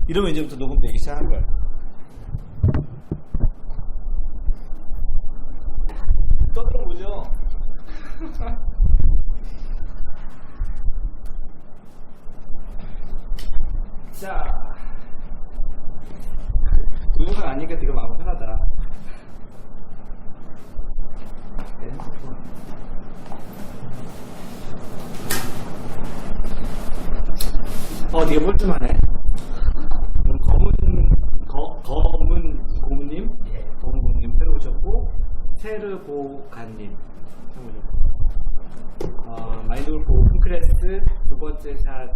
이러면 이제부터 녹음되기 시작한 거야. 떠들어보죠. 자, 동영상 아니니까 되게 마음 편하다. 되게 뻘쭘하네. 검은 고문님, 검은 고문님 새로 오셨고, 세르보간님 새로 오셨고, 마인드골프 오픈클래스 두 번째 샷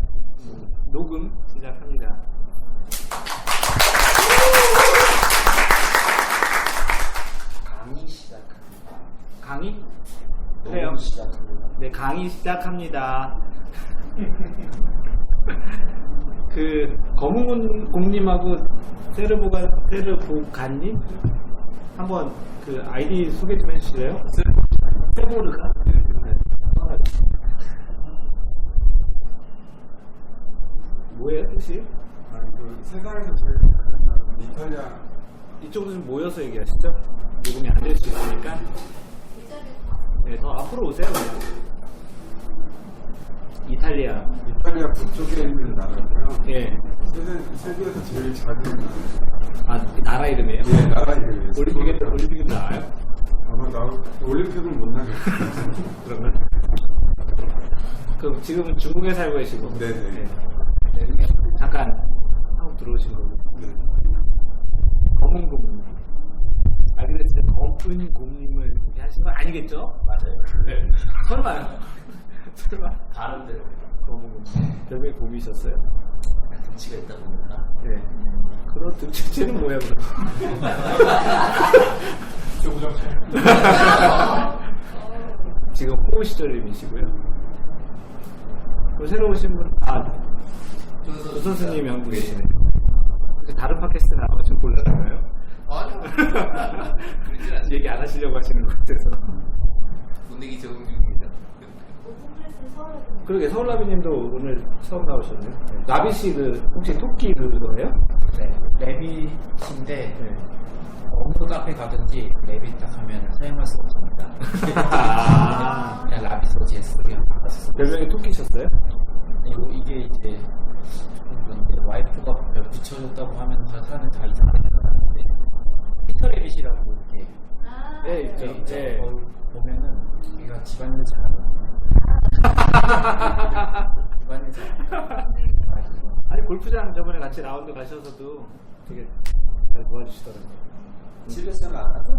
녹음 시작합니다. 강의 시작합니다. 강의? 그래요. 시작합니다. 네, 강의 시작합니다. 그 검은 곰님하고 세르보간님 한번 그 아이디 소개 좀 해주실래요? 세보르가? 네. 뭐예요 뜻이? 그 세상에서 제일 잘한다는 이탈리아. 이쪽으로 좀 모여서 얘기하시죠. 녹음이 안 될 수 있으니까. 네, 더 앞으로 오세요 그냥. 이탈리아 북쪽에 있는 나라고요. 예. 세계에서 제일 작은 나라 이름이에요? 예, 나라 이름이에요. 올림픽에 나와요? 아마 올림픽은 못 나겠어요. 그러면 그럼 지금은 중국에 살고 계시고 네네. 네. 잠깐 한국 들어오신 거고 네. 검은 곰님 근데 진짜 검은 곰님을 그렇게 하신 건 아니겠죠? 맞아요. 네. 설마요? 설마 다른데요. 검은 곰 별명이 곰이셨어요? 등치가 있다 보니까. 네. 그런 등치는 뭐야 그럼? 지금 호우 시절님이시고요. 새로 오신 분, 조선수님이 한국 계시네. 다른 팟캐스트 나오면 좀 곤란한가요? 아니요. 그러진 않죠. 얘기 안 하시려고 하시는 것 같아서. 분위기 적응 중입니다. 그러게, 서울라비님도 오늘 처음 나오셨네요. 라비씨 혹시 토끼 그거예요? 네, 랩빗인데 네. 어느 카페 가든지 랩빗 딱 하면 사용할 수 없습니다. 그냥 라빗 소지에서 그냥 바꿔서 별명이 토끼셨어요? 그리고 이게 이제 와이프가 붙여줬다고 하면 사람들 다 이상하게 생각하는데 피터 랩빗이라고 이렇게 네, 있죠. 있죠. 네. 거울 보면은 얘가 집안일 잘하거든요. 집안일 잘하거든요. 아니, 골프장 저번에 같이 라운드 가셔서도 되게 잘 도와주시더라고요. 집에서는 안 하죠?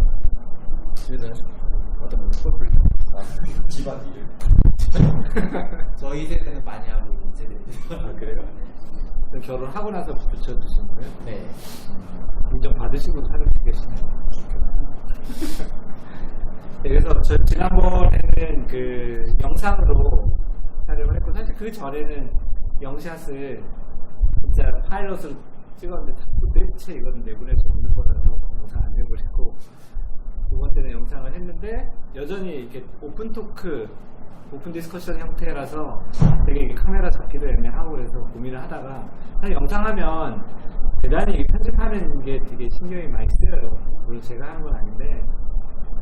집에서 어떤 걸 골프를 집안 일을. 저희 세대는 많이 하고 있는 세대입니다. 그래요? 그럼 결혼하고 나서 붙여주신 거예요? 네. 인정 받으시고 사진 계시네요. 네, 그래서 저 지난번에는 그 영상으로 촬영을 했고, 사실 그 전에는 영샷을 진짜 파일럿으로 찍었는데 도대체 이거는 내보낼 수 없는 거라서 영상 안 내보냈고, 두 번째는 영상을 했는데 여전히 이렇게 오픈 토크, 오픈 디스커션 형태라서 되게 카메라 잡기도 애매하고 그래서 고민을 하다가, 사실 영상하면 대단히 편집하는 게 되게 신경이 많이 쓰여요. 물론 제가 하는 건 아닌데,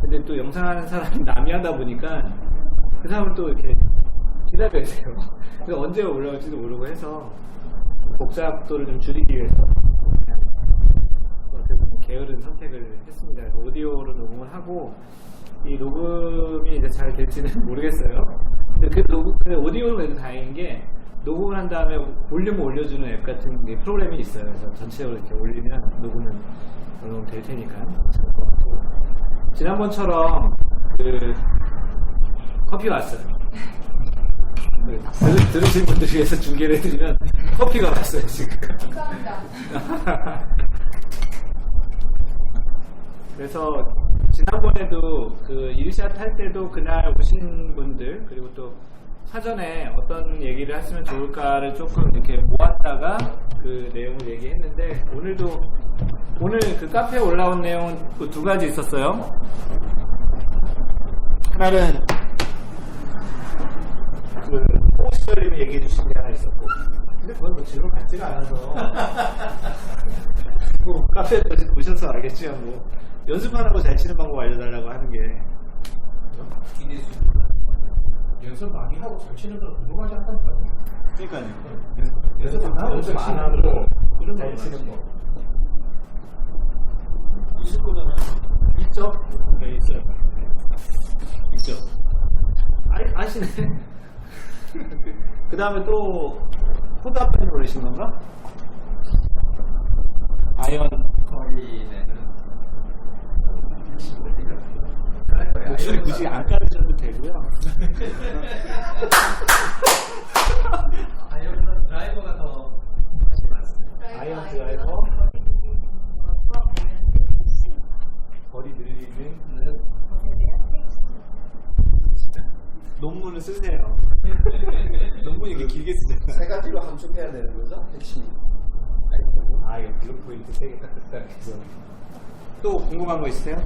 근데 또 영상하는 사람이 남이 하다 보니까 그 사람을 또 이렇게 기다려야 돼요. 그래서 언제 올라올지도 모르고 해서 복잡도를 좀 줄이기 위해서 그냥 어떻게 보면 게으른 선택을 했습니다. 그래서 오디오로 녹음을 하고, 이 녹음이 이제 잘 될지는 모르겠어요. 근데 그 오디오는 그래도 다행인 게, 녹음을 한 다음에 볼륨을 올려주는 앱 같은 게 프로그램이 있어요. 그래서 전체적으로 이렇게 올리면 녹음은 녹음 될 테니까. 지난번처럼 그 커피가 왔어요. 들으신 분들 위해서 중계를 해드리면 커피가 왔어요 지금. 감사합니다. 그래서 지난번에도 그 1샷 할 때도 그날 오신 분들, 그리고 또 사전에 어떤 얘기를 했으면 좋을까를 조금 이렇게 모았다가 그 내용을 얘기했는데, 오늘 그 카페에 올라온 내용은 그 두 가지 있었어요. 하나는 그 호스터님이 얘기해 주신 게 하나 있었고, 근데 그건 뭐 질문 같지가 않아서. 뭐, 카페에 오셔서 알겠지만, 뭐, 연습 안 하고 잘 치는 방법 알려달라고 하는 게. 연습 많이 하고 잘 치는 건 궁금하지 않다니까요. 그러니까요. 연습 안 하고 연습 잘 안 치는 하고 거 그런 잘 거 치는 거. 있을 거잖아. 있죠? 네, 있어요. 있죠. 아시네. 그 다음에 또, 코드 아빠님 그러신 건가? 아이언. 거의 내는 목소리 굳이 안 가르쳐도 되고요. 아이언 드라이버가 더 아이언 드라이버. 거리 늘리는 논문을 쓰세요. 논문 이렇게 길게 쓰잖아요. 세 가지로 함축해야 되는 거죠? 핵심. 아, 이거 블록 포인트 3개 딱 해서. 또 궁금한 거 있으세요?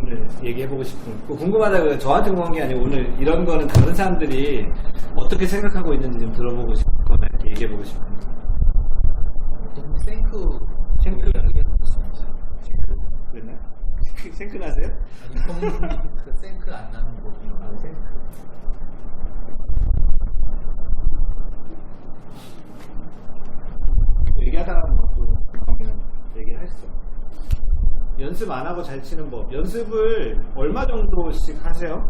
오늘 얘기해보고 싶은 거. 궁금하다고 저한테 궁금한 게 아니고 오늘 이런 거는 다른 사람들이 어떻게 생각하고 있는지 좀 들어보고 싶거나 이렇게 얘기해보고 싶은 거. 생크라는 게 있습니다. 그랬나요? 생크 나세요? 아니 그 생크 안 나는 거 이런 거. 생크. 얘기하다가 뭐또 얘기를 했어. 연습 안 하고 잘 치는 법. 연습을 얼마 정도씩 하세요?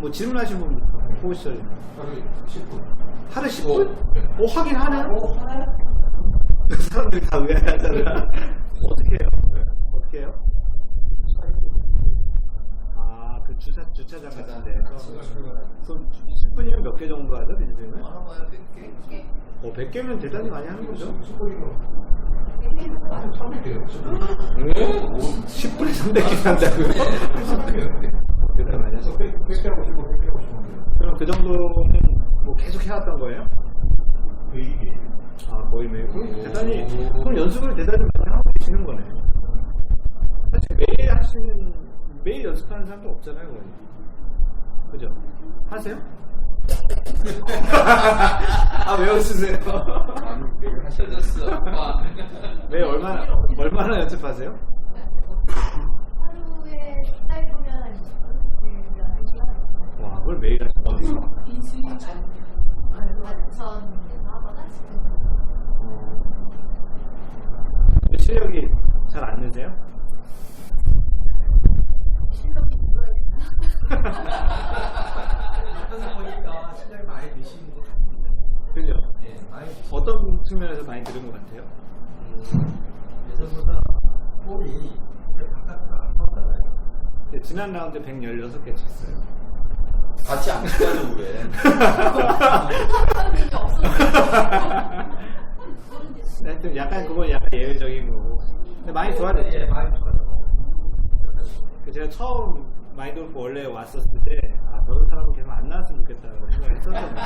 뭐 질문하신 분 보시죠. 하루에 10분. 하루 10분? 네. 하긴 하네. 그 사람들이 다 의아해하잖아. 어떻게 해요? 어떻게 해요? 아, 그 주차장 같은데. 그럼 10분이면 몇 개 정도 하죠, 빈스는? 알아봐야 100개. 100개면 대단히 많이 하는 거죠? 10분이면 한 300개요. 10분에 300개 한다고요? 대단히 많이 하죠. 100개하고 10분, 100개하고 10분. 그럼 그 정도는 뭐 계속 해왔던 거예요? 매일이. 아, 거의 매일. 대단히, 그럼 연습을 대단히 많이 하고 계시는 거네. 사실 매일 연습하는 사람도 없잖아요, 거의. 그죠? 하세요? 아, 왜 웃으세요? 매일 하셔졌어. 매일 얼마나 연습하세요? 하루에 짧으면 1시간? 와, 그걸 매일 하시는 거예요? 인수인 아니면 반천에서 하거나 실력이 잘 안 느세요? 실력이 늘어야 옆에서 보니까 실력이 많이 드시는 것 같습니다. 그죠? 예, 많이 드시고 어떤 측면에서 많이 들은 것 같아요? 예전보다 볼이 이제 바깥으로 안 뻗잖아요. 지난 라운드 116개 쳤어요. 같이 안 치자고 그래. 되는 없어요. 하여튼 약간 그건 약간 예외적인 거고. 근데 많이 좋아졌죠? 예, 많이 좋아졌고. 제가 처음 마인드골프 원래 왔었을 때, 아, 저런 사람은 계속 안 나왔으면 좋겠다고 생각을 했었거든요.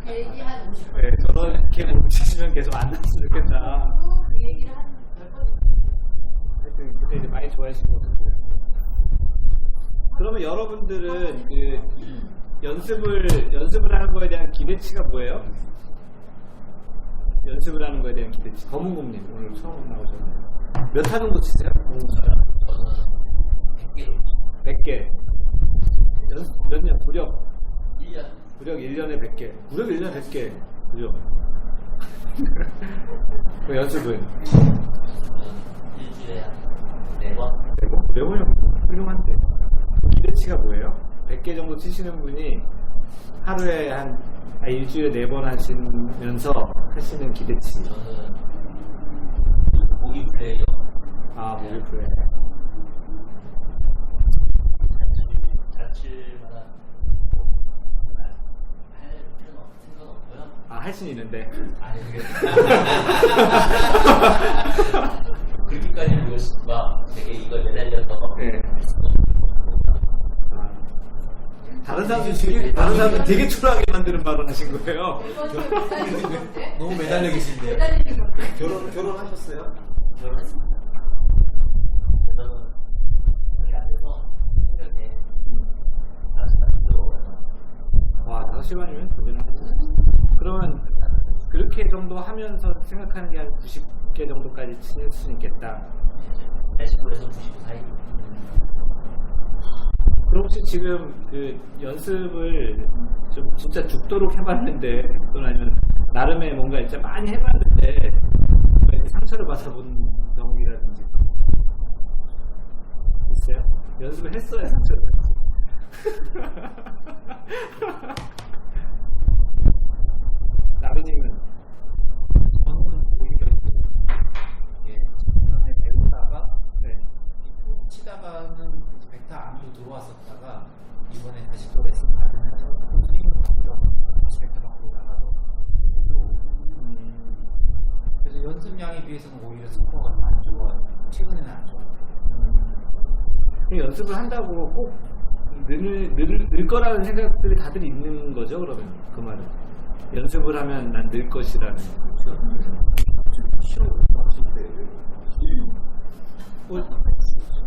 그 얘기 한 50번. 네, 저렇게 못 치시면 계속 안 나왔으면 좋겠다. 그 얘기를 한 10번. 하여튼, 근데 이제 많이 좋아하시고. 그러면 여러분들은 그 연습을 하는 거에 대한 기대치가 뭐예요? 연습을 하는 거에 대한 기대치. 검은곰님, 오늘 처음 나오셨네요. 몇 타 정도 치세요? 저는 100개로 100개. 몇 년? 구력 1년 1년에 100개. 구력 1년에 100개. 그죠? 그 연습은? 일주일에 4번. 매번 훌륭한데. 기대치가 뭐예요? 100개 정도 치시는 분이 하루에 일주일에 4번 하시면서 하시는 기대치. 저는 보기 플레이어 아, 모기 플레이. 잘 칠만한 할 필요는 생각 없고요. 아, 할 수는 있는데. 아니 그렇게까지 막 되게 이걸 매달려서 네. 아, 다른 사람들 되게 초라하게 만드는 말을 하신 거예요. 너무 매달려 계신데요. 매달리는 건데. 결혼하셨어요? 결혼했습니다. 그래서 손이 안 돼서 새벽에 5시 반에 들어오면 와, 5시 반이면 도전하고. 그러면 그렇게 정도 하면서 생각하는 게 한 90개 정도까지 칠 수 있겠다. 80에서 90 사이. 그럼 혹시 지금 그 연습을 좀 진짜 죽도록 해봤는데, 또는 아니면 나름의 뭔가 진짜 많이 해봤는데 상처를 받아본 경험이라든지 있어요? 연습을 했어야 상처를 받지. 나비님은? 저는 오히려 전에 배우다가 네. 푹 치다가는 벡터 안으로 들어왔었다가 이번에 다시 또 레슨 받으면서 스윙을 바꾸다 보니까 다시 벡터 밖으로 나가서 그래서 연습량에 비해서는 오히려 스코어가 안 좋아요. 최근에는 안 좋아요. 연습을 한다고 꼭 늘 거라는 생각들이 다들 있는 거죠, 그러면 그 말은. 연습을 하면 난 늘 것이라는. 시험 공부하실 때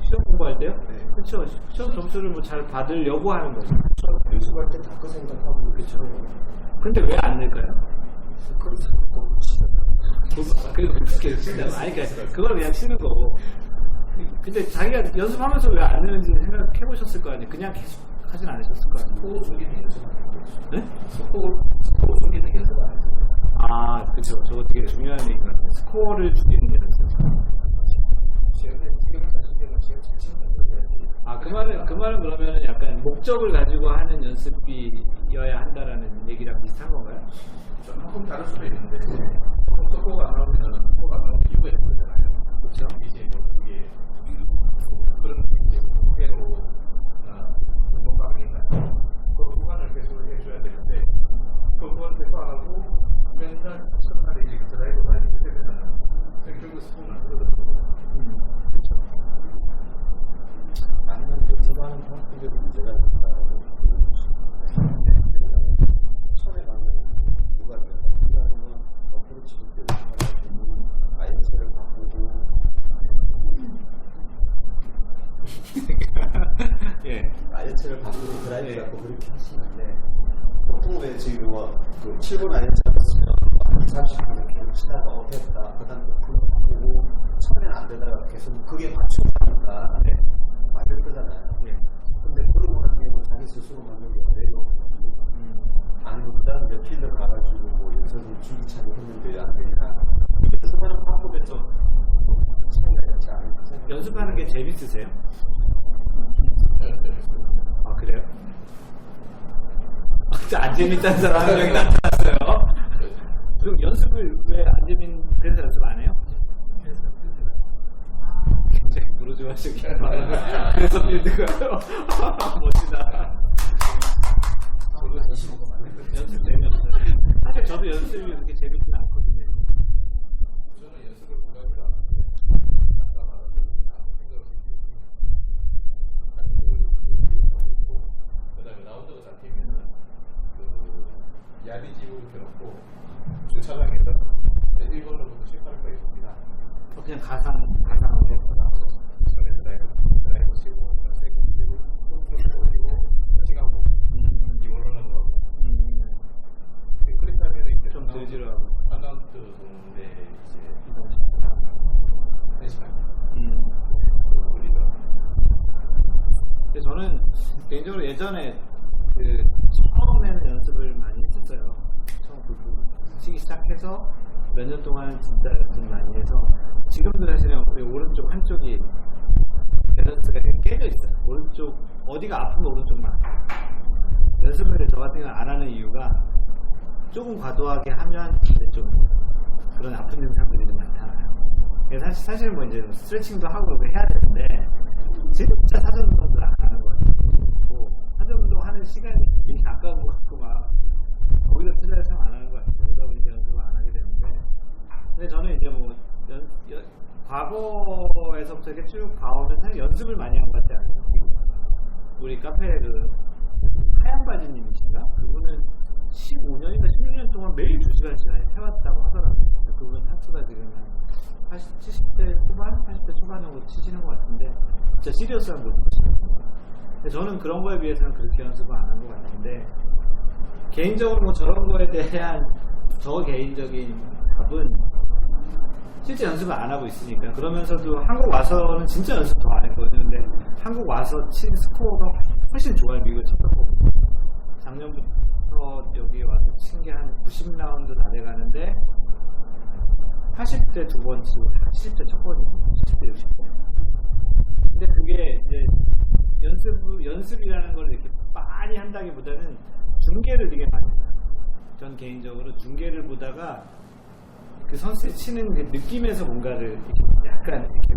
시험 공부할 때요? 네. 그렇죠. 시험 점수를 뭐 잘 받으려고 하는 거죠. 연습할 때 다 그 생각하고 그렇죠. 근데 왜 안 늘까요? 그래서 꼭 치다. 그래도 그렇게 친다고. 아니, 그러니까 그걸 그냥 치는 거고. 근데 자기가 연습하면서 왜 안 느는지 생각해 보셨을 거 아니에요? 그냥 계속 하진 않으셨을 거 아니에요? 스코어 속이는 연습 안 해요. 네? 스코어 속이는 연습 안 해요. 아, 그쵸. 저거 되게 중요한 얘기인 것 같아요. 스코어를 죽이는 연습. 지금 사실 제가 제일 잘 치는 건데. 아, 그 말은 그러면은 약간 목적을 가지고 하는 연습이어야 한다라는 얘기랑 비슷한 건가요? 조금 다를 수도 있는데 스코어가 안 나오면 스코어가 안 나오는 이유가 있는 거잖아요. 그렇죠. 이제 뭐 그게 그런 이제 목표로 운동방이나 그 후반을 계속 해줘야 되는데 그 후반 계속 안 하고 맨날 첫날에 이제 드라이브 많이 하게 되면 결국 스코어는 안 들어가거든요. 아니면 연습하는 방법에도 문제가 있다고 처음에 가면 누가 된다면 어프로치 때 아이언스를 바꾸고 예. 아이언스를 바꾸고 드라이브 예. 갖고 그렇게 하시는데 보통 왜 지금 그 7번 아이언스를 쓰면 30분 계속 치다가 됐다 그 다음에 어프로 바꾸고 처음에는 안 되다가 계속 그게 맞추니까 맞을 거잖아요. 예. 근데 그러고 난 뒤에 자기 스스로 만든 게 내려오거든요. 아니면 그 다음 몇 필드 가가지고 뭐 연습을 줄기차게 했는데 왜 안 되냐. 연습하는 방법에서 차이가 있지 않을까 생각합니다. 연습하는 게 재밌으세요? 아, 그래요? 진짜 안 재밌다는 사람 한 명이 나타났어요. 그럼 연습을 왜 안 그래서 연습 안 해요? 굉장히 부르주아시게 그래서 필드가요. 멋지다. 연습 재미없어요. 사실 저도 연습이 그렇게 재밌진 않거든요. 저는 연습을 부담이라 아까 말한 대로 그다음에 라운드가 잡히면은 그 야비집을 이렇게 놓고 주차장에서 1번으로부터 18번까지 봅니다. 그냥 가상으로. 전에 드라이브 치고 세컨 치고 또 올리고 시간고 2번으로 넘어가고 그렇게 하면 이제 좀 들지러하고. 한카운트 도는데 이제 1시간 걸리더라고요. 근데 저는 개인적으로 예전에 그 처음에는 연습을 많이 했었어요. 처음 치기 시작해서 몇 년 동안 진짜 연습을 많이 해서 지금도 사실은 우리 오른쪽 한쪽이 밸런스가 깨져 있어요. 오른쪽 어디가 아프면 오른쪽만. 연습을 저 같은 경우는 안 하는 이유가 조금 과도하게 하면 이제 좀 그런 아픈 증상들이 좀 나타나요. 그래서 사실 뭐 이제 스트레칭도 하고 그렇게 해야 되는데 진짜 사전 운동을 안 하는 거 같고 사전 운동 하는 시간이 되게 아까운 것 같고 막 거기다 투자를 참 안 하는 것 같아요. 그러다 보니까 연습을 안 하게 되는데 근데 저는 이제 뭐 과거에서부터 이렇게 쭉 봐오면 사실 연습을 많이 한 것 같지 않아요? 우리 카페 그 하얀 바지님이신가? 그분은 15년인가 16년 동안 매일 2시간씩 해왔다고 하더라고요. 그분 타수가 지금 한 70대 후반, 80대 초반 정도 치시는 것 같은데 진짜 시리어스한 분이시거든요. 근데 저는 그런 거에 비해서는 그렇게 연습을 안 한 것 같은데 개인적으로 뭐 저런 거에 대한 저 개인적인 답은 실제 연습을 안 하고 있으니까. 그러면서도 한국 와서는 진짜 연습 더 안 했거든요. 근데 한국 와서 친 스코어가 훨씬 좋아요. 미국을 쳤고 작년부터 여기 와서 친 게 한 90라운드 다 돼가는데 80대 두 번 치고 70대 첫 번이고 70대 60대. 근데 그게 이제 연습이라는 걸 이렇게 많이 한다기보다는 중계를 되게 많이 해요. 전 개인적으로 중계를 보다가 그 선수들이 치는 그 느낌에서 뭔가를 이렇게 약간 이렇게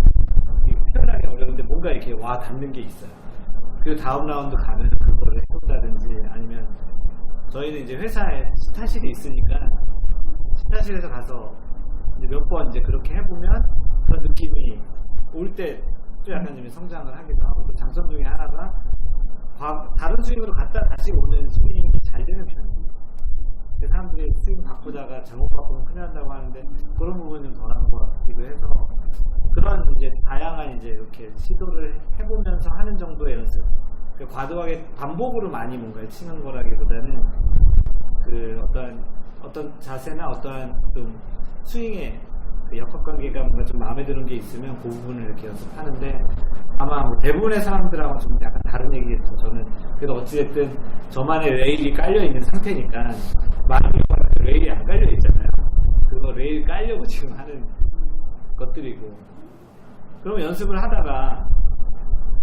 표현하기 어려운데 뭔가 이렇게 와 닿는 게 있어요. 그 다음 라운드 가면 그거를 해본다든지 아니면 저희는 이제 회사에 스타실이 있으니까 스타실에서 가서 몇 번 이제 그렇게 해보면 그런 느낌이 올 때 또 약간 좀 성장을 하기도 하고 또 장점 중에 하나가 다른 스윙으로 갔다 다시 오는 스윙이 잘 되는 편이에요. 사람들이 스윙 바꾸다가 잘못 바꾸면 큰일 난다고 하는데 그런 부분은 좀 덜한 것 같기도 해서 그런 이제 다양한 이제 이렇게 시도를 해보면서 하는 정도의 연습. 과도하게 반복으로 많이 뭔가를 치는 거라기보다는 그 어떤 자세나 어떠한 좀 스윙의 그 역학관계가 뭔가 좀 마음에 드는 게 있으면 그 부분을 이렇게 연습하는데 아마 뭐 대부분의 사람들하고 좀 약간 다른 얘기겠죠. 저는 그래도 어찌됐든 저만의 레일이 깔려 있는 상태니까 많은 경우는 레일이 안 깔려 있잖아요. 그거 레일 깔려고 지금 하는 것들이고 그럼 연습을 하다가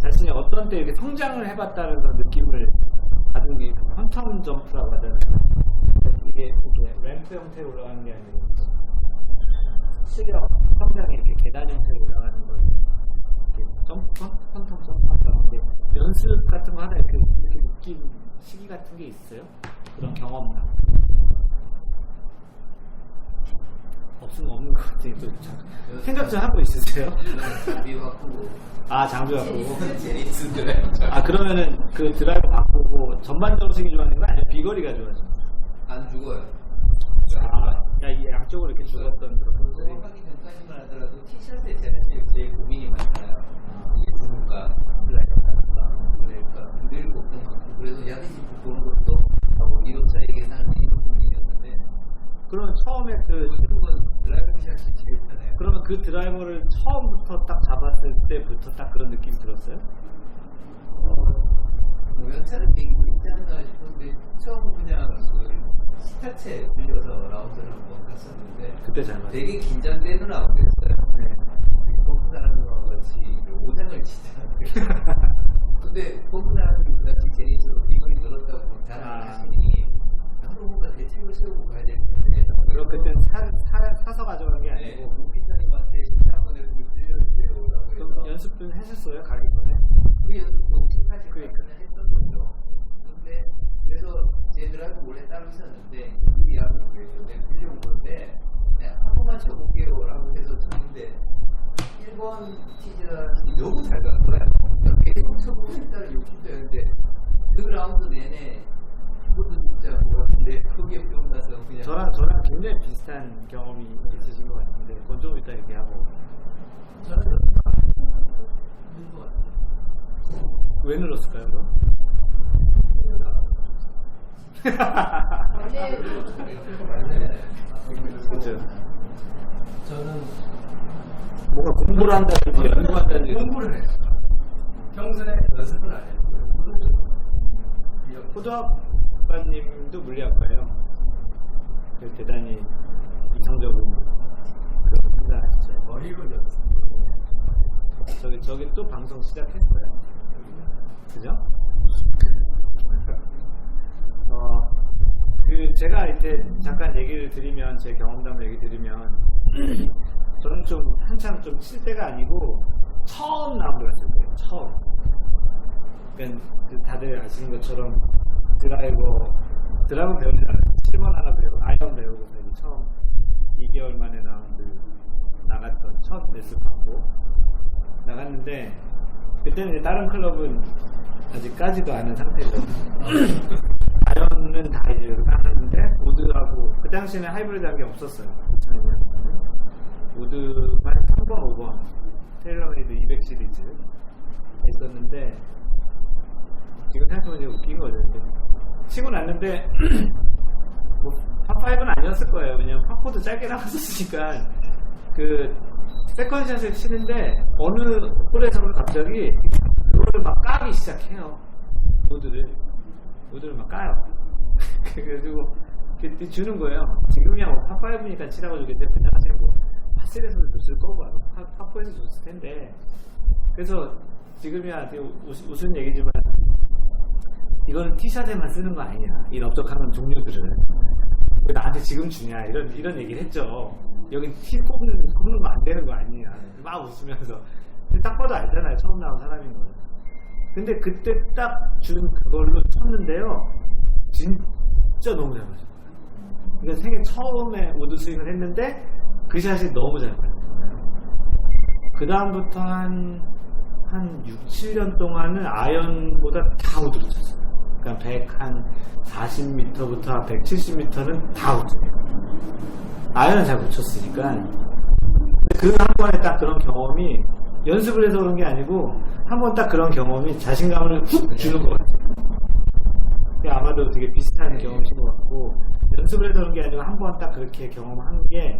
자신이 어떤 때 이렇게 성장을 해봤다는 그런 느낌을 받은 게 퀀텀 점프라고 하잖아요. 이게 이렇게 램프 형태로 올라가는 게 아니고 실력 성장이 이렇게 계단 형태로 올라가는 걸 이렇게 퀀텀 점프한다는 게 연습 같은 거 하다 이렇게 느낀 시기 같은 게 있어요? 그런 경험나 없으면 없는 것 같아요. 또 생각 좀 하고 있으세요? 장비 바꾸고 아 장비 바꾸고 제니스 드라이브 아 그러면은 그 드라이브 바꾸고 전반적으로 스윙이 좋아하는 거 아니면 비거리가 좋아하죠? 안 죽어요. 아, 이 양쪽으로 이렇게 죽었던 그런 분들이 하기 전까지만 하더라도 티셔츠에 제일 고민이 많아요. 이게 죽을까, 그럴까, 늘 걱정 많고 그래서 야기지 보는 것도 하고 이동차에게 사는 게 고민이었는데 그러면 처음에 그 결국은 드라이브 샷이 제일 편해요. 그러면 그 드라이버를 처음부터 딱 잡았을 때부터 딱 그런 느낌이 들었어요? 뭐 연차를 되게 있지 않나 싶은데 처음 그냥 그 스타트에 빌려서 라운드를 한번 갔었는데 그때 잘 맞아요. 되게 긴장되는 라운드였어요. pom프 사람들과 같이 오장을 치잖아요. 근데 pom프 사람들과 같이 제니스로 비거리 늘었다고 자랑을 하시니 나도 뭔가 대책을 세우고 가야 될 텐데 그럼 그때는 사서 가져간 게 아니고 무피사님한테 신청권을 빌려주세요. 그럼 연습은 했었어요? 가기 전에? 그 연습도 끝까지 그러니까. 그냥 했던 거죠. 근데 그래서 제 드라이브 원래 따로 있었는데 우리 앞에 내가 빌려온 건데 한 번만 쳐볼게요 라고 해서 쳤는데 1번 티즈가 너무 잘 간 거야. 그러니까 계속 쳐보고 싶다는 욕심도 있는데 그 라운드 내내 그것도 진짜 뭐 같은데 크게 뿅 가서 그냥 저랑 굉장히 비슷한 경험이 있으신 것 같은데 그건 좀 이따 얘기하고 저는 있는 것 같아요. 왜 늘었을까요 그럼? 그렇죠. 저는 뭔가 공부를 한다든지 연구한다든지 공부를 해요. 평소에 연습을 안 해요. 호두아빠님도 물리학과예요. 대단히 이성적인 그런 생각하시죠. 머리로 연습. 저기 또 방송 시작했어요. 그죠? 제가 이때 잠깐 얘기를 드리면 제 경험담을 얘기 드리면 저는 좀 한참 좀 칠 때가 아니고 처음 라운드였을 때예요. 처음. 그러니까 다들 아시는 것처럼 드라이버 배우지 않았어요. 7번 하나 배우고 아이언 배우고 처음 2개월 만에 라운드 나갔던 첫 레슨 받고 나갔는데 그때는 이제 다른 클럽은 아직까지도 않은 상태죠. 아이언은 다 이제 나갔는데 우드하고 그 당시에는 하이브리드 한 게 없었어요. 우드만 3번, 5번 테일러메이드 200 시리즈 있었는데 지금 생각해보면 웃긴 거죠. 치고 났는데 뭐 파5는 아니었을 거예요. 왜냐면 파4도 짧게 나갔었으니까 그 세컨샷을 치는데 어느 홀에서는 갑자기 그거를 막 까기 시작해요. 모드를 막 까요. 그래가지고 이렇게 주는 거예요. 지금이야 뭐 파5니까 치라고 주겠지. 그냥 하시면 뭐 파3에서도 줬을 거고 파4에서 줬을 텐데. 그래서 지금이야 되게 웃은 얘기지만 이거는 티샷에만 쓰는 거 아니냐. 이 넓적한 종류들은 왜 나한테 지금 주냐 이런 얘기를 했죠. 여기 티 꼽는 거 안 되는 거 아니냐. 막 웃으면서. 근데 딱 봐도 알잖아요. 처음 나온 사람인 거는. 근데 그때 딱 준 그걸로 쳤는데요. 진짜 너무 잘 맞아요. 그러니까 생애 처음에 우드 스윙을 했는데 그 샷이 너무 잘 맞아요. 그 다음부터 한 6, 7년 동안은 아이언보다 다 우드로 쳤어요. 그러니까 140m부터 170m는 다 우드예요. 아이언은 잘 못 쳤으니까. 그 한 번에 딱 그런 경험이 연습을 해서 그런 게 아니고 한 번 딱 그런 경험이 자신감을 훅 주는 것 같아요. 아마도 되게 비슷한 경험이신 것 같고 연습을 해서 그런 게 아니고 한 번 딱 그렇게 경험한 게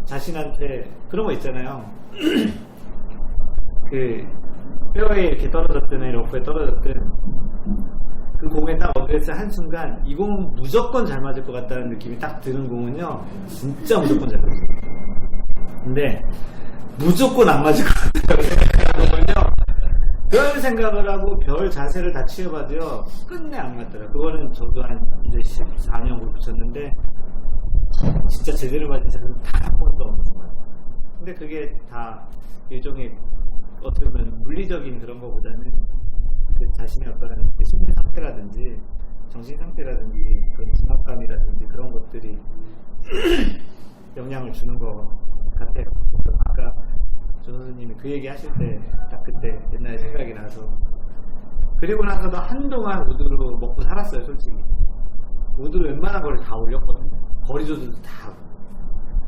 자신한테 그런 거 있잖아요. 그 페어웨이 이렇게 떨어졌든 러프에 떨어졌든 그 공에 딱 어드레스 한순간 이 공은 무조건 잘 맞을 것 같다는 느낌이 딱 드는 공은요 진짜 무조건 잘 맞아요. 근데 무조건 안 맞을 것 같다고 생각하는 건요 별 생각을 하고 별 자세를 다 취해봐도요 끝내 안 맞더라고요. 그거는 저도 한 이제 14년 골프 쳤는데 진짜 제대로 맞은 샷은 단 한 번도 없는 거예요. 근데 그게 다 일종의 어떻게 보면 물리적인 그런 거보다는 자신의 어떤 심리 상태라든지 정신 상태라든지 그런 중압감이라든지 그런 것들이 영향을 주는 것 같아요. 아까 조 선생님이 그 얘기 하실 때 딱 그때 옛날에 생각이 나서 그리고 나서도 한동안 우드로 먹고 살았어요. 솔직히 우드로 웬만한 걸 다 올렸거든요. 거리 조절도 다 하고.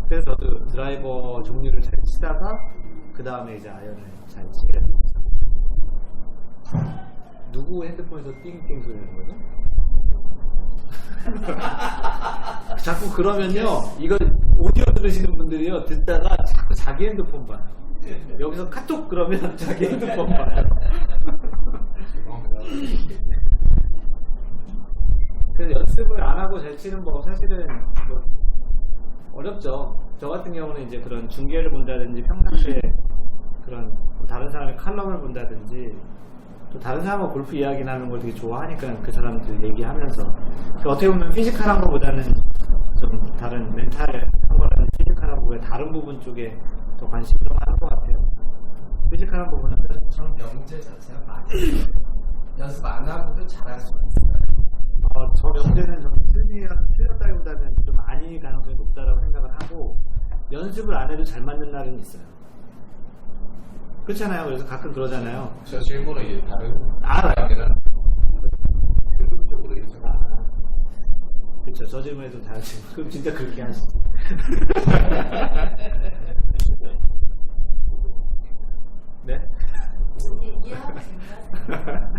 그래서 저도 드라이버 종류를 잘 치다가 그 다음에 이제 아이언을 잘 치게 됐어요. 누구 핸드폰에서 띵띵 소리 나는 거죠? 자꾸 그러면요 이거 오디오 들으시는 분들이요 듣다가 자꾸 자기 핸드폰 봐요. 여기서 카톡 그러면 자기 핸드폰 봐요. 그래서 연습을 안 하고 잘 치는 법 사실은 뭐 어렵죠. 저 같은 경우는 이제 그런 중계를 본다든지 평상시에 그런 다른 사람의 칼럼을 본다든지 또 다른 사람과 골프 이야기 나누는 걸 되게 좋아하니까 그 사람들 얘기하면서 어떻게 보면 피지컬한 것보다는 좀 다른 멘탈한 거라는 피지컬한 부분에 다른 부분 쪽에 더 관심을 하는 것 같아요. 피지컬한 부분은 전 명제 자체가 많이 연습 안 하고도 잘할 수 있어요. 저 명제는 좀 틀렸다기보다는 좀 아닐 가능성이 높다고 생각을 하고 연습을 안 해도 잘 맞는 날은 있어요. 그렇잖아요. 그래서 가끔 그러잖아요. 저 질문은 이제 다른 알아요. 쪽으로 있어요. 그렇죠. 저 질문에도 다른 질문. 그럼 진짜 그렇게 하시죠. 네? 얘기하고 싶나요?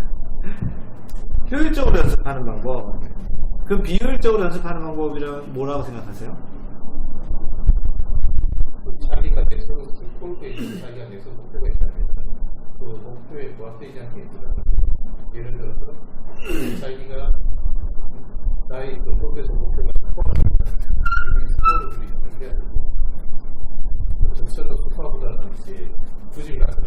효율적으로 연습하는 방법. 그럼 비효율적으로 연습하는 방법이란 뭐라고 생각하세요? 자기가 내서 골프에 있는 자기가 내서 목표가 있다면 그 목표에 부합되지 않게 있더라도 예를 들어서 자기가 나의 그 골프에서 목표가 스코어를 유지해야 되고 적셔도 스코어보다는 이제 부질 같은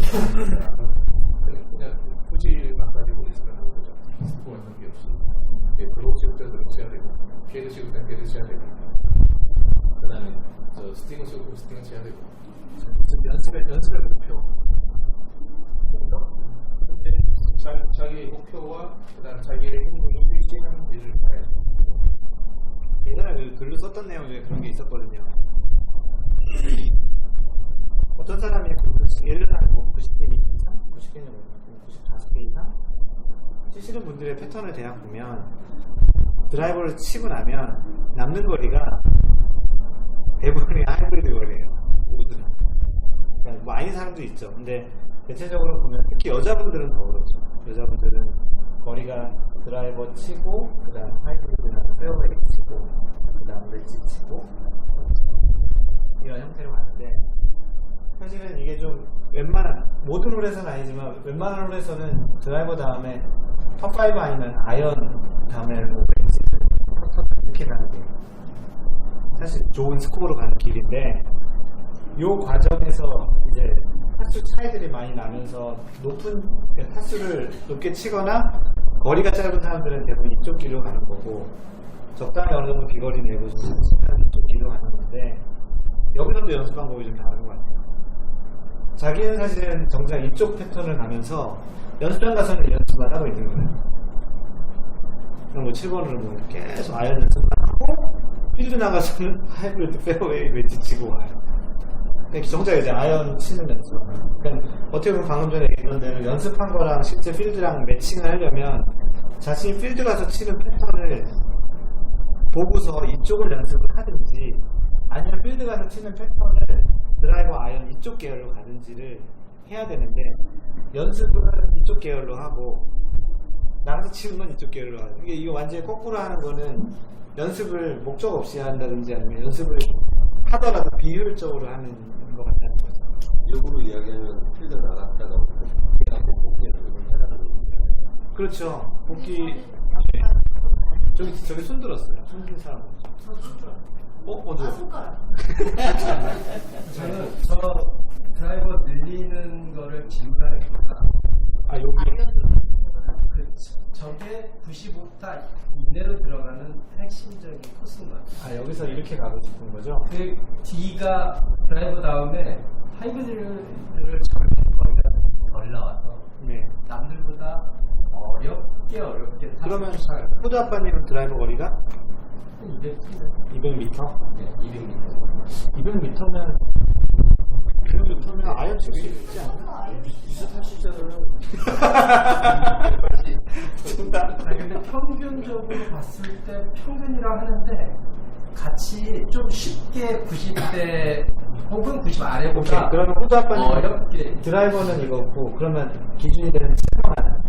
그냥 부질만 가지고 있으면 하는 거죠. 스코어 있는 게 없이 브로우 찍을 때도 쳐야 되고 게드 찍을 때는 게드 쳐야 되고 그 다음에 스팅을 쓰고 스팅을 쳐야 되고 연습의 목표. 자기의 목표와 그다음 자기의 행동이 일치하는지를 봐야 돼요. 예전에 그 글로 썼던 내용 중에 그런 게 있었거든요. 어떤 사람이 예를 들어 뭐 90개 이상, 90개는 95개 이상 치시는 분들의 패턴을 대략 보면 드라이버를 치고 나면 남는 거리가 대부분이 하이브리드 거리예요. 우드는. 그러니까 뭐 아닌 사람도 있죠. 근데 대체적으로 보면 특히 여자분들은 더 그렇죠. 여자분들은 거리가 드라이버 치고 그다음 하이브리드나 페어웨이 치고 그 다음 웨지 치고 이런 형태로 가는데 사실은 이게 좀 웬만한 모든 홀에서는 아니지만 웬만한 홀에서는 드라이버 다음에 파5 아니면 아이언 다음에 뭐 웨지 퍼터 이렇게 가는 게 사실 좋은 스코어로 가는 길인데 이 과정에서 이제 타수 차이들이 많이 나면서 높은 타수를 높게 치거나 거리가 짧은 사람들은 대부분 이쪽 길로 가는 거고 적당히 어느 정도 비거리 내고 좀 이쪽 길로 가는 건데 여기서도 연습 방법이 좀 다른 것 같아요. 자기는 사실은 정작 이쪽 패턴을 가면서 연습장 가서는 연습만 하고 있는 거예요. 그럼 뭐 7번으로 뭐 계속 아이언 연습만 하고 필드 나가서는 하이브리드 페어웨이 웨지 치고 와요. 정작 이제 아이언 치는 연습. 그러니까 어떻게 보면 방금 전에 얘기했던 대로 연습한 거랑 실제 필드랑 매칭을 하려면 자신이 필드 가서 치는 패턴을 보고서 이쪽을 연습을 하든지 아니면 필드 가서 치는 패턴을 드라이버 아이언 이쪽 계열로 가든지를 해야 되는데 연습은 이쪽 계열로 하고 나가서 치는 건 이쪽 계열로 하고 이게 완전히 거꾸로 하는 거는 연습을 목적 없이 한다든지 아니면 연습을 하더라도 비효율적으로 하는 것 같다는 거죠. 역으로 이야기하면 필드 나갔다가 복귀하고 그렇죠. 복귀 저기 손 들었어요. 손 든 사람. 언제? 손가락. 저는 저 드라이버 늘리는 거를 지우다니까 여기. 저게 95타 이내로 들어가는 핵심적인 코스인 것 같아요. 여기서 이렇게 가고 싶은 거죠? 그 D가 드라이버 다음에 하이브리드를 잡는 거리가 덜 나와서 네. 남들보다 어렵게 그러면 후드 아빠님은 드라이버 거리가 200m? 200m? 네, 200m. 200m면 아이언 칠 수 있지 않나? 비슷하시잖아요. 근데 평균적으로 봤을 때 평균이라 하는데 같이 좀 쉽게 90대 혹은 90 아래보다 오케이. 그러면 후드 아빠님 어렵게 드라이버는 이거고 그러면 기준이 되는 채권은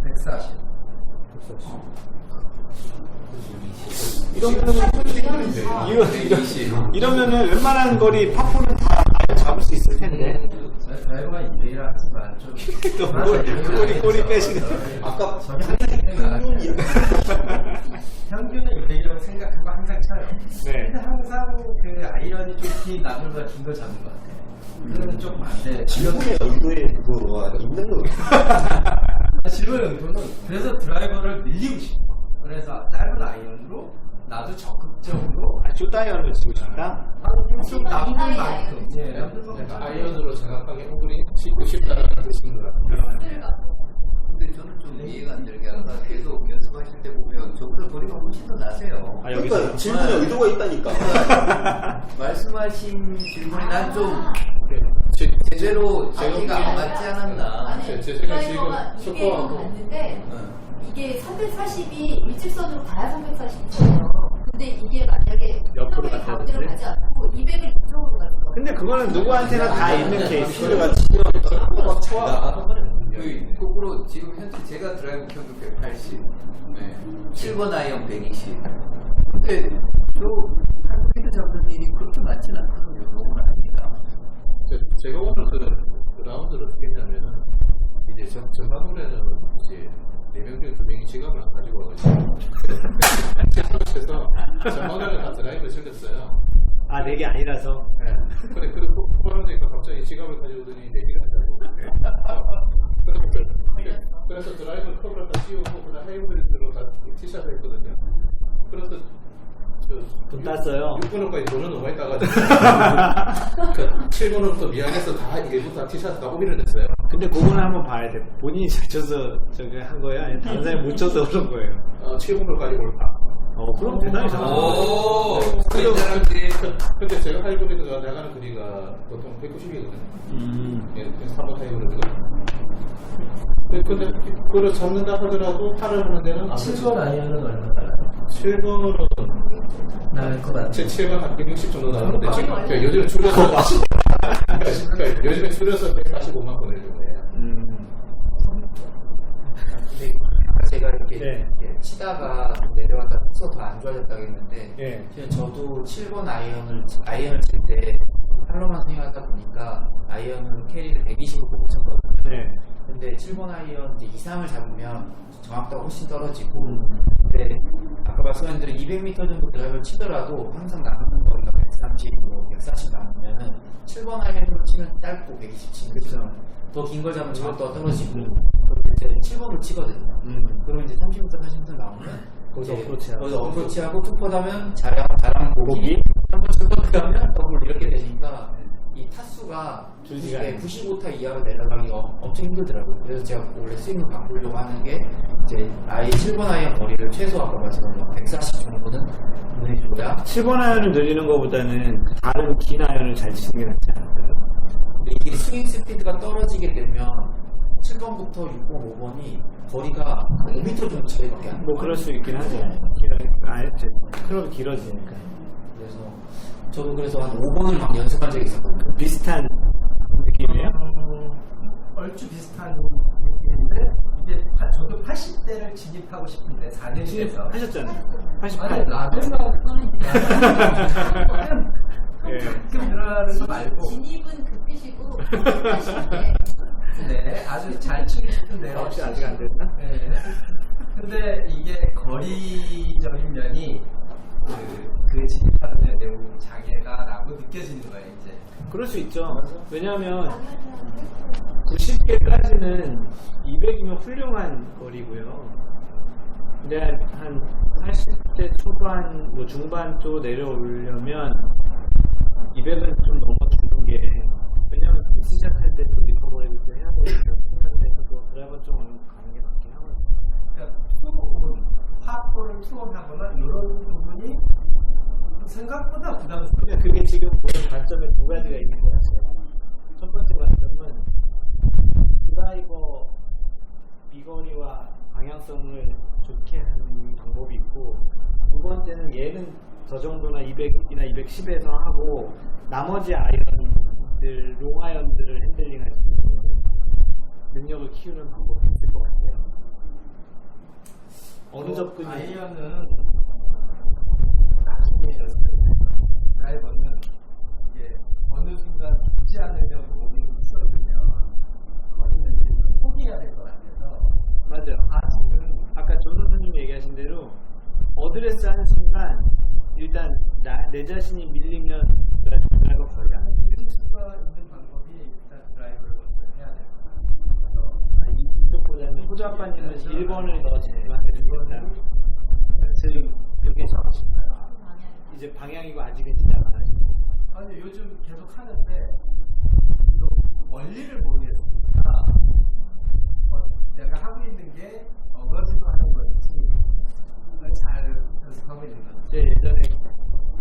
140. 이러면은 웬만한 거리 파포는 다 잡을 수 있을 텐데. 드라이버가 200이라 하지만 좀 꼬리 빼시네. 아까 평균은 200이라고 생각하고 항상 쳐요. 네. 근데 항상 그 아이언이 좀 긴 남들보다 긴 걸 잡는 것 같아요. 그거는 조금 안 돼. 질문의 의도에 그거 있는 거. 질문의 의도는 그래서 드라이버를 늘리고 싶어. 그래서 짧은 아이언으로 나도 적극적으로 쇼다이언을 치고 싶다? 좀 남들 만큼 남들 만큼 아이언으로 정확하게 홀이 치고 싶다라는 뜻인 것 같아요. 근데 저는 좀 이해가 안 되는 게 아까 계속 연습하실 때 보면 저보다 거리가 훨씬 더 나세요. 그러니까 질문에 의도가 있다니까. 말씀하신 질문이 난 좀 제대로 자기가 안 맞지 않았나. 제 생각 지금 드라이버가 이게 스코어하고 맞는데 이게 340이 일직선으로 가야 340이잖아요. 근데 이게 만약에 옆으로 가운데로 갔다든지? 가지 않고 200을 이쪽으로 가는 거. 근데 그거는 누구한테나 다 있는 케이스. 필드가 치면 막 쳐. 거꾸로 지금 현재 제가 드라이브 평균 180, 7번 아이언 120. 근데 저 하이브리드 잡는 일이 그렇게 많진 않거든요. 너무 아닙니다. 제가 오늘 그 라운드를 어떻게 했냐면은 이제 전반홀에는 이제 4명 중에 2명이 지갑을 안 가지고 와가지고 그래서 전반홀에는 다 드라이브를 즐겼어요. 내게 아니라서. 그래 그러니까 갑자기 지갑을 가지고 오더니 내기를 하자고. 그래서 드라이브 컵을 다 씌우고 그다음 하이브리드로 다 티샷을 했거든요. 그래서 돈 땄어요. 6번호까지 돈을 너무 많이 따가지고 7번호부터 미안해서 다 일부 다 티샷 다 오비를 냈어요. 근데 그거는 한번 봐야 돼. 본인이 잘 쳐서 저기 한 거예요? 아니면 다른 사람이 못 쳐서 그런 거예요? 7번호까지 올까. 그럼 대단히 잘한다. 근데 제가 하이브리드가 나가는 거리가 보통 190이거든요. 예, 3번 하이브리드가. 근데 그걸 잡는다 하더라도 팔을 하는 데는 7번 아이언은 얼마 달라요? 7번은 나을 것 같아요. 7번 한 160 정도 나오는데 지금 그러니까 요즘 줄여서 그러니까 요즘에 줄여서 145만 보내주고. 제가 이렇게 네. 이렇게 치다가 내려왔다 서 더 안 좋아졌다고 했는데 예. 실은 저도 7번 아이언을 칠 때 팔로만 스윙하다 보니까 아이언은 캐리를 120으로 보고 쳤거든요. 네. 근데 7번 아이언 이제 2, 3을 잡으면 정확도가 훨씬 떨어지고 근데 아까 말씀하신 대로 200m 정도 드라이브를 치더라도 항상 남는 거리가 130, 140 남으면은 7번 아이언으로 치면 짧고 120 치는 그쵸. 더 긴 걸 잡으면 정확도가 떨어지고 그럼 이제 7번을 치거든요. 그럼 이제 30m, 40m 나오면 거기서 이제 어프로치하고. 거기서 어프로치하고 투퍼하면 자랑 보기, 한번 투퍼하면 더블 이렇게 되니까 이 타수가 줄지가 않아요. 95타 이하로 내려가기가 엄청 힘들더라고요. 그래서 제가 원래 스윙을 바꾸려고 하는 게 이제 아예 7번 아이언 거리를 최소 아까 말씀드린 140 정도는 보내줘야 7번 아이언을 늘리는 것보다는 다른 긴 아이언을 잘 치는 게 낫지 않을까요? 근데 이게 스윙 스피드가 떨어지게 되면 7번부터 6번, 5번이 거리가 5m 정도 차이밖에 안 나요. 뭐 그럴 수 있긴 하죠. 클럽이 길어지니까. 그래서 저도 그래서 한 5번을 막 연습한 적이 있었거든요. 비슷한 느낌이에요? 얼추 비슷한 느낌인데 이제 저도 80대를 진입하고 싶은데 4년이 돼서 하셨잖아요. 아니 88. 라벨만 끓이니까 예. 가끔 들어가는 거 말고 진입은 급히시고 하시는데 네 아주 잘 치고 싶은데요. 혹시 아직 안 됐나? 네. 근데 이게 거리적인 면이 그 진입하는 데 매우 장애가라고 느껴지는 거예요 이제. 그럴 수 있죠. 왜냐하면 90개까지는 200이면 훌륭한 거리고요. 근데 한 80대 초반, 뭐 중반 쪽 내려오려면 200은 좀 넘어주는 게, 왜냐면 시작할 때 또 리커버리를 또 해야 되니까 생각해서 드라이버 좀 가는 게 맞긴 하거든요. 그러니까 파포를 투혼하거나 이런 부분이 생각보다 부담스러워요. 그러니까 그게 지금 보는 관점에 두 가지가 있는 것 같아요. 첫 번째 관점은 드라이버 비거리와 방향성을 좋게 하는 방법이 있고, 두 번째는 얘는 저 정도나 200이나 210에서 하고 나머지 아이언들, 롱아이언들을 핸들링할 수 있는 능력을 키우는 방법이 있을 것 같아요. 어느 접근이 아이언은 나중에 드라이버는 이게 어느 순간 죽지 않으려고 몸이 있어지면 거리는 포기해야 될 것 같아서 맞아요. 아직은 아까 조 선생님이 얘기하신 대로 어드레스 하는 순간 일단 내 자신이 밀리면 드라이버 거리가 안 돼. 밀릴 수가 있는 방법이 일단 드라이브를 먼저 해야 돼요. 그래서 이쪽보다는 호주 아빠님은 1번을 더 집중하게 되겠다. 지금 여기 이제 방향이고 아직은 시작 안 하시고. 아니 요즘 계속 하는데 원리를 모르겠으니까 내가 하고 있는 게 어거지로 하는 건지 잘 연습하고 있는 건지. 제가 예전에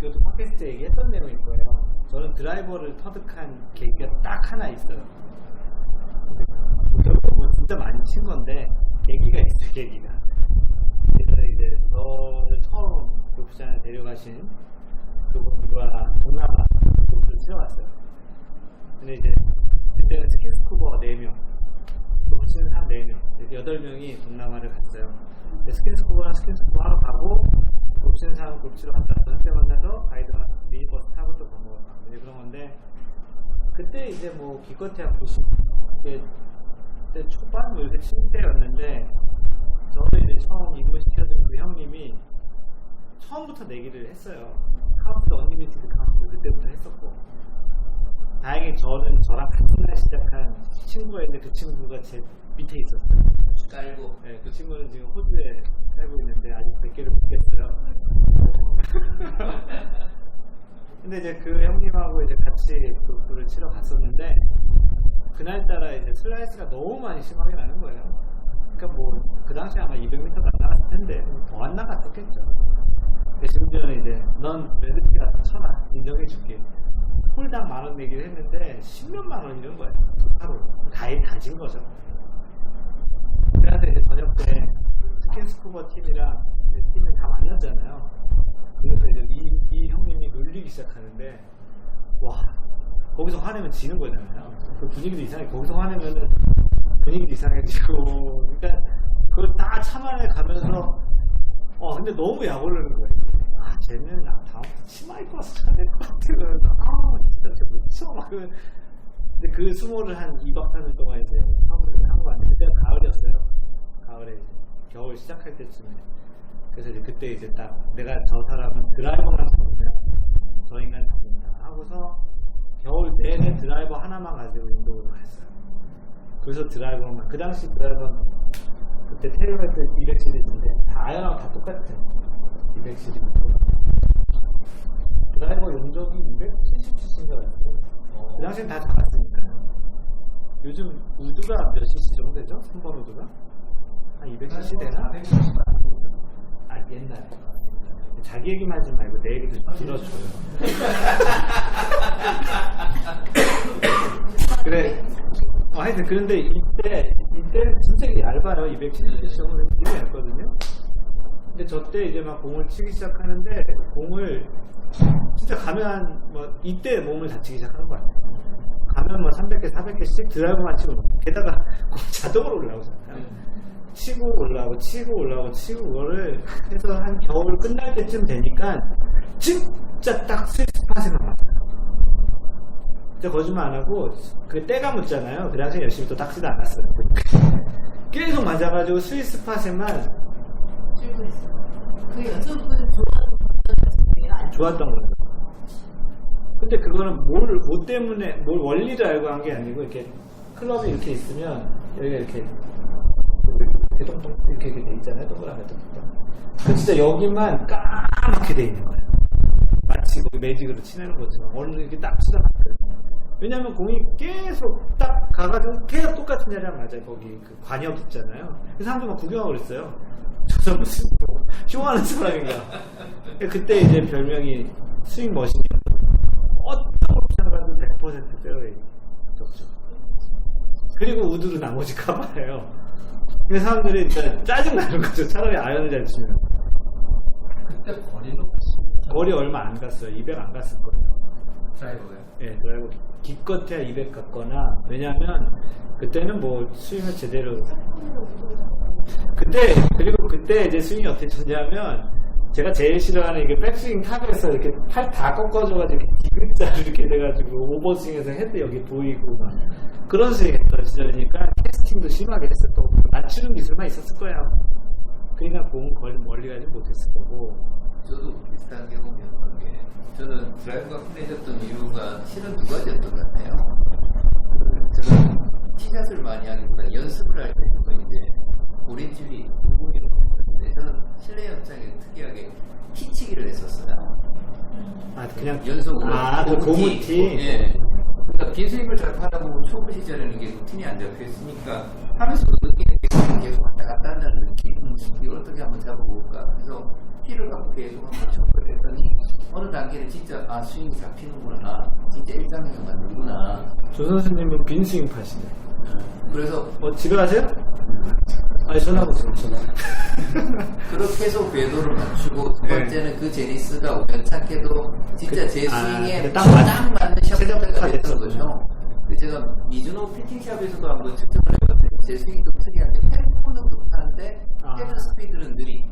교도 팟캐스트 얘기했던 내용일 거예요. 저는 드라이버를 터득한 계기가 딱 하나 있어요. 결국 뭐 진짜 많이 친 건데 계기가 있어요. 계기가. 예전에 이제 저를 처음 골프장에 데려가신 그분과 동남아 골프를 치러 갔어요. 근데 이제 그때는 스킨스쿠버 4명, 골프 치는 사람 4명, 8명이 동남아를 갔어요. 스킨스쿠버랑 스킨스쿠버 하러 가고 골프 치는 사람 골프 치러 갔다 저녁때 만나서 가이드가 미니버스 타고 또 밥 먹으러 가고 이제 그런 건데, 그때 이제 뭐 기껏해야 90대 초반 뭐 이렇게 칠 때였는데, 저를 이제 처음 입문시켜준 그 형님이 처음부터 내기를 했어요. 카운트 언리미티드 카운트 그때부터 했었고, 다행히 저는 저랑 같은 날 시작한 친구가 있는데 그 친구가 제 밑에 있었어요. 깔고 네, 그 친구는 지금 호주에 살고 있는데 아직 100개를 못 깼어요. 근데 이제 그 형님하고 이제 같이 골프를 치러 갔었는데, 그날따라 이제 슬라이스가 너무 많이 심하게 나는 거예요. 그러니까 뭐 그 당시에 아마 200m가 안 나갔을 텐데 더 안 나갔었겠죠. 근데 심지어는 이제 넌 레드티 갖다 쳐라, 인정해 줄게. 홀당 10,000원 내기를 했는데 10몇만 원 이런 거예요. 하루 다 진 거죠. 그래서 이제 저녁 때 스킨스쿠버 팀이랑 팀을 다 만났잖아요. 그래서 이제 이 형님이 놀리기 시작하는데, 와, 거기서 화내면 지는 거잖아요. 그 분위기도 이상해. 거기서 화내면은 분위기도 이상해지고, 일단 그걸 다 참아내 가면서 근데 너무 약 오르는 거예요. 쟤는 다음부터 치마 입고 와서 쳐야 될 것 같아. 진짜 쟤 못 쳐. 근데 그 수모를 한 2박 3일 동안 이제 한거 같은데, 그때가 가을이었어요. 가을에 이제 겨울 시작할 때쯤에. 그래서 이제 그때 이제 딱 내가 저 사람은 드라이버만 잡으면 저 인간 잡는다 하고서 겨울 내내 드라이버 하나만 가지고 인도로 갔어요. 그래서 드라이버만, 그 당시 드라이버는 그때 테일러헤드 200 시리즈인데 다 아연하고 다 똑같아요. 200 시리즈. 드라이버 용적이 270cc인가 같아요. 그 당시엔 다 작았으니까요. 요즘 우드가 몇 cc 정도 되죠? 3번 우드가? 한 200cc 되나? 옛날에. 자기 얘기만 하지 말고 내 얘기도 들어줘요. 그래. 하여튼 그런데 이때 진짜 얇아요. 270cc 정도는 되게 얇거든요. 근데 저 때 이제 막 공을 치기 시작하는데 공을 진짜 가면 이때 몸을 다치기 시작한 거 같아요. 가면 300개, 400개씩 드라이버만 치고 게다가 자동으로 올라오잖아요. 치고 올라오고 치고 올라오고 치고 그거를 해서 한 겨울 끝날 때쯤 되니까 진짜 딱 스위스팟에만 맞아요. 진짜 거짓말 안 하고 그 때가 묻잖아요. 그 당시에 열심히 또 닦지도 않았어요. 계속 맞아가지고 스위스팟에만 출근했어요. 그 연습은 좋았던 거죠. 근데 그거는 뭐 때문에 뭘 원리를 알고 한 게 아니고 이렇게 클럽이 이렇게 있으면 여기가 이렇게 동동 이렇게 돼 있잖아요. 동그랗게 그 진짜 여기만 까맣게 돼 있는 거예요. 마치 거기 매직으로 치내는 것처럼 어느 이렇게 딱 치다 맞거든요. 왜냐면 공이 계속 딱 가가지고 계속 똑같은 자리에 맞아요. 거기 그 관역 있잖아요. 그 사람들 막 구경하고 그랬어요. 저 사람 무슨 쇼하는 사람인가. 그때 이제 별명이 스윙 머신이었어요. 어떤 옵션 가도 100% 페어웨이 적죠. 그리고 우드로 나머지 가봐요. 근데 사람들이 진짜 짜증나는 거죠. 차라리 아연을 잘 치면. 그때 거리는 거리 얼마 안 갔어요. 200 안 갔을 거예요. 드라이버가요? 네, 드라이버 기껏해야 200 갔거나. 왜냐면 그때는 뭐 스윙을 제대로 그리고 그때 이제 스윙이 어떻게 쳤냐면 제가 제일 싫어하는 이게 백스윙 탑에서 이렇게 팔 다 꺾어져가지고 디귿자로 이렇게 돼가지고 오버스윙에서 헤드 여기 보이고 막 그런 스윙 했던 시절이니까 캐스팅도 심하게 했을 거고 맞추는 기술만 있었을 거예요. 그러니까 공은 거의 멀리 가지 못했을 거고. 저도 비슷한 경험이었던 게 저는 드라이버가 편해졌던 이유가 실은 두 가지였던 것 같아요. 저는 티샷을 많이 하기보다 연습을 할 때도 이제 고린줄이 궁금했는데 저는 실내 연습장에 특이하게 티치기를 했었어요. 그냥 연속으로 그 고무티. 예. 그러니까 빈스윙을 잘 하다 보면 초보 시절에는 이게 루틴이 안 잡혀 있으니까 하면서도 느끼는 게 계속 왔다 갔다 한다는 느낌. 이걸 어떻게 한번 잡아볼까. 그래서 티를 갖고 계속 한번 접근을 했더니 어느 단계는 진짜 스윙이 잡히는구나. 진짜 일상행을 만들구나. 조 선생님은 빈스윙 파시네. 그래서 집에 가세요? 아니 전화하고 전화. 그렇게 해서 궤도를 맞추고 두 번째는 그 제니스가 우연찮게도 진짜 제 스윙에 딱 맞는 샷가 됐던 거죠. 근데 제가 미즈노 피팅샵에서도 한번 측정을 해봤더니 제 스윙이 좀 특이한데 템포는 급한데 헤드 스피드는 느리.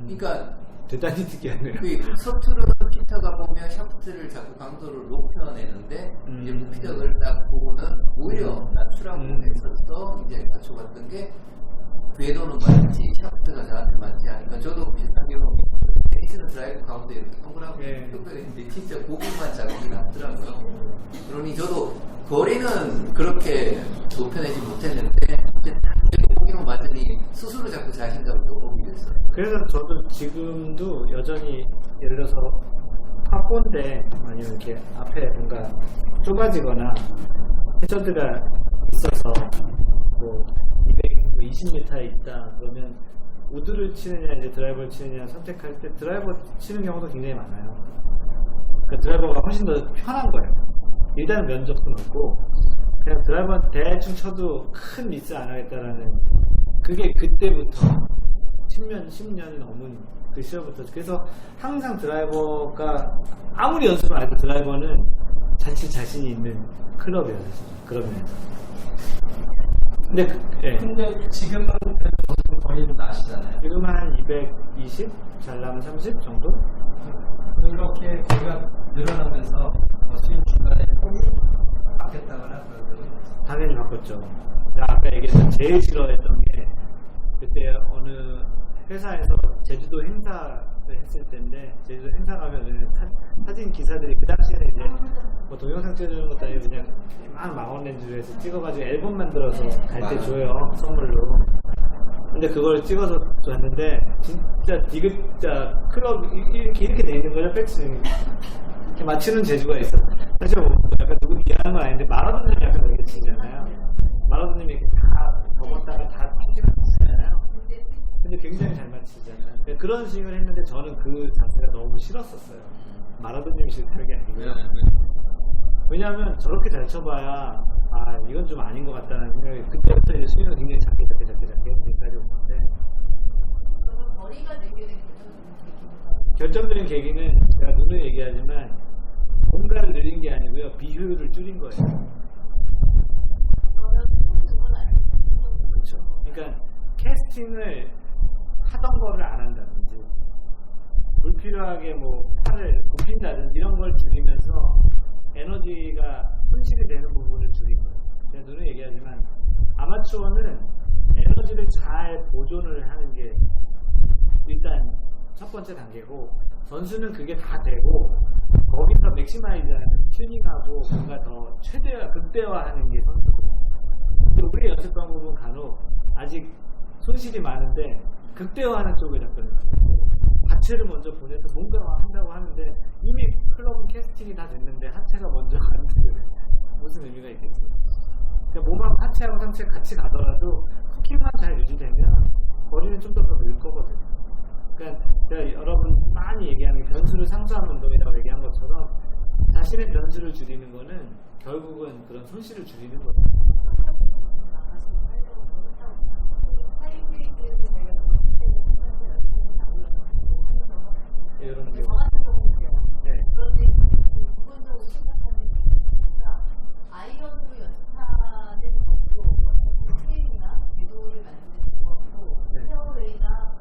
그러니까 대단히 특이하네요. 그 서투르는 피터가 보면 샤프트를 자꾸 강도를 높여내는데 이제 무피터를 딱 보고는 오히려 낮추라고 했어서 이제 맞춰봤던 게 궤도는 맞지 샤프트가 저한테 맞지 않으니까 저도 비슷한 경험이 테니스는 드라이브 가운데 이렇게 동그랗게 뼈가 있는데 진짜 고기만 자국이 났더라고요. 그러니 저도 거리는 그렇게 높여내지 못했는데 고기만 맞으니 스스로 자꾸 자신감을 높이게 됐어요. 그래서 저도 지금도 여전히 예를 들어서 파4인데 아니면 이렇게 앞에 뭔가 좁아지거나 해저드가 있어서 뭐 220m에 있다 그러면 우드를 치느냐 이제 드라이버를 치느냐 선택할 때 드라이버 치는 경우도 굉장히 많아요. 그러니까 드라이버가 훨씬 더 편한 거예요. 일단은 면적도 넓고 그냥 드라이버 대충 쳐도 큰 미스 안 하겠다라는 그게 그때부터 10년이 넘은 그 시절부터 그래서 항상 드라이버가 아무리 연습을 안 해도 드라이버는 자신이 있는 클럽이에요. 그런 면에서. 근데 지금은 거리도 나시잖아요. 지금 한 220, 잘 나면 30 정도? 이렇게 거리가 늘어나면서 스윙 중간에 폼이 바뀌었다거나 그런 적은 있어요. 당연히 바꿨죠. 제가 아까 얘기했던 제일 싫어했던 게 그때 어느 회사에서 제주도 행사를 했을 때인데 제주도 행사 가면은 사진 기사들이 그 당시에는 이제 뭐 동영상 찍어주는 것도 아니고 그냥 막 망원렌즈로 해서 찍어가지고 앨범 만들어서 갈 때 줘요, 선물로. 근데 그걸 찍어서 줬는데 진짜 디귿자 클럽 이렇게 돼 있는 거죠. 백스윙 이렇게 맞추는 재주가 있어. 사실 뭐 약간 누구 미안한 건 아닌데 마라도님이 약간 그렇게 치잖아요. 마라도님이 이렇게 다 접었다가 다 피지잖아요. 근데 굉장히 잘 맞히잖아요. 그런 스윙을 했는데 저는 그 자세가 너무 싫었었어요. 마라도님이 싫다는 게 아니고요. 왜냐하면 저렇게 잘 쳐봐야 아 이건 좀 아닌 것 같다는 생각이 그때부터 이제 스윙을 굉장히 작게 지금까지 온 건데 그러면 거리가 늘게 된 결정적인 계기는 제가 누누이 얘기하지만 공간을 늘린 게 아니고요 비효율을 줄인 거예요. 그건 아니고 그렇죠. 그러니까 캐스팅을 하던 거를 안 한다든지 불필요하게 뭐 팔을 굽힌다든지 이런 걸 줄이면서 에너지가 손실이 되는 부분을 줄인 거예요. 제가 누누이 얘기하지만 아마추어는 에너지를 잘 보존을 하는 게 일단 첫 번째 단계고 선수는 그게 다 되고 거기서 맥시마이즈하는 튜닝하고 뭔가 더 최대화, 극대화하는 게 선수고 근데 우리 연습 방법은 간혹 아직 손실이 많은데 극대화하는 쪽을 잡거든요. 하체를 먼저 보내서 뭔가 한다고 하는데 이미 클럽은 캐스팅이 다 됐는데 하체가 먼저 가는데 무슨 의미가 있겠지. 그러니까 몸하고 하체하고 상체 같이 가더라도 쿠킹만 잘 유지되면 거리는 좀 더 늘 거거든요. 그러니까 제가 여러분 많이 얘기하는 게 변수를 상쇄하는 운동이라고 얘기한 것처럼 자신의 변수를 줄이는 거는 결국은 그런 손실을 줄이는 거예요. 이런 게 네. 그런데 기본적으로 생각하는 이유가 아이언으로 연습하는 것도 스윙이나 궤도를 만드는 것도 네. 페어웨이나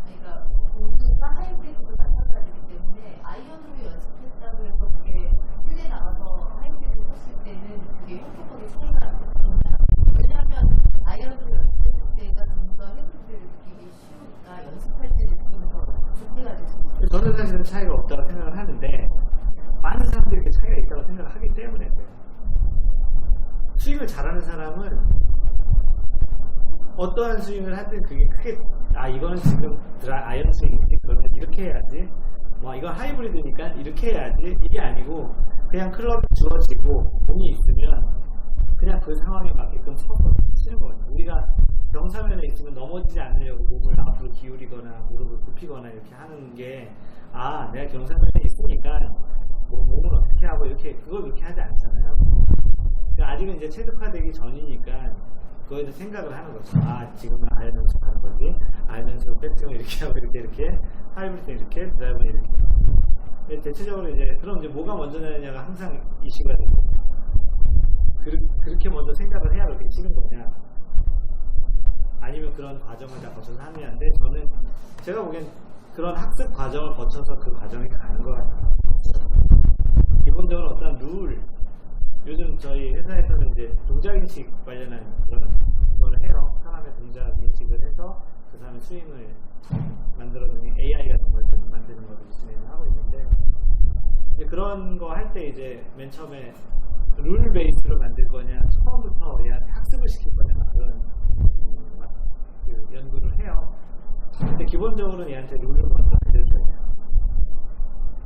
그러니까 공수가 하이브리드도 마찬가지이기 때문에 아이언으로 연습했다고 해서 그게 필드에 나가서 하이브리드 쳤을 때는 그게 혁혁하게 차이가 있나? 왜냐하면 아이언으로 연습했을 때가 좀 더 헤드를 느끼기 쉬우니까 연습할 때 느끼는 거 좋게가 될 수 있어요. 저는 사실은 차이가 없다고 생각을 하는데 많은 사람들이 그 차이가 있다고 생각을 하기 때문에 그래요. 스윙을 잘하는 사람은 어떠한 스윙을 하든 그게 크게 아 이거는 지금 아이언 스윙이지 그러면 이렇게 해야지 뭐 이건 하이브리드니까 이렇게 해야지 이게 아니고 그냥 클럽이 주어지고 공이 있으면 그냥 그 상황에 맞게끔 서서 치는 거거든요. 우리가 경사면에 있으면 넘어지지 않으려고 몸을 앞으로 기울이거나 무릎을 굽히거나 이렇게 하는 게 아 내가 경사면에 있으니까 뭐 몸을 어떻게 하고 이렇게 그걸 그렇게 하지 않잖아요. 그러니까 아직은 이제 체득화되기 전이니까 그거에 대해서 생각을 하는 거죠. 아 지금은 아이언 연습하는 거지 아이언 연습 백스윙을 이렇게 하고 이렇게 하이브리드 이렇게 드라이브는 이렇게 근데 대체적으로 이제 그럼 이제 뭐가 먼저 나느냐가 항상 이슈가 되고 그렇게 먼저 생각을 해야 그렇게 치는 거냐 아니면 그런 과정을 다 거쳐서 하느냐인데 저는 제가 보기엔 그런 학습 과정을 거쳐서 그 과정이 가는 것 같아요. 기본적으로 어떤 룰 요즘 저희 회사에서는 이제 동작인식 관련한 그런 거를 해요. 사람의 동작인식을 해서 그 사람의 스윙을 만들어주는 AI 같은 걸 만드는 거를 진행을 하고 있는데 이제 그런 거 할 때 이제 맨 처음에 룰 베이스로 만들 거냐 처음부터 얘한테 학습을 시킬 거냐 그런 그 연구를 해요. 근데 기본적으로는 얘한테 룰을 먼저 알려줘야 돼요.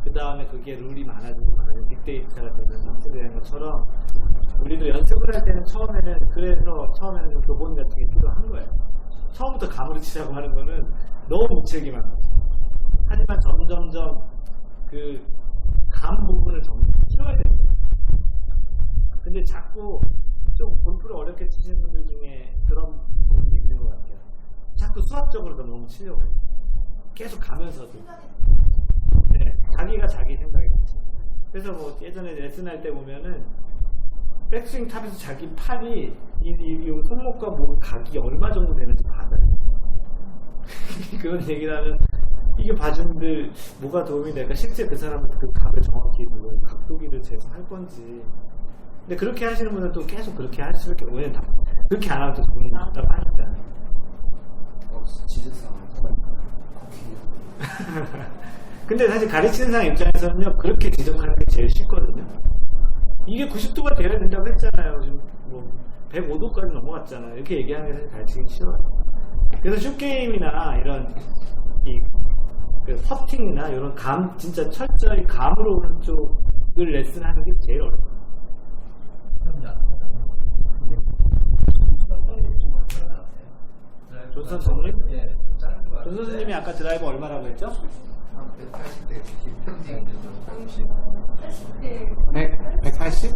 그 다음에 그게 룰이 많아지고 빅데이터가 되면서 학습이 되는 것처럼 우리도 연습을 할 때는 그래서 처음에는 좀 교본 같은 게 필요한 거예요. 처음부터 감으로 치라고 하는 거는 너무 무책임한 거죠. 하지만 점점점 그 감 부분을 좀 키워야 돼요. 근데 자꾸 좀 골프를 어렵게 치시는 분들 중에 그런 부분이 있는 것 같아요. 자꾸 수학적으로 너무 치려고 해요. 계속 가면서도. 네, 자기가 자기 생각이 있지. 그래서 뭐 예전에 레슨할 때 보면은 백스윙 탑에서 자기 팔이 이 손목과 목 각이 얼마 정도 되는지 받아요. 그런 얘기를 하면 이게 봐주는데 뭐가 도움이 될까? 실제 그 사람은 그 값을 정확히 뭐 각도기를 재서 할 건지. 근데 그렇게 하시는 분은 또 계속 그렇게 할 수밖에 없어요. 왜냐면 그렇게 안 하면 또 돈이 나온다고 하니까. 지적상 근데 사실 가르치는 사람 입장에서는요, 그렇게 지적하는 게 제일 쉽거든요. 이게 90도가 되어야 된다고 했잖아요. 지금 뭐 105도까지 넘어갔잖아요. 이렇게 얘기하는 게 사실 가르치기 쉬워요. 그래서 슛게임이나 이런 그 퍼팅이나 이런 진짜 철저히 감으로 오는 쪽을 레슨하는 게 제일 어려워요. 존선 선생님? 예, 짧은 거 존선 선생님이 아까 드라이버 얼마라고 했죠? 한 180대 90 평균 정도 180?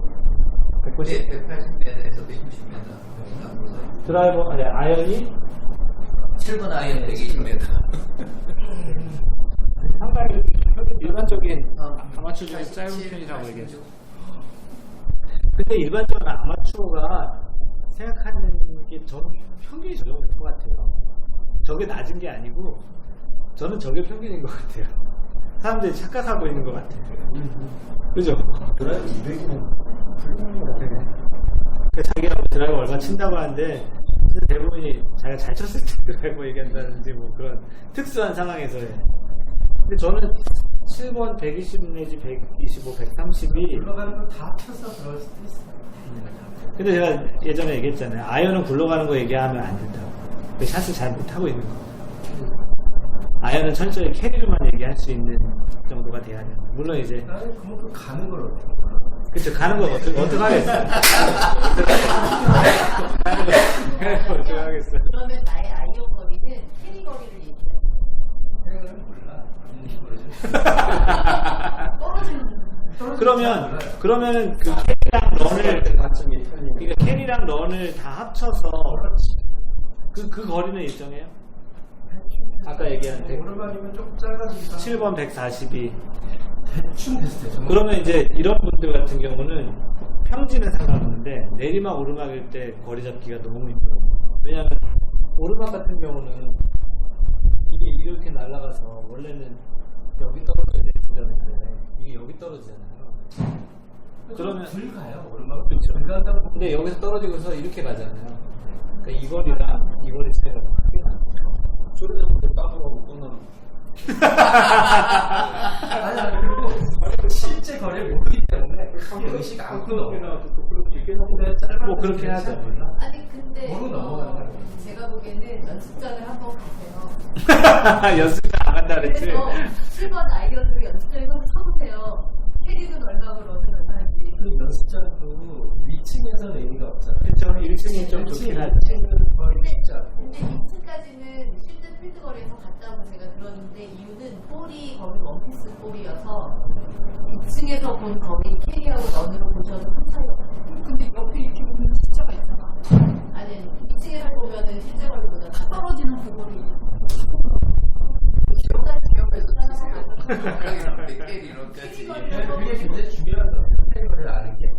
190? 180m에서 160m 드라이버, 아니, 아이언이 7번 아이언 120m 상당히 일반적인 아마추어 중에 짧은 편이라고 얘기했죠. 근데 일반적으로 아마추어가 생각하는 게 저는 평균이 저 정도일 것 같아요. 저게 낮은 게 아니고 저는 저게 평균인 것 같아요. 사람들이 착각하고 있는 것 같아요. 그죠? 드라이브 200이면 자기가 드라이버 얼마 친다고 하는데 대부분이 자기가 잘 쳤을 때 드라이버 얘기한다든지 뭐 그런 특수한 상황에서의. 근데 저는 7번 120 내지 125, 130이 올라가는 걸 다 펴서 들어갈 수도 있어요. 근데 제가 예전에 얘기했잖아요. 아이언은 굴러가는 거 얘기하면 안 된다고. 그 샷을 잘 못하고 있는 거. 아이언은 철저히 캐리로만 얘기할 수 있는 정도가 돼야 돼요. 물론 이제 나는 그만큼 가는 걸 그쵸, 가는 거 어떻게 하겠어요? 가는 거 어떻게 하겠어요? 그러면 나의 아이언 거리는 캐리 거리를 얘기해요. 생각은 몰라 그러면은 그 캐리랑 런을 그러니까 캐리랑 런을 다 합쳐서 그 거리는 일정해요? 아까 얘기한 오르막이면 조금 짧아지니까 7번 142. 대충 비슷해요. 그러면 이제 이런 분들 같은 경우는 평지는 상관없는데 내리막 오르막일 때 거리 잡기가 너무 힘들어요. 왜냐하면 오르막 같은 경우는 이게 이렇게 날아가서 원래는 여기 떨어져야 되는데 이게 여기 떨어지잖아요. 그러면 들 가요. 오르막은 그쵸. 들 간다고. 근데 여기서 떨어지고서 이렇게 가잖아요. 그러니까 이 거리랑 이 거리 차이가 크게 나요. 소리자분들 빠져가고 끝나는 아니 그리고 실제 거리를 모르기 때문에 크게 의식 않고 넘어. 뭐 그렇게 하죠. 아니 근데 모르고 넘어가는 거예요. 제가 보기에는 연습장을 한번 가세요. 연습장 안 간다 그랬지? 그래서 7번 아이언으로 연습장에 한번 서보세요. 캐리는 얼마고 런은 얼마인지. 그 연습장도 위층에서는 의미가 없잖아요. 그쵸, 1층이 좀 좋긴 하죠. 2층은 거의 쉽지 않고. 근데 2층까지는 실드 필드 거리에서 갔다고 제가 들었는데 이유는 볼이 거기 원피스 볼이어서 2층에서 본 거기 캐리하고 런으로 보셔도 큰 차이가 없어요. 근데 옆에 이렇게 보면 숫자가 있잖아. 아니 2층에서 보면은 실제 거리보다 다 떨어지는 그 거리. 옆에서 100개 이런까지 그게 굉장히 중요한 거예요. 캐리거리를 아는 게.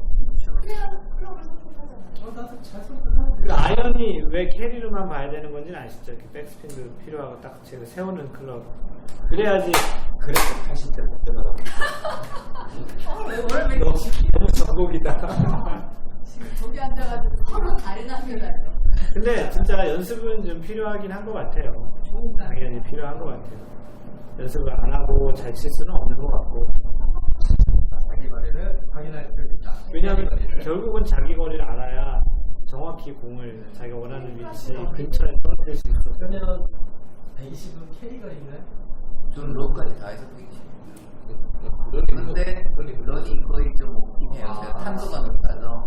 그래야 클럽을 선택하잖아요. 나도 잘 선택하는 그 아이언이 왜 캐리로만 봐야 되는 건지는 아시죠? 이렇게 백스핀도 필요하고 딱 제가 세우는 클럽. 그래야지. 그래서 80대 못 되나 너무 전곡이다. 지금 저기 앉아가지고 서로 다른 학교 가요. 근데 진짜 연습은 좀 필요하긴 한 것 같아요. 당연히 필요한 것 같아요. 연습을 안 하고 잘 칠 수는 없는 것 같고. 자기 거리를 확인할 필요 있다. 왜냐하면 결국은 자기 거리를 알아야 정확히 공을 자기가 원하는 위치 근처에 떨어뜨릴 수 있어. 그러면 120은 캐리가 있나요? 저는 런까지 다 해서 120 근데 런이 거의 좀 없긴 해요. 탄도가 높아서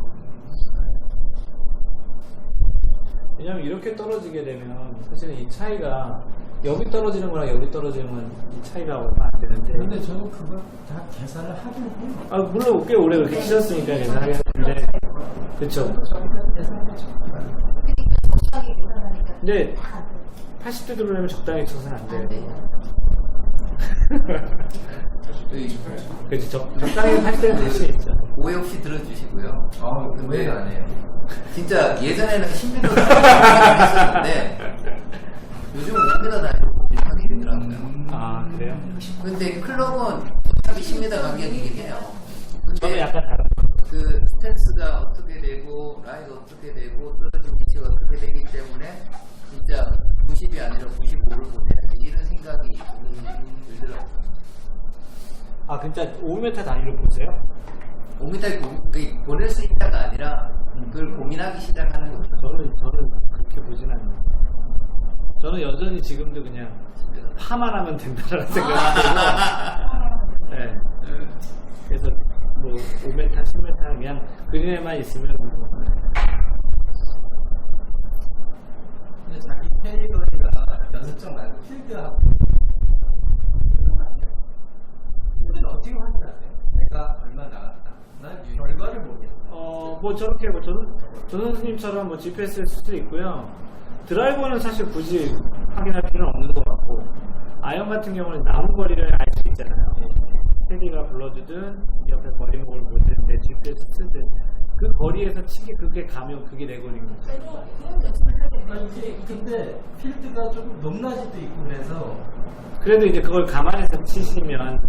왜냐면 이렇게 떨어지게 되면 사실은 이 차이가 여기 떨어지는 거랑 여기 떨어지는 건 이 차이가 얼마 안 되는데. 근데 저는 그걸 다 계산을 하긴 해요. 아 물론 꽤 오래 그렇게 치셨으니까 계산하겠는데. 그쵸. 저기까지 계산하죠. 적당히 계산하니까. 근데 80대 들어오려면 적당히 쳐서는 안 안 돼요. 돼요. 그치, 적당히 80대는 될 수 있죠. 오해 없이 들어주시고요. 오해가 안 해요. 진짜 예전에는 힘들어서 했었는데 요즘 5m 다니고 하기 힘들더라고요. 아 그래요? 근데 클럽은 탑이 10m 간격이긴 해요. 저는 근데 약간 다른 그 스탠스가 어떻게 되고 라이가 어떻게 되고 떨어진 위치가 어떻게 되기 때문에 진짜 90이 아니라 95를 보내야지 이런 생각이 들더라고요. 아 진짜 5m 단위로 보세요? 5m 보낼 수 있다가 아니라 그걸 고민하기 시작하는 거죠. 저는 그렇게 보진 않아요. 저는 여전히 지금도 그냥 파만 하면 된다는 생각이고 네. 그래서 뭐 5m, 10m 그냥 그린에만 있으면 뭐 근데 자기 페이거리가 연습장 말고 필드하고 필드는 어떻게 확인하세요? 내가 얼마 나갔다. 난 결과를 모르겠어. 뭐 저렇게 뭐 전 선생님처럼 뭐 GPS를 쓸 수도 있고요. 드라이버는 사실 굳이 확인할 필요는 없는 것 같고 아이언 같은 경우는 남은 거리를 알 수 있잖아요. 테디가 불러주든 옆에 거리목을 볼 텐데 GPS 쓰든 그 거리에서 치기 그게 가면 그게 내 거리인 거죠. 아니 근데 필드가 좀 높낮이도 있고 그래서 그래도 이제 그걸 감안해서 치시면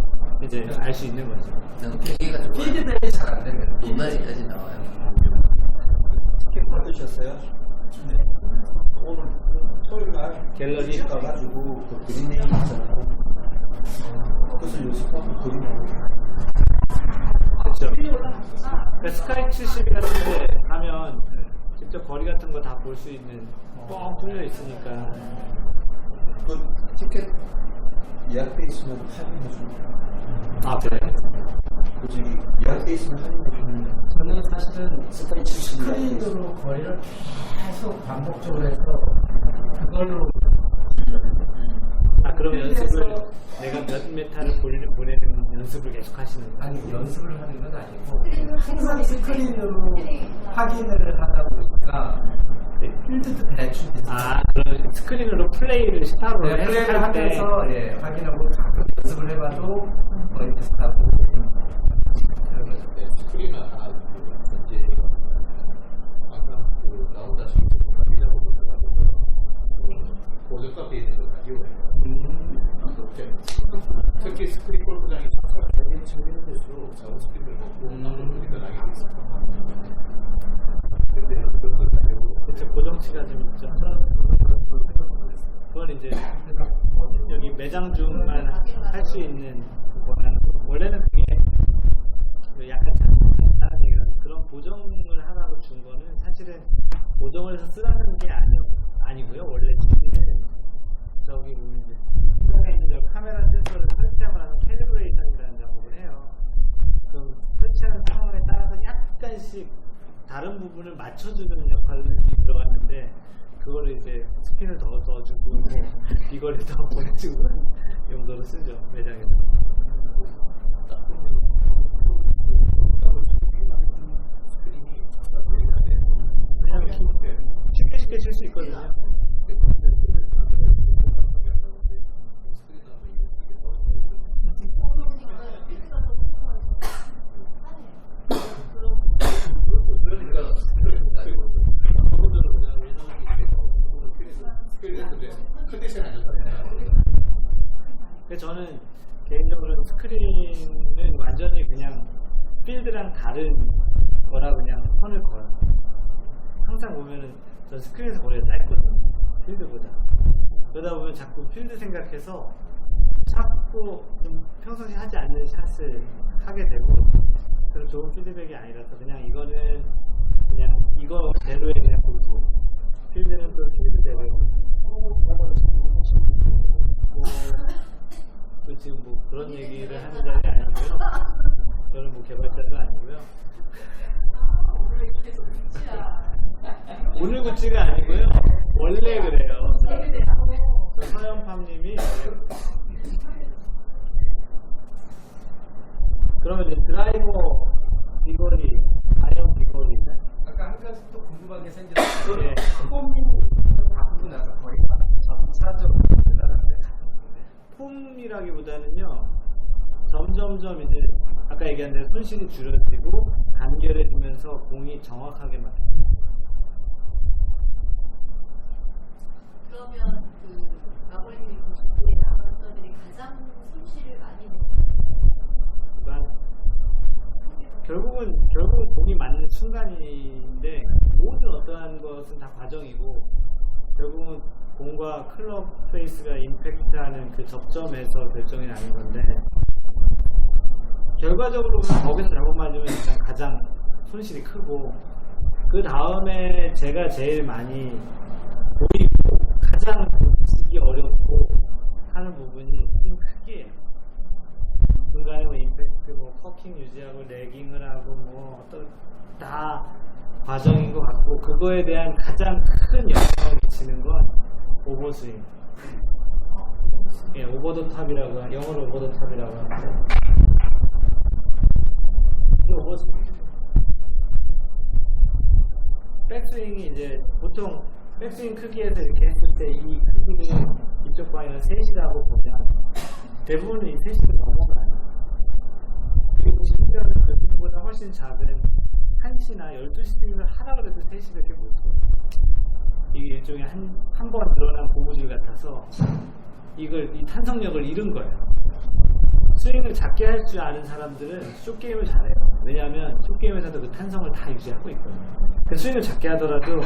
이제 알 수 있는 거죠. 너무 계기가 좀 필드백이 잘 안 되면 높낮이까지 나와요. 티켓 받으셨어요? 네. 오늘 토요일 날 갤러리 가가지고 그 그린네임 있잖아요. 그것을 연습하고 그린하고. 그렇죠. 그러니까 스카이 70이 같은데 가면 직접 거리 같은 거 다 볼 수 있는 뻥 뚫려 있으니까. 그 티켓 예약돼 있으면 할인해줍니다. 아 그래요? 그 저기 예약돼 있으면 할인해줍니다. 저는 사실은 스카이 70. 스크린으로 거리를 계속 반복적으로 해서 그걸로 아 그럼 연습을 내가 몇 메타를 보내는 연습을 계속 하시는 거예요? 아니 연습을 하는 건 아니고 항상 스크린으로 확인을 하다 보니까 필드도 대충 아 그럼 스크린으로 플레이를 시타로 플레이를 해석할 때 하면서 예, 확인하고 가끔 연습을 해봐도 거의 비슷하고 스크린은 하나 이제 항상 그 나온다 싶고 가기자고 보셔가지고 고정 카페에 있는 걸 가지고요. 특히 스크린 골프장이 차가 차게 될수록 작은 스크린을 먹고 아무래도 나게 돼 있습니다. 근데 그런 걸 가지고 대체 고정치가 좀 있죠. 그건 이제 여기 매장 중만 할 수 있는 권한. 원래는 그게 약간 다른 얘기는 그런 보정을 하라고 준 거는 사실은 보정을 해서 쓰라는 게 아니고요. 원래 GP는 저기 보면 이제 현장에 있는 저 카메라 센서를 설치하고 나서 캘리브레이션이라는 작업을 해요. 그럼 설치하는 상황에 따라서 약간씩 다른 부분을 맞춰주는 역할이 들어갔는데 그거를 이제 스핀을 더 넣어주고 뭐 비거리 더 보내주고 용도로 쓰죠 매장에서. 왜냐면 쉽게 칠 수 있거든요. 컨디션 안 좋잖아요. 근데 저는 개인적으로는 스크린은 완전히 그냥 필드랑 다른 거라 그냥 선을 그어요. 항상 보면은 전 스크린에서 거리가 짧거든요. 필드보다. 그러다 보면 자꾸 필드 생각해서 자꾸 좀 평상시 하지 않는 샷을 하게 되고 그런 좋은 피드백이 아니라서 그냥 이거는 그냥 이거대로의 그냥 골프. 필드는 또 필드대로. 또 지금 뭐 그런 얘기를 하는 자리 아니고요. 저는 뭐 개발자도 아니고요. 오늘 구찌가 아니고요. 원래 그래요. 저 서연팜님이 그러면 이제 드라이버 비거리, 아이언 비거리. 아까 한 가지 또 궁금한 게 생겼어요. 예. 폼을 바꾸고 나서 거리가 점차적으로 늘어나는데 폼이라기보다는요. 점점점 이제 아까 얘기한 대로 손실이 줄어들고 간결해지면서 공이 정확하게 맞. 그러면 그 마골님이 그 주제에 나왔던들이 가장 손실을 많이 내는 그러니까 결국은 공이 맞는 순간인데 모든 어떠한 것은 다 과정이고 결국은 공과 클럽 페이스가 임팩트하는 그 접점에서 결정이 나는 건데 결과적으로는 거기서 잘못 맞으면 일단 가장 손실이 크고 그 다음에 제가 제일 많이 보이고 가장 보기 어렵고 하는 부분이 스윙 크기예요. 중간에 뭐 임팩트, 뭐 커킹 유지하고 레깅을 하고 뭐 어떤 다 과정인 것 같고 그거에 대한 가장 큰 영향을 미치는 건 오버스윙. 예, 오버 더 탑이라고 영어로 오버 더 탑이라고 하는데 이 오버스윙. 백스윙이 이제 보통 백스윙 크기에서 이렇게 했을 때 이 크기를 이쪽 방향은 3시라고 보면 대부분은 이 3시를 넘어가요. 그리고 심지어는 그 스윙보다 훨씬 작은 1시나 12스윙을 하라고 해도 3시가 이렇게 못해요. 이게 일종의 한 번 늘어난 고무줄 같아서 이 탄성력을 잃은 거예요. 스윙을 작게 할 줄 아는 사람들은 숏게임을 잘해요. 왜냐하면 숏게임에서도 그 탄성을 다 유지하고 있거든요. 그 스윙을 작게 하더라도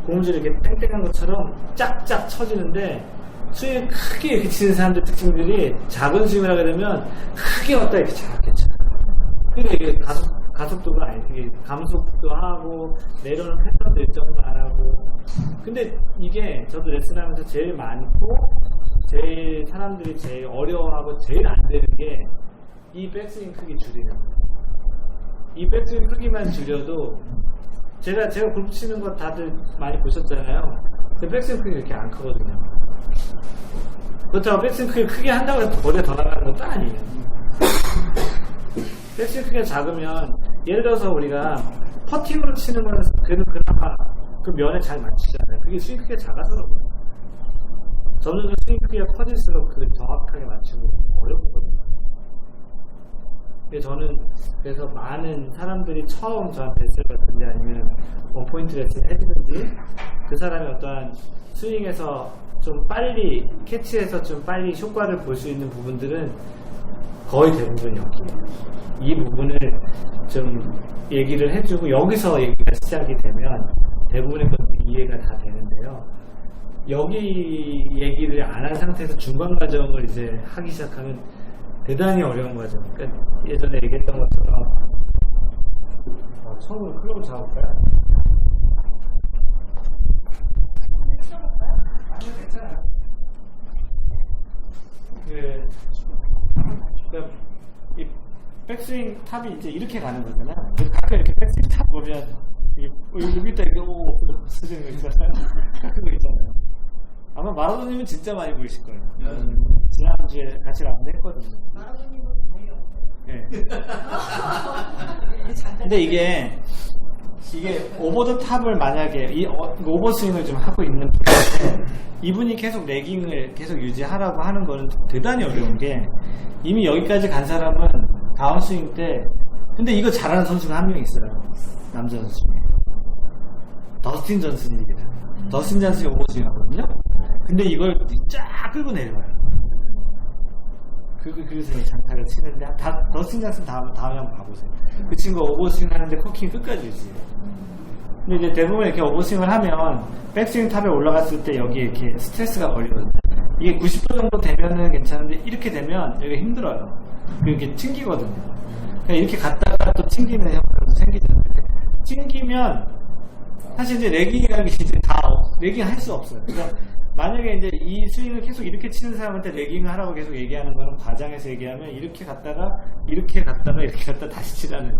고무줄이 이렇게 땡땡한 것처럼 짝짝 쳐지는데 스윙을 크게 이렇게 치는 사람들 특징들이 작은 스윙을 하게 되면 크게 왔다 이렇게 작게 쳐요. 그러니까 이게 가속도가 아니, 이게 감속도 하고 내려오는 패턴도 일정도 안 하고. 근데 이게 저도 레슨하면서 제일 많고 제일 사람들이 제일 어려워하고 제일 안 되는 게 이 백스윙 크기 줄이는 거예요. 이 백스윙 크기만 줄여도 제가 골프 치는 거 다들 많이 보셨잖아요. 근데 백스윙 크기가 이렇게 안 크거든요. 그렇다고 백스윙 크기를 크게 한다고 해서 거리가 더 나가는 것도 아니에요. 백스윙 크기가 작으면 예를 들어서 우리가 퍼팅으로 치는 거는 그래도 그나마 그 면에 잘 맞추잖아요. 그게 스윙 크기가 작아서 그런 거예요. 점점 스윙 크기가 커질수록 그걸 정확하게 맞추고 어렵거든요. 근데 저는 그래서 많은 사람들이 처음 저한테 레슨 같은데 아니면 원포인트 레슨 해주든지 그 사람이 어떠한 스윙에서 좀 빨리 캐치해서 좀 빨리 효과를 볼 수 있는 부분들은 거의 대부분 여기에요. 이 부분을 좀 얘기를 해주고 여기서 얘기가 시작이 되면 대부분의 것들이 이해가 다 되는데요. 여기 얘기를 안 한 상태에서 중간 과정을 이제 하기 시작하면 대단히 어려운 과정. 그러니까 예전에 얘기했던 것처럼 처음으로 클럽을 잡을까요? 아니요, 괜찮아요. 그러니까 이 백스윙 탑이 이제 이렇게 가는 거잖아요. 가끔 이렇게 백스윙 탑 보면 여기다 이렇게 쓰는 거 있잖아요. 가끔 거 있잖아요. 아마 마라도님은 진짜 많이 보이실 거예요. 지난주에 같이 라운드 했거든요. 마라도님은 거의 없어요. 네. 근데 이게 오버 더 탑을 만약에 이 오버스윙을 좀 하고 있는 분인데 이분이 계속 레깅을 계속 유지하라고 하는 거는 대단히 어려운 게 이미 여기까지 간 사람은 다운스윙 때 근데 이거 잘하는 선수가 한 명 있어요. 남자 선수 중에. 더스틴 존슨입니다. 더스틴 존슨이 오버스윙 하거든요. 근데 이걸 쫙 끌고 내려가요. 그래서 장타를 치는데 더스틴 존슨 다음에 한번 봐보세요. 그 친구가 오버스윙 하는데 커킹 끝까지 유지해요. 근데 이제 대부분 이렇게 오버스윙을 하면 백스윙 탑에 올라갔을 때 여기 이렇게 스트레스가 걸리거든요. 이게 90도 정도 되면은 괜찮은데 이렇게 되면 여기가 힘들어요. 이렇게 튕기거든요. 그러니까 이렇게 갔다가 또 튕기는 형태도 생기잖아요. 튕기면 사실 이제 레깅이라는 게 이제 다 레깅 할 수 없어요. 그러니까 만약에 이제 이 스윙을 계속 이렇게 치는 사람한테 레깅을 하라고 계속 얘기하는 거는 과장해서 얘기하면 이렇게 갔다가 이렇게 갔다 다시 치라는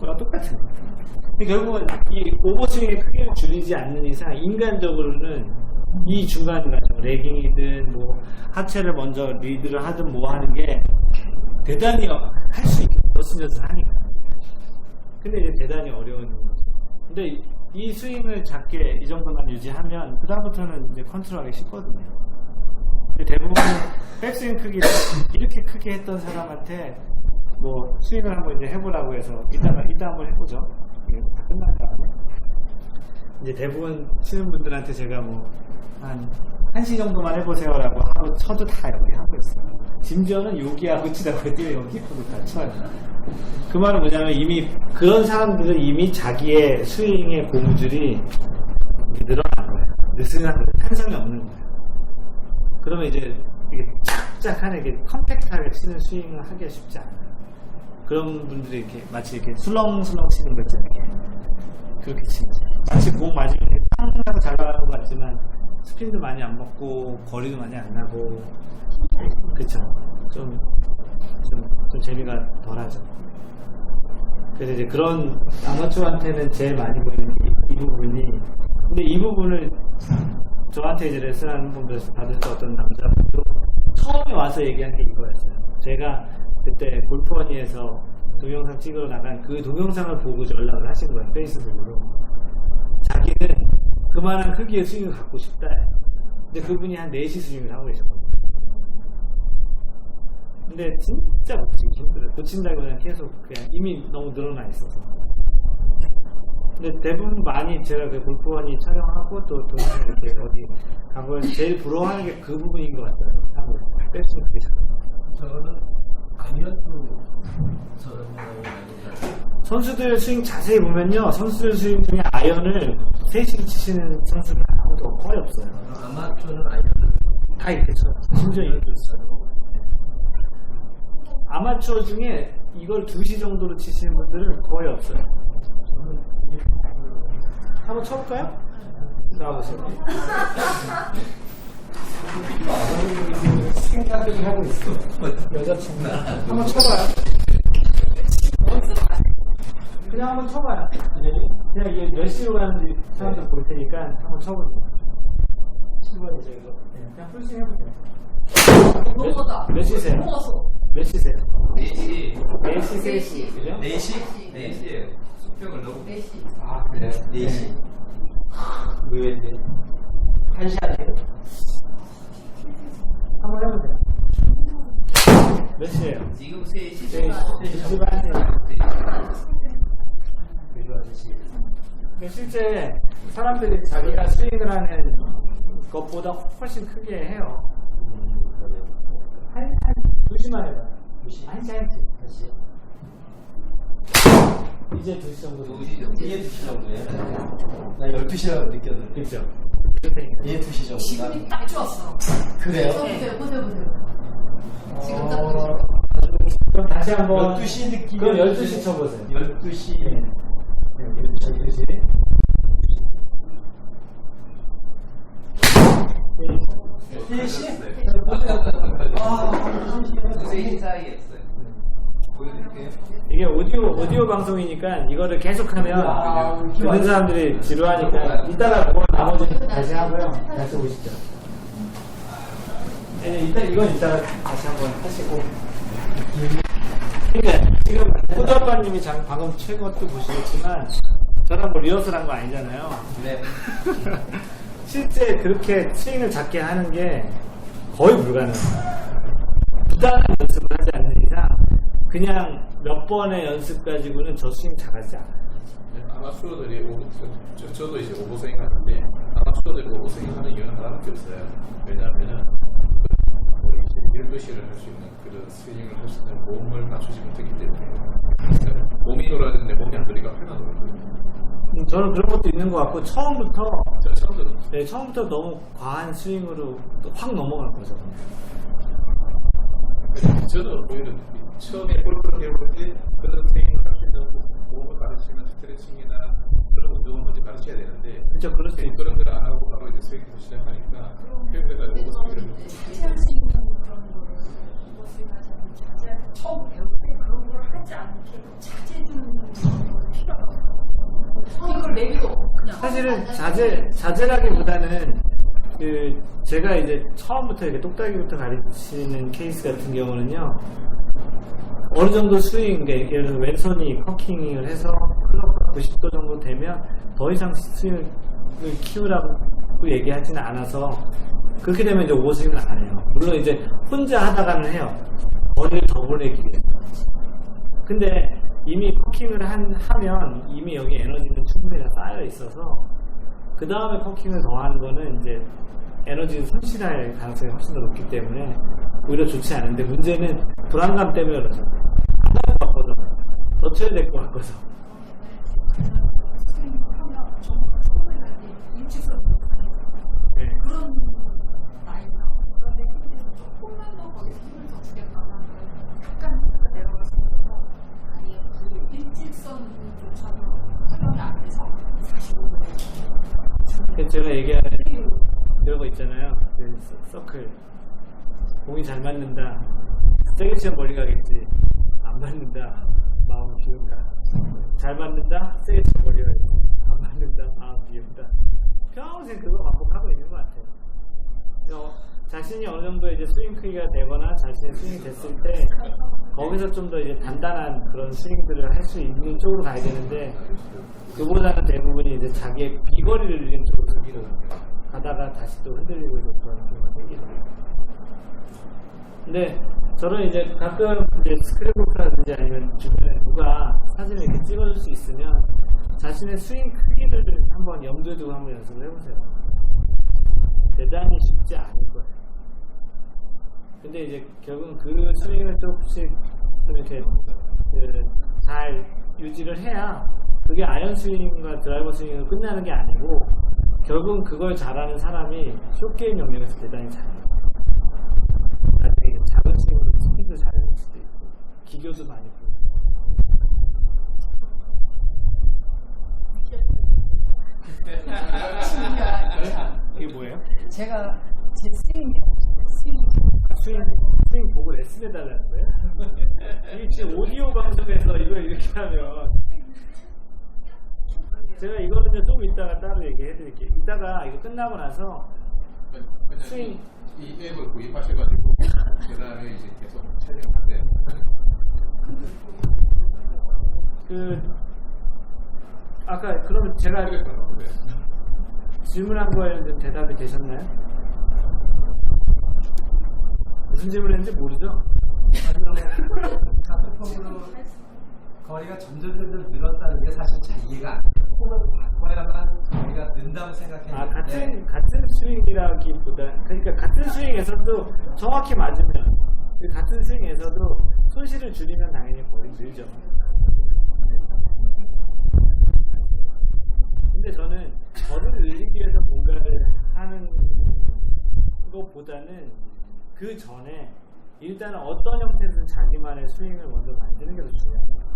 거랑 똑같은 거예요. 근데 결국은 이 오버스윙의 크기를 줄이지 않는 이상 인간적으로는 이 중간 과정 레깅이든 뭐 하체를 먼저 리드를 하든 뭐 하는 게 대단히 할 수 있게 더스면서 하니까. 근데 이제 대단히 어려운 거죠. 근데 이 스윙을 작게 이 정도만 유지하면 그다음부터는 이제 컨트롤하기 쉽거든요. 근데 대부분 백스윙 크기를 이렇게 크게 했던 사람한테 뭐 스윙을 한번 이제 해보라고 해서 이따 한번 해보죠. 이게 다 끝난 다음에 이제 대부분 치는 분들한테 제가 뭐 한 1시 정도만 해보세요라고 하고 쳐도 다 여기 하고 있어요. 심지어는 여기하고 치다가 여기하고 다 쳐요. 그 말은 뭐냐면 이미 그런 사람들은 이미 자기의 스윙의 고무줄이 늘어난 거예요. 느슨한 거예요. 탄성이 없는 거예요. 그러면 이제 이게 쫙쫙하게 이게 컴팩트하게 치는 스윙을 하기가 쉽지 않아요. 그런 분들이 이렇게 마치 이렇게 술렁술렁 치는 거 있잖아요. 그렇게 치는 거예요. 마치 공 맞으면 땅 하고 잘 나가는 것 같지만 스핀도 많이 안 먹고 거리도 많이 안 나고 그쵸. 좀 재미가 덜하죠. 그래서 이제 그런 아마추어한테는 제일 많이 보이는 이 부분이, 근데 이 부분을 저한테 이제 레슨하는 분들 받을 때 어떤 남자분도 처음에 와서 얘기한 게 이거였어요. 제가 그때 골프원이에서 동영상 찍으러 나간 그 동영상을 보고 연락을 하신 거예요. 페이스북으로. 자기는 그만한 크기의 스윙을 갖고 싶다. 근데 그분이 한 4시 스윙을 하고 계셨거든요. 근데 진짜 고치기 힘들어요. 고친다기보다는 계속 그냥 이미 너무 늘어나 있어서. 근데 대부분 많이 제가 그 골프원이 촬영하고 또 동영상 이렇게 어디 가고 제일 부러워하는 게 그 부분인 것 같아요. 한국 백스윙 그게 잘해요. 저는 아니어도 저런 경우는 선수들 스윙 자세히 보면요, 선수들 스윙 중에 아이언을 3시를 치시는 선수는 아무도 거의 없어요. 아마추어는 아니어도 다 이렇게 쳐요. 심지어 이렇게 쳐요. 아마추어 중에 이걸 2시 정도로 치시는 분들은 거의 없어요. 한번 쳐볼까요? 나와보세요. 생각을 하고 있어. 여자친구. 한번 쳐봐요. 그냥 한번 쳐봐요. 그냥 이게 몇 시로 가는지 사람들 볼 테니까 한번 쳐보세요. 7번이죠, 이거. 네, 그냥 풀스윙 해보세요. 넘어갔다. 몇 시세요? 넘어갔어. 몇 시세요? 4시. 4시, 3시. 그죠? 4시? 4시에요. 수평을 너무. 4시. 아, 그래요? 4시. 의외인데. 1시 아니에요? 한번 해보세요. 몇 시에요? 지금 3시. 3시. 시간이. 그리고 아저씨. 실제 사람들이 자기가 스윙을 하는 것보다 훨씬 크게 해요. 한 2시만 해봐요. 2시? 1시. 이제 2시 정도. 2시 정도. 이게 2시 정도예요? 나 12시라고 느꼈는데. 그렇죠. 이게 2시 정도. 지금이 딱 좋았어. 그래요? 보세요. 지금 딱 보세요. 그럼 다시 한번 12시 느낌. 그럼 12시 쳐보세요. 12시. 네. 12시. 3시? 아, 3시 사이에 있어요. 보여드릴게요. 이게 오디오 방송이니까 이거를 계속하면 듣는 사람들이 지루하니까 이따가 뭐 나머지 다시 하고요. 다시 오시죠. 네, 이건 이따가 다시 한번 하시고. 그러니까 지금 호주아빠님이 방금 최고도 보시겠지만 저랑 뭐 리허설한 거 아니잖아요. 네. 실제 그렇게 스윙을 잡게 하는 게 거의 불가능해요. 부단한 연습을 하지 않는 이상 그냥 몇 번의 연습 가지고는 저 스윙 잘하지 않아요. 아마추어들이 저도 이제 오버스윙 하는데 아마추어들이 오버스윙 하는 이유는 하나밖에 없어요. 왜냐하면은 우리 이제 12시를 할 수 있는 그런 스윙을 할 수 있는 몸을 갖추지 못했기 때문에 몸이 놀아야 되는데 몸이 안 놀이가 하나도 없거든요. 저는 그런 것도 있는 것 같고 처음부터 처음부터 너무 과한 스윙으로 확 넘어갈 거죠. 저도 오히려 처음에 골프를 배울 때 그런 스윙을 할 수 있는 몸을 가르치는 스트레칭이나 그런 운동을 먼저 가르쳐야 되는데 진짜 그럴 수 있죠. 그런 걸 안 하고 바로 이제 스윙부터 시작하니까 그래서 오버스윙을 자제할 수 있는 그런 거를 무엇을 하자면 자제해서 처음 배울 때 그런 걸 하지 않게 자제해 주는 걸 필요하다. 이걸 내비도 그냥 사실은 자제라기보다는 제가 이제 처음부터 이렇게 똑딱이부터 가르치는 케이스 같은 경우는요, 어느 정도 스윙, 예를 들어서 왼손이 커킹을 해서 클럽가 90도 정도 되면 더 이상 스윙을 키우라고 얘기하지는 않아서 그렇게 되면 이제 오버스윙을 안 해요. 물론 이제 혼자 하다가는 해요. 거리를 더 보내기 위해서. 근데 이미 커킹을 하면 이미 여기 에너지는 충분히 다 쌓여 있어서 그 다음에 퍼킹을 더하는 거는 이제 에너지를 손실할 가능성이 훨씬 더 높기 때문에 오히려 좋지 않은데 문제는 불안감 때문에 그러죠. 안 할 것 같거든. 놓쳐야 될 것 같거든. 스윙하면 정말 처음에 갈때 일직선 네. 그런 라인이 나와요. 그런데 조금만 더 거기서 힘을 더 주겠다고 하면 약간 힘을 내려갈 수 있어서 아니 그 일직선조차도 수영이 안 돼서 45도 제가 얘기하는 그런 거 있잖아요. 그 서클. 공이 잘 맞는다. 세게 치면 멀리 가겠지. 안 맞는다. 마음 비운다. 잘 맞는다. 세게 치면 멀리 가겠지. 안 맞는다. 마음 비운다. 평생 그거 반복하고 있는 것 같아요. 자신이 어느 정도 이제 스윙 크기가 되거나 자신의 스윙이 됐을 때 거기서 좀 더 이제 단단한 그런 스윙들을 할 수 있는 쪽으로 가야 되는데 그보다는 대부분이 이제 자기의 비거리를 늘리는 쪽으로 가다가 다시 또 흔들리고 있는 그런 경우가 생기는 거예요. 근데 저는 이제 가끔 이제 스크랩북이라든지 아니면 주변에 누가 사진을 이렇게 찍어줄 수 있으면 자신의 스윙 크기를 한번 염두에 두고 한번 연습을 해보세요. 대단히 쉽지 않을 거예요. 근데 이제 결국은 그 스윙을 조금씩 좀 이렇게 잘 유지를 해야 그게 아이언 스윙과 드라이버 스윙으로 끝나는 게 아니고 결국은 그걸 잘하는 사람이 숏게임 영역에서 대단히 잘해요. 나중에 작은 스윙으로 스피드 잘 낼 수도 있고 기교도 많이 보고. 이게 뭐예요? 제가 제 스윙이요. 스윙 보고 레슨 해달라는 거예요? 이게 지금 오디오 방송에서 이걸 이렇게 하면 제가 이거는 좀 이따가 따로 얘기해드릴게요. 이따가 이거 끝나고 나서 그냥 스윙. 이 앱을 구입하셔가지고 그 다음에 이제 계속 촬영하세요. 아까 그러면 제가 질문한 거에는 좀 대답이 되셨나요? 무슨 질문했는지 모르죠? 같은 폼으로 거리가 점점 늘었다는 게 사실 잘 이해가 안 돼요. 폼을 바꿔야만 거리가 는다고 생각했는데 같은 스윙이라기보다 그러니까 같은 스윙에서도 정확히 맞으면 그 같은 스윙에서도 손실을 줄이면 당연히 거리 늘죠. 근데 저는 거리를 늘리기 위해서 뭔가를 하는 것보다는 그 전에 일단은 어떤 형태든 자기만의 스윙을 먼저 만드는 게 더 중요합니다.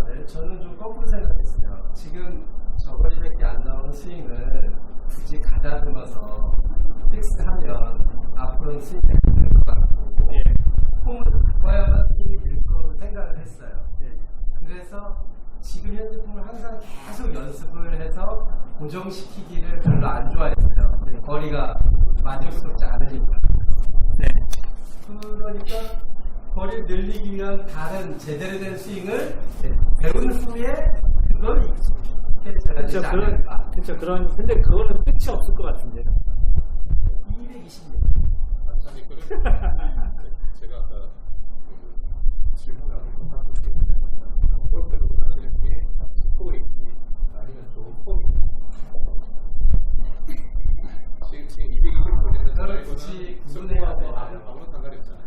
네. 저는 좀 거꾸로 생각했어요. 지금 저거리밖에 안 나오는 스윙을 굳이 가다듬어서 픽스하면 앞으로는 스윙이 될 것 같고 폼을 바꿔야만 스윙이 될 거라고 생각을 했어요. 그래서 지금 현재 폼을 항상 계속 연습을 해서 고정시키기를 별로 안 좋아했어요. 거리가 만족스럽지 않으니까. 그러니까 거리를 늘리기 위한 다른 제대로 된 스윙을 배운 후에 그걸 익숙해져야 되지 않을까. 근데 그거는 끝이 없을 것 같은데. 220m. 아니 제가 아까 질문하고 골프를 하시는 게 스코어인지 아니면 좋은 폼인지 지금 220 걸리는 그걸 굳이 구분해야 돼. 아무런 상관이 없잖아요.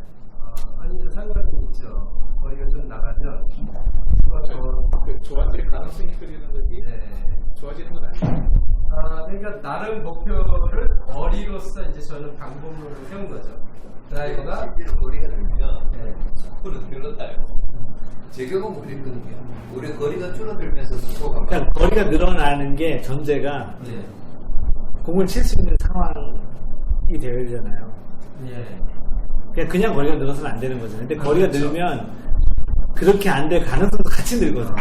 아니 상관이 있죠. 거리가 좀 나가면 좋아질 가능성이 크리는 거지 좋아지는 건 아니에요. 그러니까 나름 목표를 거리로서 이제 저는 방법론을 세운 거죠. 드라이버가 실제로 거리가 늘면 스코어는 늘었다요. 제 경우는 그랬거든요. 우리 거리가 줄어들면서 스코어가 그러니까 거리가 늘어나는 게 전제가 공을 칠 수 있는 상황이 되어야 되잖아요. 그냥 거리가 늘어서는 안 되는 거죠. 근데 거리가 늘면 그렇게 안 될 가능성도 같이 늘거든요.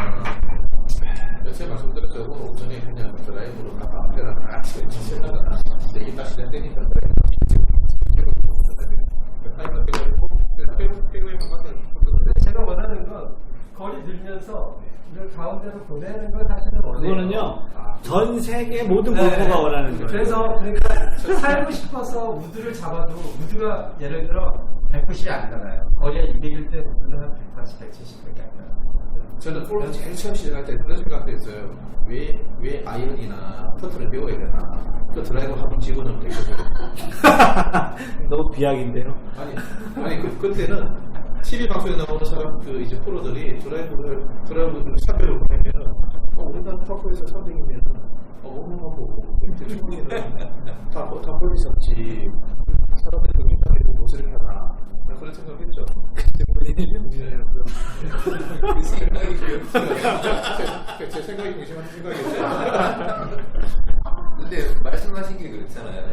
제가 말씀드렸죠. 오전에 그냥 드라이브로 가서 앞에다 다 치시다가 이게 다시 안 되니까 제가 원하는 건 거리 늘면서 이걸 가운데로 보내는 건 사실은 원해요. 그거는요, 전 세계 모든 골퍼가 원하는 거예요. 그래서 그러니까 살고 싶어서 우드를 잡아도 우드가 예를 들어 190이 안 나가요. 거리가 200일 때 우드는 한 180, 170밖에 안 나가요. 저는 폴로 제일 처음 시작할 때 그런 생각도 했어요. 왜 아이언이나 퍼터를 배워야 되나? 그 드라이버 한번 집어넣으면 되거든요. 너무 비약인데요. 아니 그때는 TV 방송에 나오는 사람 그 이제 프로들이 드라이브를 샷배를 보내면은 우리나라 탑에서 선생님이면 어머머고 충분히는 다 볼이 섰지 사람들이 굉장히 못을 하나 그런 생각을 했죠. 본인이 병신이라서 그 생각이 제 생각이 무심한 생각이었죠. 근데 말씀하신 게 그렇잖아요.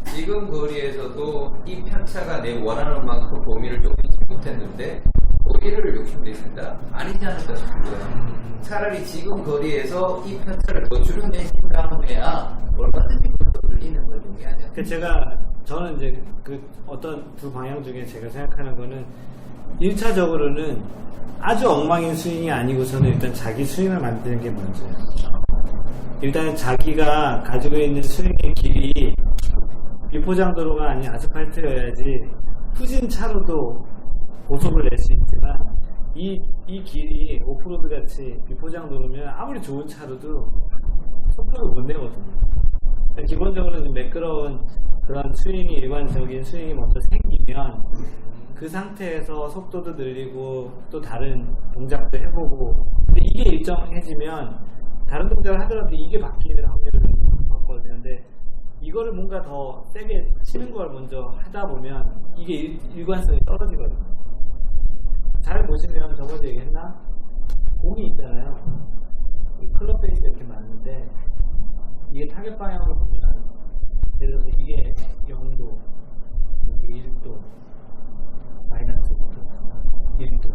지금 거리에서도 이 편차가 내 원하는 만큼 범위를 좁히지 못했는데 거기를 욕심내신다? 아니지 않을까 싶은 거예요. 차라리 지금 거리에서 이 편차를 더 줄여내신 다음에야 얼마든지 더 늘리는 걸 용이하지 않을까. 저는 이제 그 어떤 두 방향 중에 제가 생각하는 거는 1차적으로는 아주 엉망인 스윙이 아니고서는 일단 자기 스윙을 만드는 게 먼저예요. 일단 자기가 가지고 있는 스윙의 길이 비포장도로가 아닌 아스팔트여야지 후진 차로도 고속을 낼 수 있지만 이 길이 오프로드 같이 비포장도로면 아무리 좋은 차로도 속도를 못 내거든요. 그러니까 기본적으로 매끄러운 그런 스윙이 일관적인 스윙이 먼저 생기면 그 상태에서 속도도 늘리고 또 다른 동작도 해보고 근데 이게 일정해지면 다른 동작을 하더라도 이게 바뀌는 확률을 봤거든요. 근데 이거를 뭔가 더 세게 치는 걸 먼저 하다 보면 이게 일관성이 떨어지거든요. 잘 보시면 저번에 얘기했나? 공이 있잖아요. 클럽 페이스 이렇게 맞는데 이게 타겟 방향으로 보면 예를 들어서 이게 0도, 이게 1도, 마이너스 1도, 1도.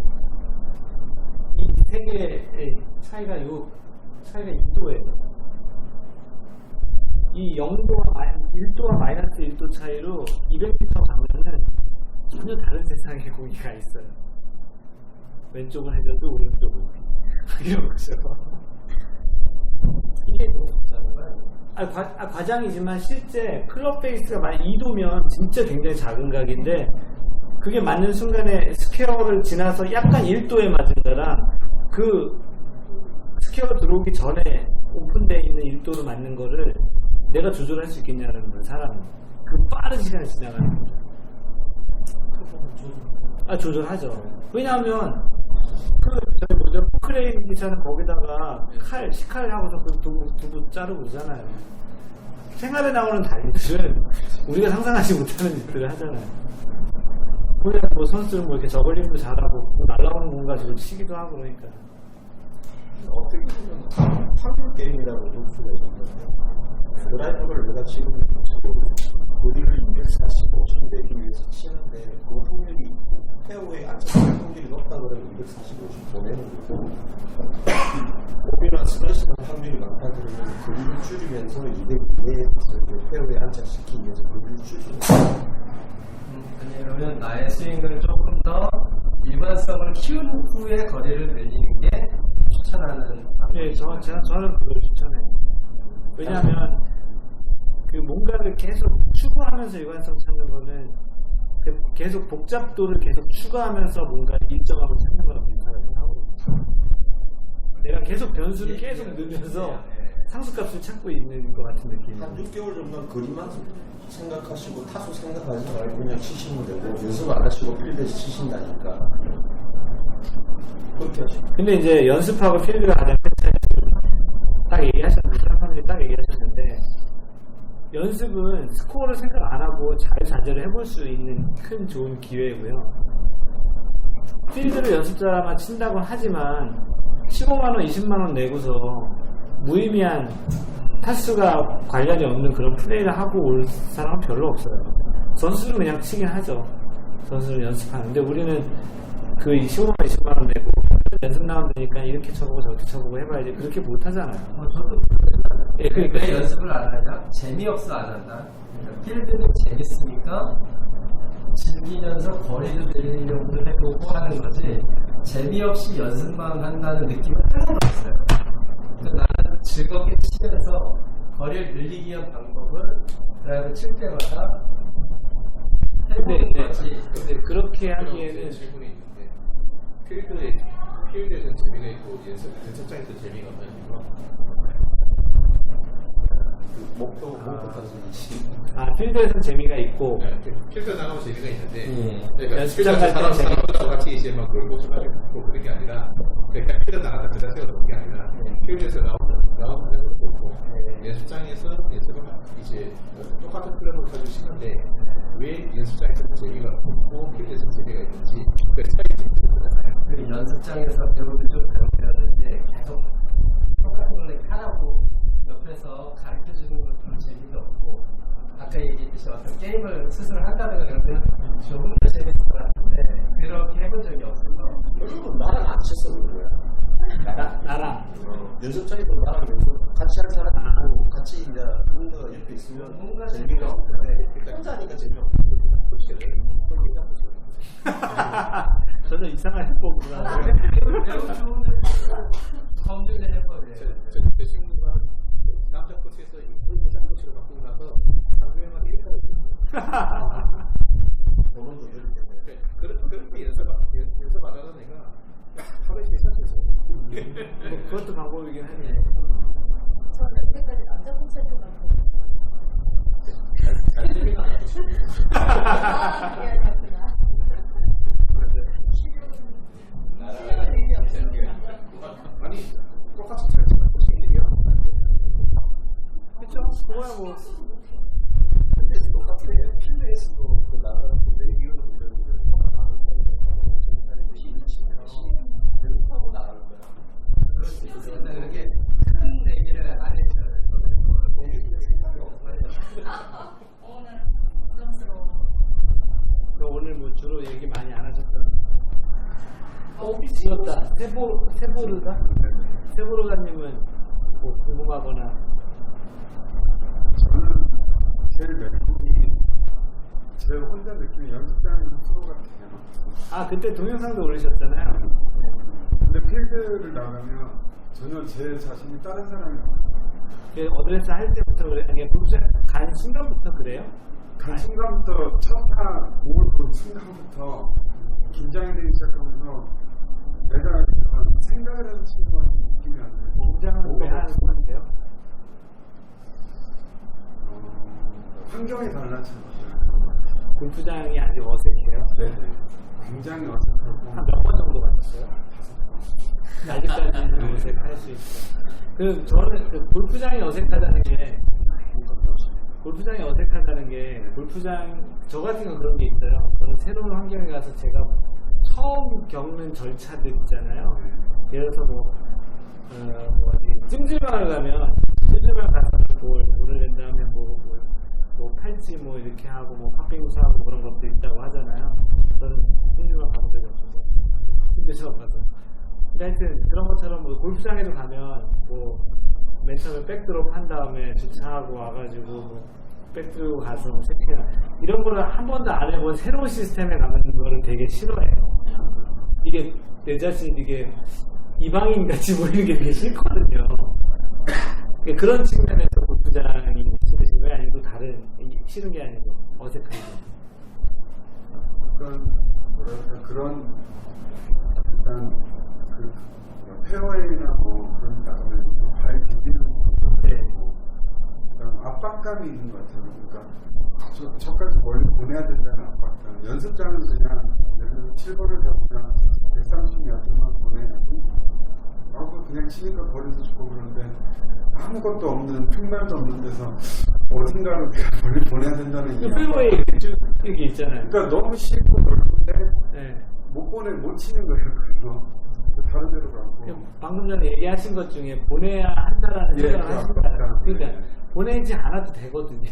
이 세 개의 차이가 2도예요. 이 0도와 1도와 마이너스 1도 차이로 200m 가면은 전혀 다른 세상의 공기가 있어요. 왼쪽은 해저드, 오른쪽은 이런 거죠. 이게 과장이지만 실제 클럽 페이스가 만약 2도면 진짜 굉장히 작은 각인데 그게 맞는 순간에 스퀘어를 지나서 약간 1도에 맞은 거랑 그 스퀘어 들어오기 전에 오픈되어 있는 1도로 맞는 거를 내가 조절할 수 있겠냐는 거예요. 사람은 그 빠른 시간이 지나가는 거죠. 조절하죠. 왜냐하면 포크레인 기사는 거기다가 식칼 하고서 그 두부 자르고 그러잖아요. 생활에 나오는 달리들은 우리가 상상하지 못하는 일들을 하잖아요. 그냥 뭐 선수는 뭐 이렇게 저글링도 잘하고 뭐 날라오는 공 가지고 치기도 하고 그러니까. 어떻게 보면 확률 게임이라고 볼 수가 있는데 드라이버를 내가 지금 거리를 245씩 내기 위해서 치는데 그 확률이 있고 페어웨이 안착할 확률이 높다 그러면 245씩 보내는 거고 오비나 스매시나 확률이 많다 그러면 거리를 줄이면서 200에 페어웨이 안착시키기 위해서 거리를 줄이는 거예요. 그러면 나의 스윙을 조금 더 일관성을 키운 후에 거리를 늘리는 게 추천하는 네, 저는 그걸 추천해요. 왜냐하면 그 뭔가를 계속 추구하면서 일관성 찾는 거는 계속 복잡도를 계속 추가하면서 뭔가 일정하고 찾는 거랑 비슷하다고 하고 내가 계속 변수를 계속 넣으면서 상수값을 찾고 있는 것 같은 느낌이에요. 한 6개월 정도는 거리만 생각하시고 타수 생각하지 말고 그냥 치시면 되고 연습 안 하시고 필드에서 치신다니까 그렇게 하시면 근데 이제 연습하고 필드가 가장 큰 차이는 딱 얘기하셨는데 사람들이 딱 얘기하셨는데 연습은 스코어를 생각 안 하고 자유자재로 해볼 수 있는 큰 좋은 기회고요. 필드를 연습자만 친다고 하지만 15만원, 20만원 내고서 무의미한 타수가 관련이 없는 그런 플레이를 하고 올 사람은 별로 없어요. 선수는 그냥 치긴 하죠. 선수는 연습하는데 우리는 그 15만원, 20만원 내고 연습 나오면 되니까 이렇게 쳐보고 저렇게 쳐보고 해봐야지 그렇게 못하잖아요. 저도 예, 그러니까 왜 연습을 안 하냐? 재미없어 안 한다. 그러니까 필드는 재밌으니까 즐기면서 거리도 늘리려고 해보고 하는 거지 재미없이 연습만 한다는 느낌은 하나도 없어요. 나는 즐겁게 치면서 거리를 늘리기 위한 방법은 드라이브 칠 때마다 해보는 거지. 근데 그렇게 하기에는 질문이 있는데 필드에 필드에서는 재미가 있고 연습장에서 재미가 없는 이유가 목표 가지고 아, 필드에서는 재미가 있고, 필드 나가면 재미가 있는데 연습장 연습장 갈 때는 사람들하고 같이 이제 막 놀고 싶고 그런 게 아니라 그러니까 필드 나갔다 그 자체가 좋은 게 아니라 필드에서 나오는 데서 좋고 연습장에서 연습을 이제 똑같은 플랜을 가지고 치는데 왜 연습장에서 재미가 없고 필드에서 재미가 있는지 그 차이점이 있잖아요. 그 연습장에서 배우들 좀 배워야 되는데 계속 똑같은 걸 하라고 옆에서 가르쳐주는 것도 재미도 없고 아까 얘기했듯이 어떤 게임을 스스로 한다든가 그러면 조금 더 재밌을 것 같은데 그렇게 해본 적이 없어서 그리고 나랑 안 쳤어 그거야. 나랑. 연습장에도 나랑 연습 같이 할 사람이 있고 같이 이제 누군가가 옆에 있으면 뭔가 재미가 없는데 혼자니까 재미없고 그걸 왜 자꾸 쳐? 저는 이상한 해법구나. 배우기 좋은데 검증된 해법이에요. 제 친구가 남자 코치에서 여자 코치로 바꾸고 나서 장면만 얘기하거든요. 번호도 늘 텐데. 그렇게 연습 안 하던 애가 하루에 3시간 뭐 그것도 방법이긴 하네. 저는 여태까지 남자 콘서트 가서 잘생긴 남자 아, 그게 아니었구나. 실력은 의미 없는 남자. 아니 똑같이 잘 치는 코치들이야. 그쵸? 그거야 뭐. 근데 똑같아. 필드에서도 그 나가는 내기로 이런 힘을 치면 연습하고 나가는 거야. 그렇지. 그래서 그게 큰 얘기를 안 해줘야 돼. 동기는 생각이 없어요. 오늘 부담스러워. 그 오늘 뭐 주로 얘기 많이 안 하셨던. 지었다. 세보르가? 세보르가님은 뭐 궁금하거나. 저는 제일 매력이 제 혼자 느끼는 연습장에서 프로 같아요. 아, 그때 동영상도 올리셨잖아요. 근데 필드를 나가면 전혀 제 자신이 다른 사람이 그 어드레스 할 때부터 그래? 아니, 간 순간부터 그래요? 간 순간부터 첫타 공을 본 순간부터 긴장이 되기 시작하면서 내가 생각을 해서 치는 것 같은 느낌이 안 들어요. 긴장은 왜 하는 것 같아요? 환경이 달라지는 거죠. 골프장이 아직 어색해요. 네네. 굉장히 어색하고 한 몇 번 정도 가셨어요? 아직까지는 어색할 수 있어요. 그 저는 그 골프장이 어색하다는 게 골프장 저 같은 건 그런 게 있어요. 저는 새로운 환경에 가서 제가 처음 겪는 절차들 있잖아요. 예를 들어서 뭐 어디 찜질방을 가면 찜질방 가서 물을 낸 다음에 뭐 팔찌 뭐 이렇게 하고 뭐 팥빙수 하고 그런 것도 있다고 하잖아요. 저는 찜질방 가본 적이 없어서 근데 처음 가서. 근데 하여튼 그런 것처럼 뭐 골프장에도 가면 뭐 맨 처음에 백드롭 한 다음에 주차하고 와가지고 뭐 백드롭 가서 세팅이나 이런 거를 한 번도 안 해본 새로운 시스템에 가는 거를 되게 싫어해요. 이게 내 자신 이게 이방인 같이 보이는 게 되게 싫거든요. 그런 측면에서 골프장이 싫으신 거예요? 아니면 다른 싫은 게 아니고 어색한 거? 뭐랄까 그런 일단 그 페어웨이나 뭐 그런 나가면 발 디디는 것도 압박감이 있는 것 같아요. 그러니까 저까지 멀리 보내야 된다는 압박감. 연습장은 그냥 예를 들어 7번을 잡으면 130야드만 보내야지 하고 그냥 치니까 거리도 좋고 그런데 아무것도 없는 핀발도 없는 데서 어딘가로 멀리 보내야 된다는 그 페어웨이 쭉 이게 있잖아요. 그러니까 너무 싫고 넓은데 네. 못 치는 거예요. 그래서 다른 데로 가고. 방금 전에 얘기하신 것 중에 보내야 한다라는 예, 생각을 그 하신다요. 압박감. 그러니까 네. 보내지 않아도 되거든요.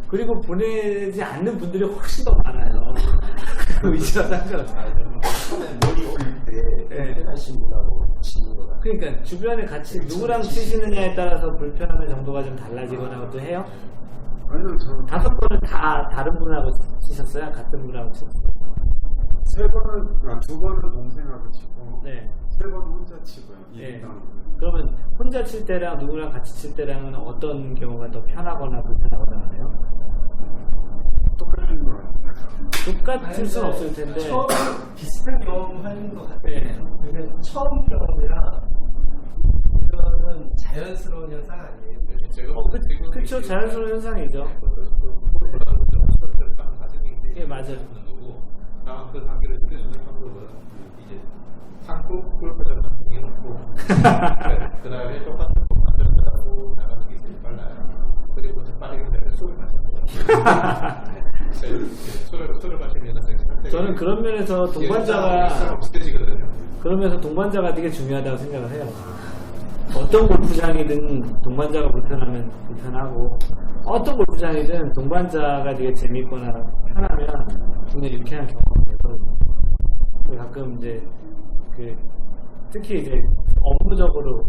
그리고 보내지 않는 분들이 훨씬 더 많아요. 의지와 상관없어요. 처음에 머리 올릴 때 네. 편하신 분하고 치는 거다. 그러니까 주변에 같이 누구랑 치시느냐에 따라서 불편함의 정도가 좀 달라지거나 또 해요? 아니요, 저는 5번은 다 다른 분하고 치셨어요? 같은 분하고 치셨어요? 두 번은 동생하고 치고, 네. 세 번은 혼자 치고요. 네. 2등. 그러면 혼자 칠 때랑 누구랑 같이 칠 때랑은 어떤 경우가 더 편하거나 불편하거나 하나요? 똑같은 거 같아요. 똑같을 수는 없을 텐데. 처음 비슷한 경험하는 것 같아요. 네. 근데 처음 경험이라 이거는 자연스러운 현상 아니에요. 제가 그쵸, 자연스러운 현상이죠. 예, 맞아요. 다만 그 단계를 줄여주는 방법은 이제 한국 골프장 정해놓고 그 다음에 똑같은 거 만들어가고 나가는 게 제일 빨라요. 그리고 더 빠르게 되면 술을 마시면 술을 마시면 저는 그런 면에서 동반자가 비슷해지거든요. 그러면서 동반자가 되게 중요하다고 생각을 해요. 어떤 골프장이든 동반자가 불편하면 불편하고 어떤 골프장이든 동반자가 되게 재밌거나 편하면 굉장히 유쾌한 경험이 되거든요. 가끔 이제 특히 이제 업무적으로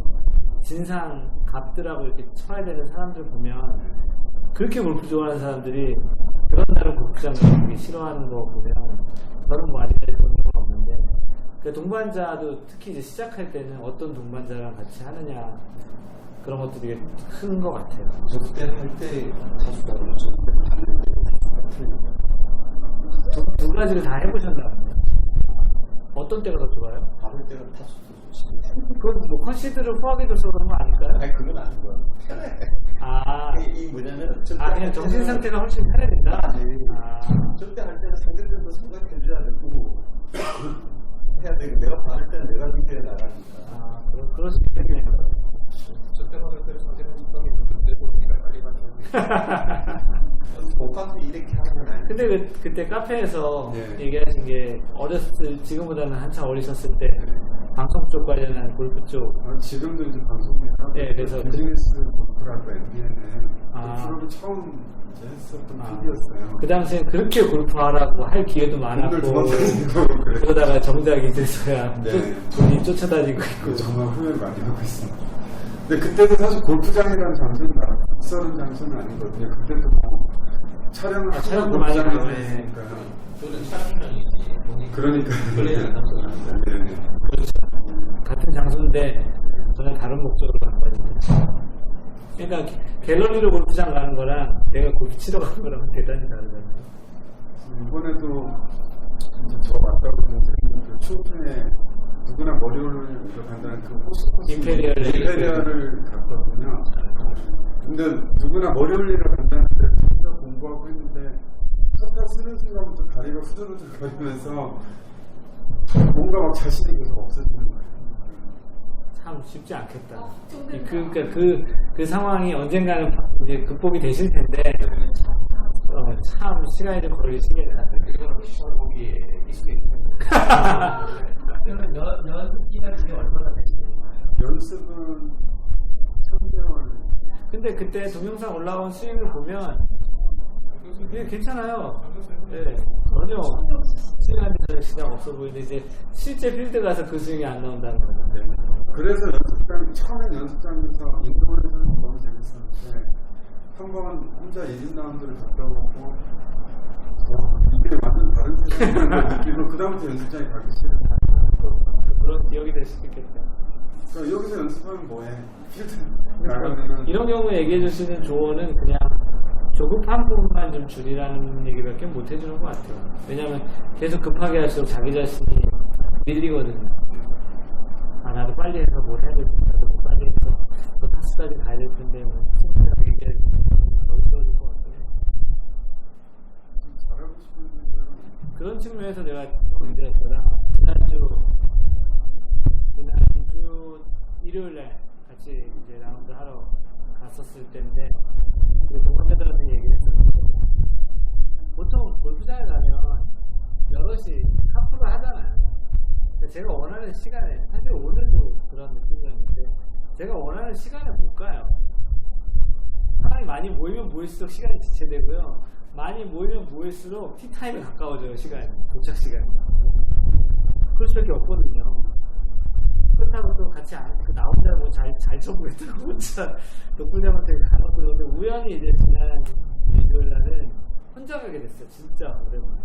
진상 갑들하고 이렇게 쳐야 되는 사람들 보면 그렇게 골프 좋아하는 사람들이 그런 날은 골프장 가기 싫어하는 거 보면 저는 뭐 아직까지 그런 건 없는데 그 동반자도 특히 이제 시작할 때는 어떤 동반자랑 같이 하느냐 그런 것도 되게 큰 것 같아요. 저 그때 할 때 자수가 두 가지를 다 해보셨나요? 어떤 때가 더 좋아요? 받을 때는 타수도 좋지. 그건 뭐 컨시드를 후하게 줘서 그런 거 아닐까요? 아니 그건 아니고요. 편해. 아, 이 뭐냐면 그냥 정신 상태가 훨씬 편해진다? 절대 할 때는 상대편도 생각해줘야 되고 해야 되고 내가 받을 때는 내가 밑에 나가니까. 그럴 수 있겠네요. 절대 받을 때는 상대방 입장이 있는데도 우리가 빨리 받는 복합도 이렇게 하는 건 아니에요. 근데 그때 카페에서 네. 얘기하신 게 어렸을 지금보다는 한참 어리셨을 때 방송 쪽 관련한 골프 쪽 지금도 이제 방송이나 네, 그래서 비즈니스 골프라고 MBN에 아. 프로를 처음 이제 했었던 PD였어요. 그 당시엔 그렇게 골프하라고 할 기회도 많았고 그러다가 정작 이제서야 네. 돈이 쫓아다니고 있고 정말 후회를 많이 하고 있습니다. 근데 그때도 사실 골프장이라는 장소는 낯설은 장소는 아니거든요. 그때도 뭐 촬영을 촬영도 많이 하고 했으니까. 저는 촬영장이지. 그러니까. 네. 그렇죠. 같은 장소인데 전혀 다른 목적으로 간 거니까. 그러니까 갤러리로 골프장 가는 거랑 내가 골프 치러 가는 거랑 대단히 다르잖아요. 이번에도 이제 저 왔다고 선생님 그 추후에 누구나 머리를 간다는 그 호스코스 임페리얼을 갔거든요. 근데 누구나 머리 올리러 간다는데 혼자 공부하고 있는데 첫타 쓰는 순간부터 다리가 후들후들 거리면서 뭔가 막 자신이 계속 없어지는 거예요. 참 쉽지 않겠다. 그러니까 그 상황이 언젠가는 이제 극복이 되실 텐데 참 시간이 좀 걸리시겠다. 그거는 시험보기에 익숙해지는 그러면 연습 기간 중에 얼마나 되시나요? 연습은 3개월. 근데 그때 동영상 올라온 스윙을 보면 이게 괜찮아요. 네, 전혀 스윙하는데 전혀 지장 없어 보이는데 이제 실제 필드 가서 그 스윙이 안 나온다는 거예요. 그래서 처음엔 연습장에서 인도에서는 너무 재밌었는데 한번 혼자 1라운드를 갔다 오고 이게 완전 다른 세상이라는 걸 느끼고 그 다음부터 연습장에 가기 싫어요. 그런 기억이 될 수도 있겠다. 그러니까 여기서 연습하면 뭐해? 필드 나가면은 이런 경우에 얘기해 주시는 조언은 그냥 조급한 부분만 좀 줄이라는 얘기밖에 못 해주는 것 같아요. 왜냐하면 계속 급하게 할수록 자기 자신이 밀리거든요. 나도 빨리 해서 뭘 해야 될 텐데, 나도 빨리 해서 또 타스까지 가야 될 텐데, 친구들하고 얘기해 주면 너무 좋아질 것 같아요. 잘하고 싶은 분들은 그런 측면에서 내가 이제 지난주 일요일날 같이 이제 라운드 하러 갔었을 때인데 동반자들한테 얘기를 했었는데 보통 골프장에 가면 여럿이 카풀을 하잖아요. 제가 원하는 시간에 사실 오늘도 그런 느낌이었는데 제가 원하는 시간에 못 가요. 사람이 많이 모이면 모일수록 시간이 지체되고요. 많이 모이면 모일수록 티타임에 가까워져요. 시간이 도착 시간이. 그럴 수밖에 없거든요. 그렇다고 또 같이 나 혼자 뭐 잘 쳐보겠다고 혼자 독불장한테 가는 건데 우연히 이제 지난 일요일날은 혼자 가게 됐어요. 진짜 오랜만에.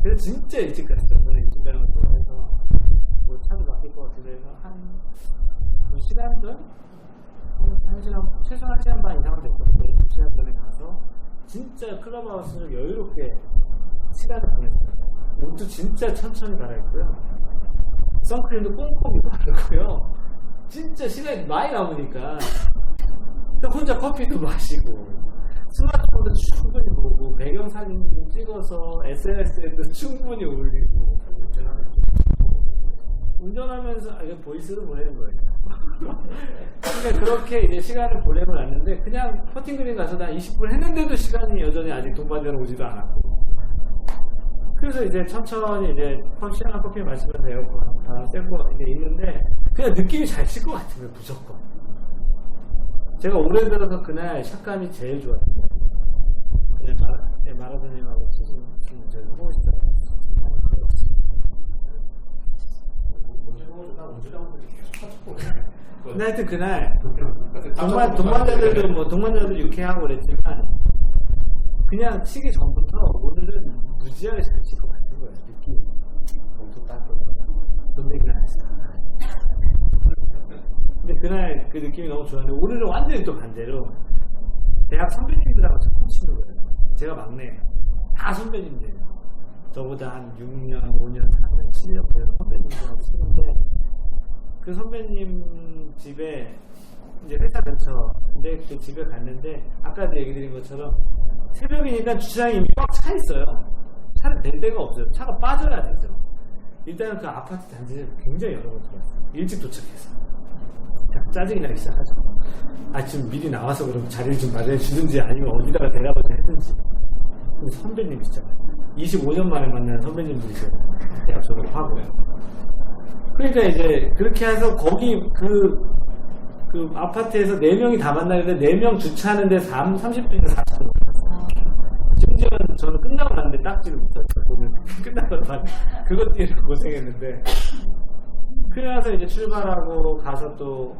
그래서 진짜 일찍 갔어요. 저는 일찍 가는 걸 좋아해서 뭐 차도 막힐 것 같아서 해서 한 2시간 전? 한 시간, 최소 1시간 반 이상은 됐거든요. 2시간 전에 가서 진짜 클럽하우스를 여유롭게 시간을 보냈어요. 옷도 진짜 천천히 갈아입고요. 선크림도 꼼꼼히 바르고요. 진짜 시간이 많이 남으니까 혼자 커피도 마시고 스마트폰도 충분히 보고 배경사진 찍어서 SNS에도 충분히 올리고 운전하면서 이거 보이스로 보내는 거예요. 그러니까 그렇게 이제 시간을 보내고 났는데 그냥 퍼팅그린 가서 한 20분 했는데도 시간이 여전히 아직 동반자로 오지도 않았고 그래서 이제 천천히 이제 시원한 커피 마시면서 에어컨 다 쐬고 이제 있는데 그냥 느낌이 잘 칠 것 같은 거예요. 무조건. 제가 올해 들어서 그날 샷감이 제일 좋았어요. 마라도님하고 치신 저희 호스트. 근데 하여튼 그날 동반자들도 유쾌하고 그랬지만 그냥 치기 전부터 오늘은 무지하게 잘 칠 것 같은 거예요. 느낌이. 몸도 닦고 돈 내기는 안 했어요. 근데 그날 그 느낌이 너무 좋았는데 오늘은 완전히 또 반대로 대학 선배님들하고 처음 치는 거예요. 제가 막내예요. 다 선배님들이에요. 저보다 한 6년, 5년, 4년, 7년 보여 선배님들하고 치는데 그 선배님 집에 이제 회사 근처인데 그 집에 갔는데 아까도 얘기 드린 것처럼 새벽이니까 주차장이 이미 꽉 차 있어요. 차를 댈 데가 없어요. 차가 빠져야 되죠. 일단은 그 아파트 단지를 굉장히 여러 번 들어왔어요. 일찍 도착해서. 짜증이 나기 시작하죠. 지금 미리 나와서 그럼 자리를 좀 마련해주든지 아니면 어디다가 대답을 해든지. 근데 선배님이시잖아요. 25년 만에 만난 선배님들이세요. 대학 졸업하고. 그러니까 이제 그렇게 해서 거기 그 아파트에서 4명이 다 만나는데 4명 주차하는데 30분이나 40분 걸렸어요. 심지어는 저는 끝나고 났는데 딱지를 붙였어요. 오늘 끝나고 났는데 그것 때문에 고생했는데 그래서 이제 출발하고 가서 또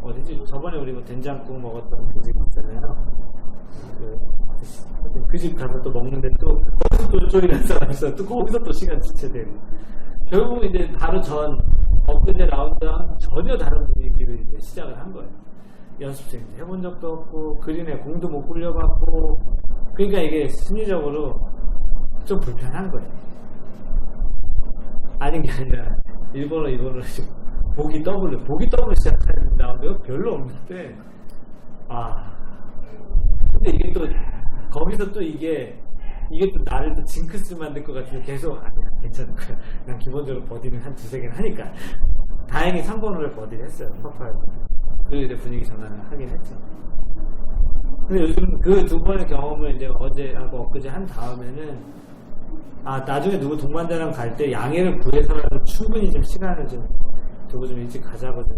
어디지 저번에 우리 뭐 된장국 먹었던 그 집 있잖아요. 그 집 가서 또 먹는데 또 거기서 또 소리 나서 왔어요. 또 거기서 또 시간 지체되고 결국 이제 바로 엊그제 라운드랑 전혀 다른 분위기를 이제 시작을 한 거예요. 연습생 해본 적도 없고 그린에 공도 못 굴려봤고 그러니까 이게 심리적으로 좀 불편한 거예요. 아닌 게 아니라 일본어로 보기 더블로 시작하는 라운드가 별로 없는데 근데 이게 또 거기서 또 이게 또 나를 또 징크스 만들 것 같아서 계속 아니야 괜찮은 거야. 난 기본적으로 버디는 한 2-3개는 하니까 다행히 3번으로 버디를 했어요. 퍼파를. 그리고 이제 분위기 전환을 하긴 했죠. 근데 요즘 그 2번의 경험을 이제 어제하고 엊그제 한 다음에는 나중에 누구 동반자랑 갈 때 양해를 구해서라도 충분히 좀 시간을 좀 두고 좀 일찍 가자고 좀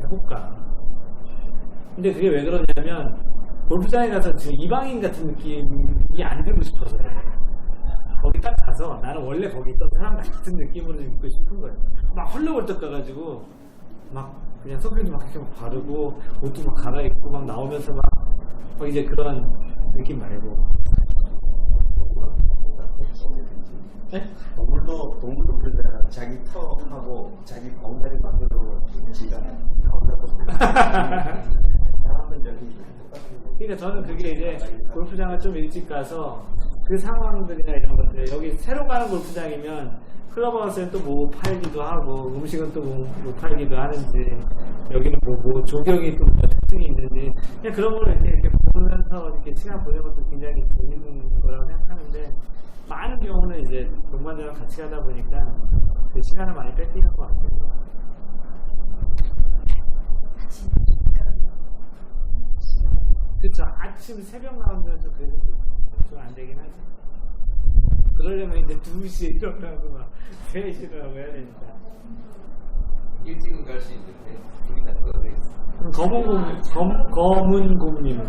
해볼까. 근데 그게 왜 그러냐면 골프장에 가서 지금 이방인 같은 느낌이 안 들고 싶어서 거기 딱 가서 나는 원래 거기 있던 사람 같은 느낌으로 좀 있고 싶은 거예요. 막 헐레벌떡 가가지고 막 그냥 선크림도 막 이렇게 바르고 옷도 막 갈아입고 막 나오면서 막 이제 그런 느낌 말고. 네? 동물도 그러잖아. 자기 턱하고 자기 엉덩이 만들고 지가 사람은 여기 그러니까 저는 그게 이제 골프장을 좀 일찍 가서 그 상황들이나 이런 것들 여기 새로 가는 골프장이면 클럽하우스는 또 뭐 팔기도 하고 음식은 또 뭐 팔기도 하는지 여기는 뭐 조경이 또 특징이 있는지 그냥 그런 걸 이렇게 보면서 이렇게 시간 보내는 것도 굉장히 재밌는 거라고 생각하는데 많은 경우는 이제 동반자랑 같이 가다 보니까 그 시간을 많이 뺏기는 것 같아요. 그쵸. 아침 새벽 라운드는 좀 그래도 좀 안 되긴 하지. 그러려면 이제 2시에 일어나고 막 3시에 일어나고 해야 되니까. 일찍은 갈 수 있는데 둘이 다 떨어져 있어. 검은곰님은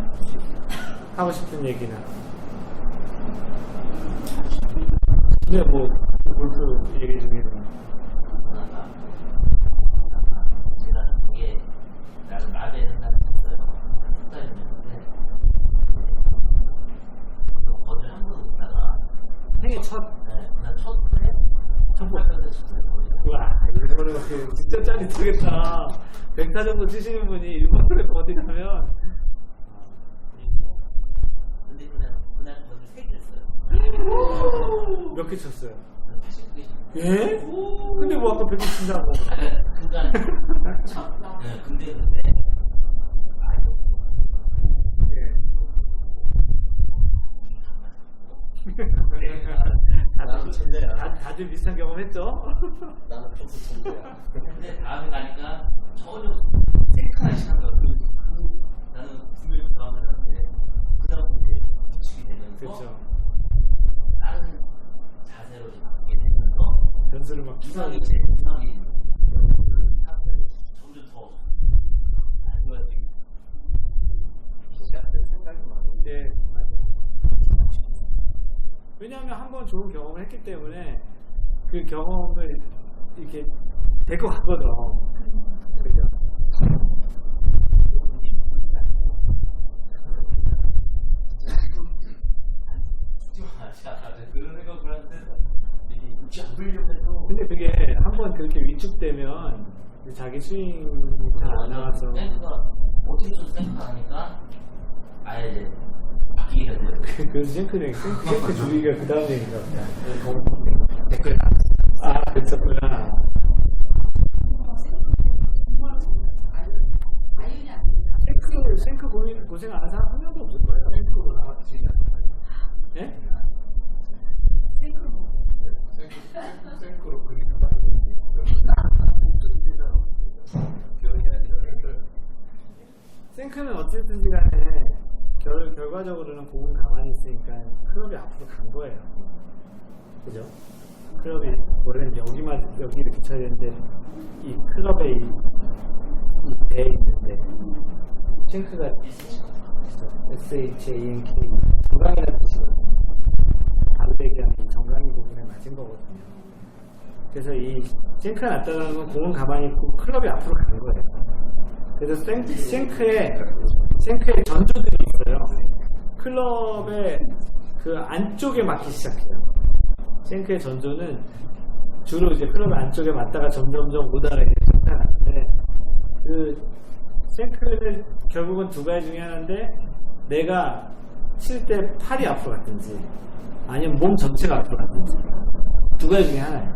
하고 싶은 얘기나. 근데 뭐 골프 얘기 중에는 제가 이게 나를 마음에 든다는 습관이었는데 어제 한번 있다가 생애 첫 난 첫 번에 첫번에 우와 일본에 진짜 짜릿하겠다. 100타 정도 치시는 분이 일본에 버디하면 근데 그날 버디 3개 했어요. 몇 개 쳤어요? 80개. 예? 근데 뭐 아까 100개 친다고. 그러니까 참, 근데 나는 천재야. 다들 비슷한 경험했죠? 나는 평소 천재야. 근데 다음에 가니까 전혀 생각하기 시작한 거야. 나는 분명히 경험을 했는데 그 다음 이제 붙이게 되면서 그렇죠. 다른 자세로 이제 바뀌게 되면서 변수를 막 이상이 이제 이상이 사람들이 점점 더 안좋아지고 생각이 많은데. 네, 맞아요. 왜냐하면 한번 좋은 경험을 했기 때문에 그 경험을 이렇게 될 것 같거든. 그죠? 그런 생각을 하는데 이게 잡으려고 해도 근데 그게 한번 그렇게 위축되면 자기 스윙이 잘 안 나와서 생크가 어떻게 좀 생크가 하니까 아예 이제 바뀌게 돼요. 그 생크 줄이기가 그 다음 얘기인가 보다. 댓글 아, 그랬었구나. 생크 고생 안 하는 사람 한 명도 없을 거예요. 생크로 나왔지. 예? 생크로 그리는 빠지고 기억이 아니라. 생크는 어쨌든지 간에 결과적으로는 공은 가만히 있으니까 클럽이 앞으로 간 거예요. 그죠? 클럽이 원래는 여기 이렇게 쳐야 되는데 이 클럽에 이 배에 있는데 싱크가 SHANK 정강이라는 뜻이거든요. 바로 얘기하면 이 정강이 부분에 맞은 거거든요. 그래서 이 싱크가 났다는 건 공은 가만히 있고 클럽이 앞으로 가는 거예요. 그래서 싱크에 전조들이 있어요. 클럽의 그 안쪽에 맞기 시작해요. 싱크의 전조는 주로 이제 클럽 안쪽에 맞다가 점점점 오다가 이제 나타나는데 그 싱크는 결국은 두 가지 중에 하나인데 내가 칠 때 팔이 앞으로 갔든지 아니면 몸 전체가 앞으로 갔든지 두 가지 중에 하나예요.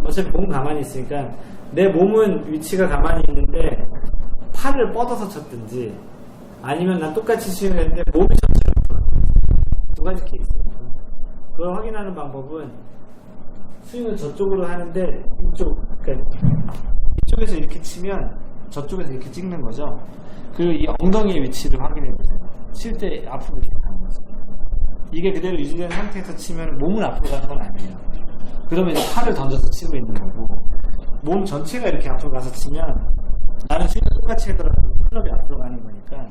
어차피 몸 가만히 있으니까 내 몸은 위치가 가만히 있는데 팔을 뻗어서 쳤든지 아니면 난 똑같이 스윙을 했는데 몸이 전체가 앞으로 갔든지 두 가지 케이스입니다. 그걸 확인하는 방법은 스윙을 저쪽으로 하는데 그러니까 이쪽에서 이렇게 치면 저쪽에서 이렇게 찍는 거죠. 그리고 이 엉덩이의 위치를 확인해 보세요. 칠 때 앞으로 이렇게 가는 거죠. 이게 그대로 유지된 상태에서 치면 몸은 앞으로 가는 건 아니에요. 그러면 이제 팔을 던져서 치고 있는 거고 몸 전체가 이렇게 앞으로 가서 치면 나는 스윙을 똑같이 하더라도 클럽이 앞으로 가는 거니까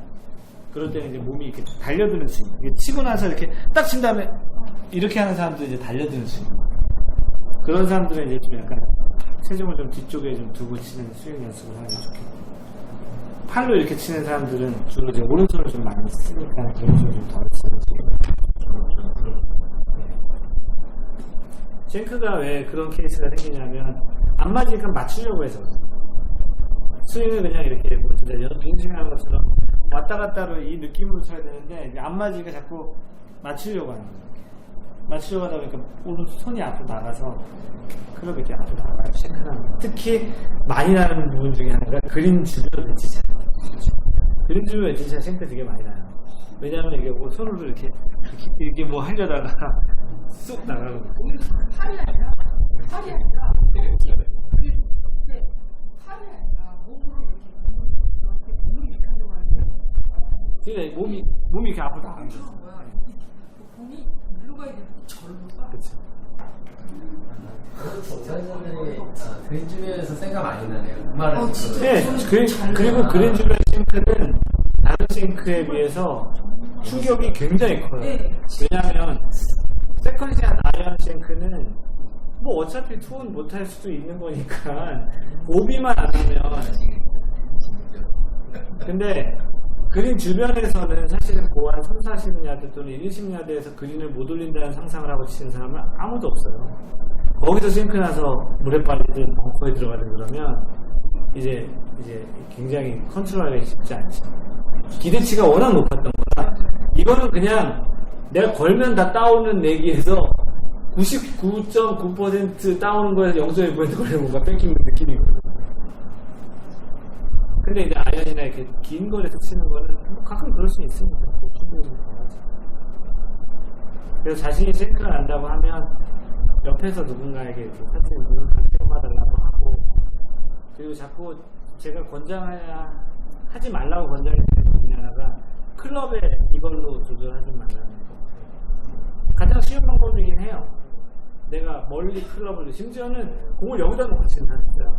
그럴 때는 이제 몸이 이렇게 달려드는 스윙. 치고 나서 이렇게 딱 친 다음에 이렇게 하는 사람들은 이제 달려드는 스윙. 그런 사람들은 이제 좀 약간 체중을 좀 뒤쪽에 좀 두고 치는 스윙 연습을 하는 게 좋겠고 팔로 이렇게 치는 사람들은 주로 이제 오른손을 좀 많이 쓰니까 왼손을 좀 덜 치는 스윙. 싱크가 왜 그런 케이스가 생기냐면 안 맞으니까 맞추려고 해서 스윙을 그냥 이렇게 뭐 진짜 빙스윙하는 것처럼 왔다 갔다로 이 느낌으로 쳐야 되는데 안 맞으니까 자꾸 맞추려고 하는 거예요. 맞추려고 하다 보니까 오른손 손이 앞으로 나가서 클럽이 이렇게 앞으로 나가요. 싱크는 특히 많이 나는 부분 중에 하나가 그린 주변 웨지샷. 그린 주변 웨지샷 싱크 되게 많이 나요. 왜냐하면 이게 뭐 손으로 이렇게 뭐 하려다가 쑥 나가는 거예요. 팔이 아니라 팔이 아니라 몸으로 이렇게 몸을 이렇게 하려고 하는데 그러니까 몸이 이렇게 앞으로 나가는 거예요. 공이 일로 가야 되는데 절로 가. 그렇죠. 사람들이 그린 주변에서 생각 많이 나네요. 그 말은 네, 그리고 그린 주변 싱크는 다른 싱크에 비해서 충격이 굉장히 커요. 왜냐하면 세컨샷 아이언 싱크는 뭐 어차피 투혼 못할 수도 있는 거니까 오비만 안 하면 근데 그린 주변에서는 사실은 고한 3, 40야드 또는 20야드에서 그린을 못 올린다는 상상을 하고 치는 사람은 아무도 없어요. 거기서 싱크 나서 물에 빠지든 벙커에 들어가든 그러면 이제 굉장히 컨트롤하기 쉽지 않죠. 기대치가 워낙 높았던 거라 이거는 그냥 내가 걸면 다 따오는 내기에서 99.9% 따오는 거에서 0.1% 걸리면 뭔가 뺏기는 느낌이 거든요. 근데 이제 아이언이나 이렇게 긴 거리에서 치는 거는 뭐 가끔 그럴 수 있습니다. 충분히 가능하죠. 그래서 자신이 싱크가 난다고 하면 옆에서 누군가에게 이렇게 사실 물론 키워봐달라고 하고, 그리고 자꾸 제가 하지 말라고 권장했던 것 중에 하나가 클럽에 이걸로 조절하지 말라는 거. 가장 쉬운 방법이긴 해요. 내가 멀리 클럽을, 심지어는 공을 여기다 놓고 치는 사람 있어요.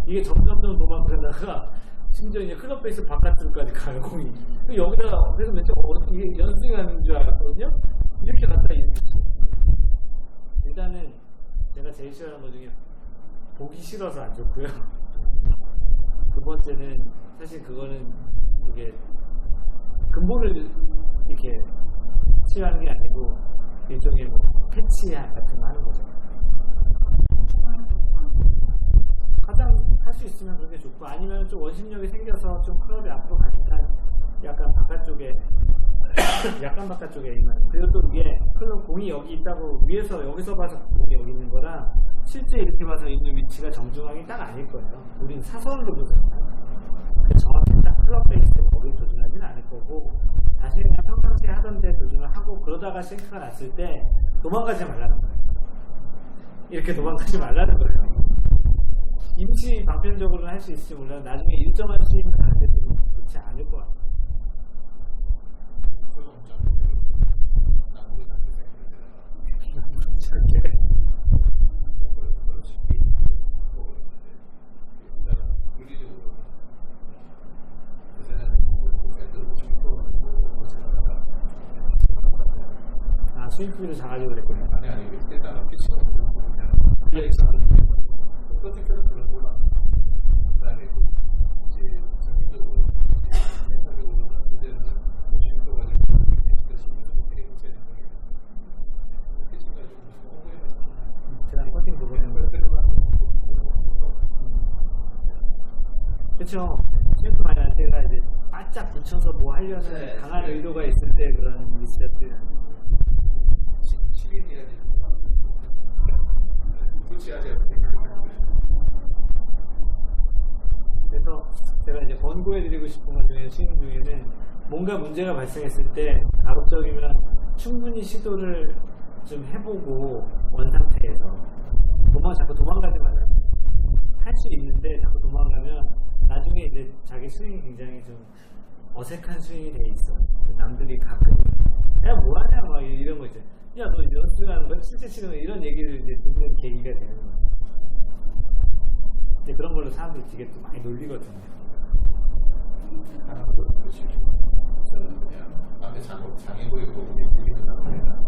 이게 점점 도망가다가 심지어 이제 클럽 베이스 바깥으로까지 가요, 공이. 여기다, 그래서 맨 처음 이게 연스윙하는 줄 알았거든요? 이렇게 갔다 이렇게. 일단은 제가 제일 싫어하는 것 중에 보기 싫어서 안 좋고요. 두 번째는 사실 그거는 이게 근본을 이렇게 치유하는 게 아니고 일종의 뭐 패치 같은 거 하는 거죠. 가장 할 수 있으면 그런 게 좋고, 아니면 좀 원심력이 생겨서 좀 클럽이 앞으로 가니까 약간 바깥쪽에 약간 바깥쪽에 있는, 그리고 또 이게 클럽 공이 여기 있다고 여기서 봐서 공이 여기 있는 거랑 실제 이렇게 봐서 있는 위치가 정중앙이 딱 아닐 거예요. 우린 사선으로 보잖아요. 정확히 딱 클럽 베이스에 거기를 조준하지는 않을 거고, 다시 그냥 평상시에 하던 데 조준을 하고, 그러다가 싱크가 났을 때 도망가지 말라는 거예요. 이렇게 도망가지 말라는 거예요. 임시 방편적으로는 할 수 있을지 몰라도 나중에 일정한 스윙을 할 때도 그렇지 않을 것 같아요. 아, 스윙풀을 작아지고 그랬군요. 아니 일단은 피치가 어떻게든 불러올라. 그다음에 이제 전체적으로 멘탈적으로는 그때는 모심도 가지고 피치가 심리도 되게 문제는 거예요. 피치가 좀 무슨 오버에 제가 퍼팅 보고는 그렇죠. 스윙프 많이 할 때가 이제 바짝 붙여서 뭐 하려는 네, 강한 네. 의도가 있을 때 그런 미스샷들. 치킨이야 되는 그렇지 아직 그래서 제가 이제 권고해드리고 싶은 것 중에 스윙 중에는 뭔가 문제가 발생했을 때 가급적이면 충분히 시도를 좀 해보고 원 상태에서 자꾸 도망가지 말라는 거예요. 할 수 있는데 자꾸 도망가면 나중에 이제 자기 스윙이 굉장히 좀 어색한 스윙이 돼 있어. 남들이 가끔 야 뭐하냐 막 이런 거 있죠. 야 너 연습하는 거 실제 치는 거 이런 얘기를 이제 듣는 계기가 되는 거예요. 이제 그런 걸로 사람들이 되게 또 많이 놀리거든요. 하나도 그렇지. 저는 그냥 앞에 장애 보이고 여기서 나갑니다.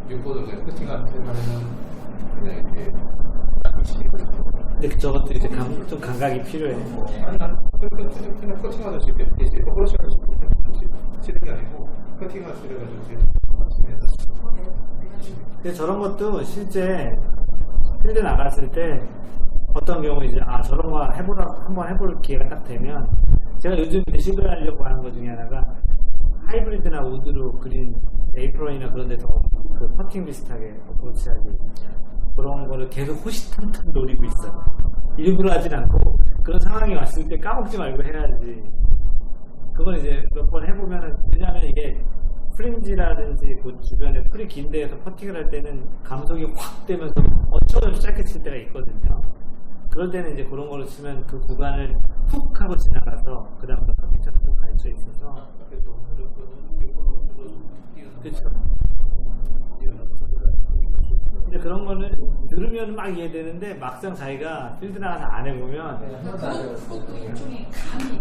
6번을 그냥 커팅하는 생각에는 그냥 이렇게 딱 치고. 근데 저것도 이제 좀 감각이 필요해요. 그냥 커팅하듯이 이렇게 거꾸로 치는 게 아니고 커팅할 수 있어가지고 지금 근데 저런 것도 실제 필드 나갔을 때 어떤 경우 이제 저런 거 한번 해볼 기회가 딱 되면, 제가 요즘 이제 시도하려고 하는 것 중에 하나가 하이브리드나 우드로 그린 에이프론이나 그런 데서 그 퍼팅 비슷하게 어프로치하기 그런 거를 계속 호시탐탐 노리고 있어요. 일부러 하진 않고 그런 상황이 왔을 때 까먹지 말고 해야지. 그건 이제 몇 번 해보면은, 왜냐하면 이게 프린지라든지 그 주변에 풀이 긴 데에서 퍼팅을 할 때는 감속이 확 되면서 어쩌고저쩌고 짧게 칠 때가 있거든요. 그럴 때는 이제 그런 걸로 치면 그 구간을 훅 하고 지나가서 그 다음부터 퍼팅처럼 쭉 갈 수 있어서. 그렇죠. 근데 그런 거는 들으면 막 이해되는데 막상 자기가 필드 나가서 안 해보면 그것도 일종의 감이.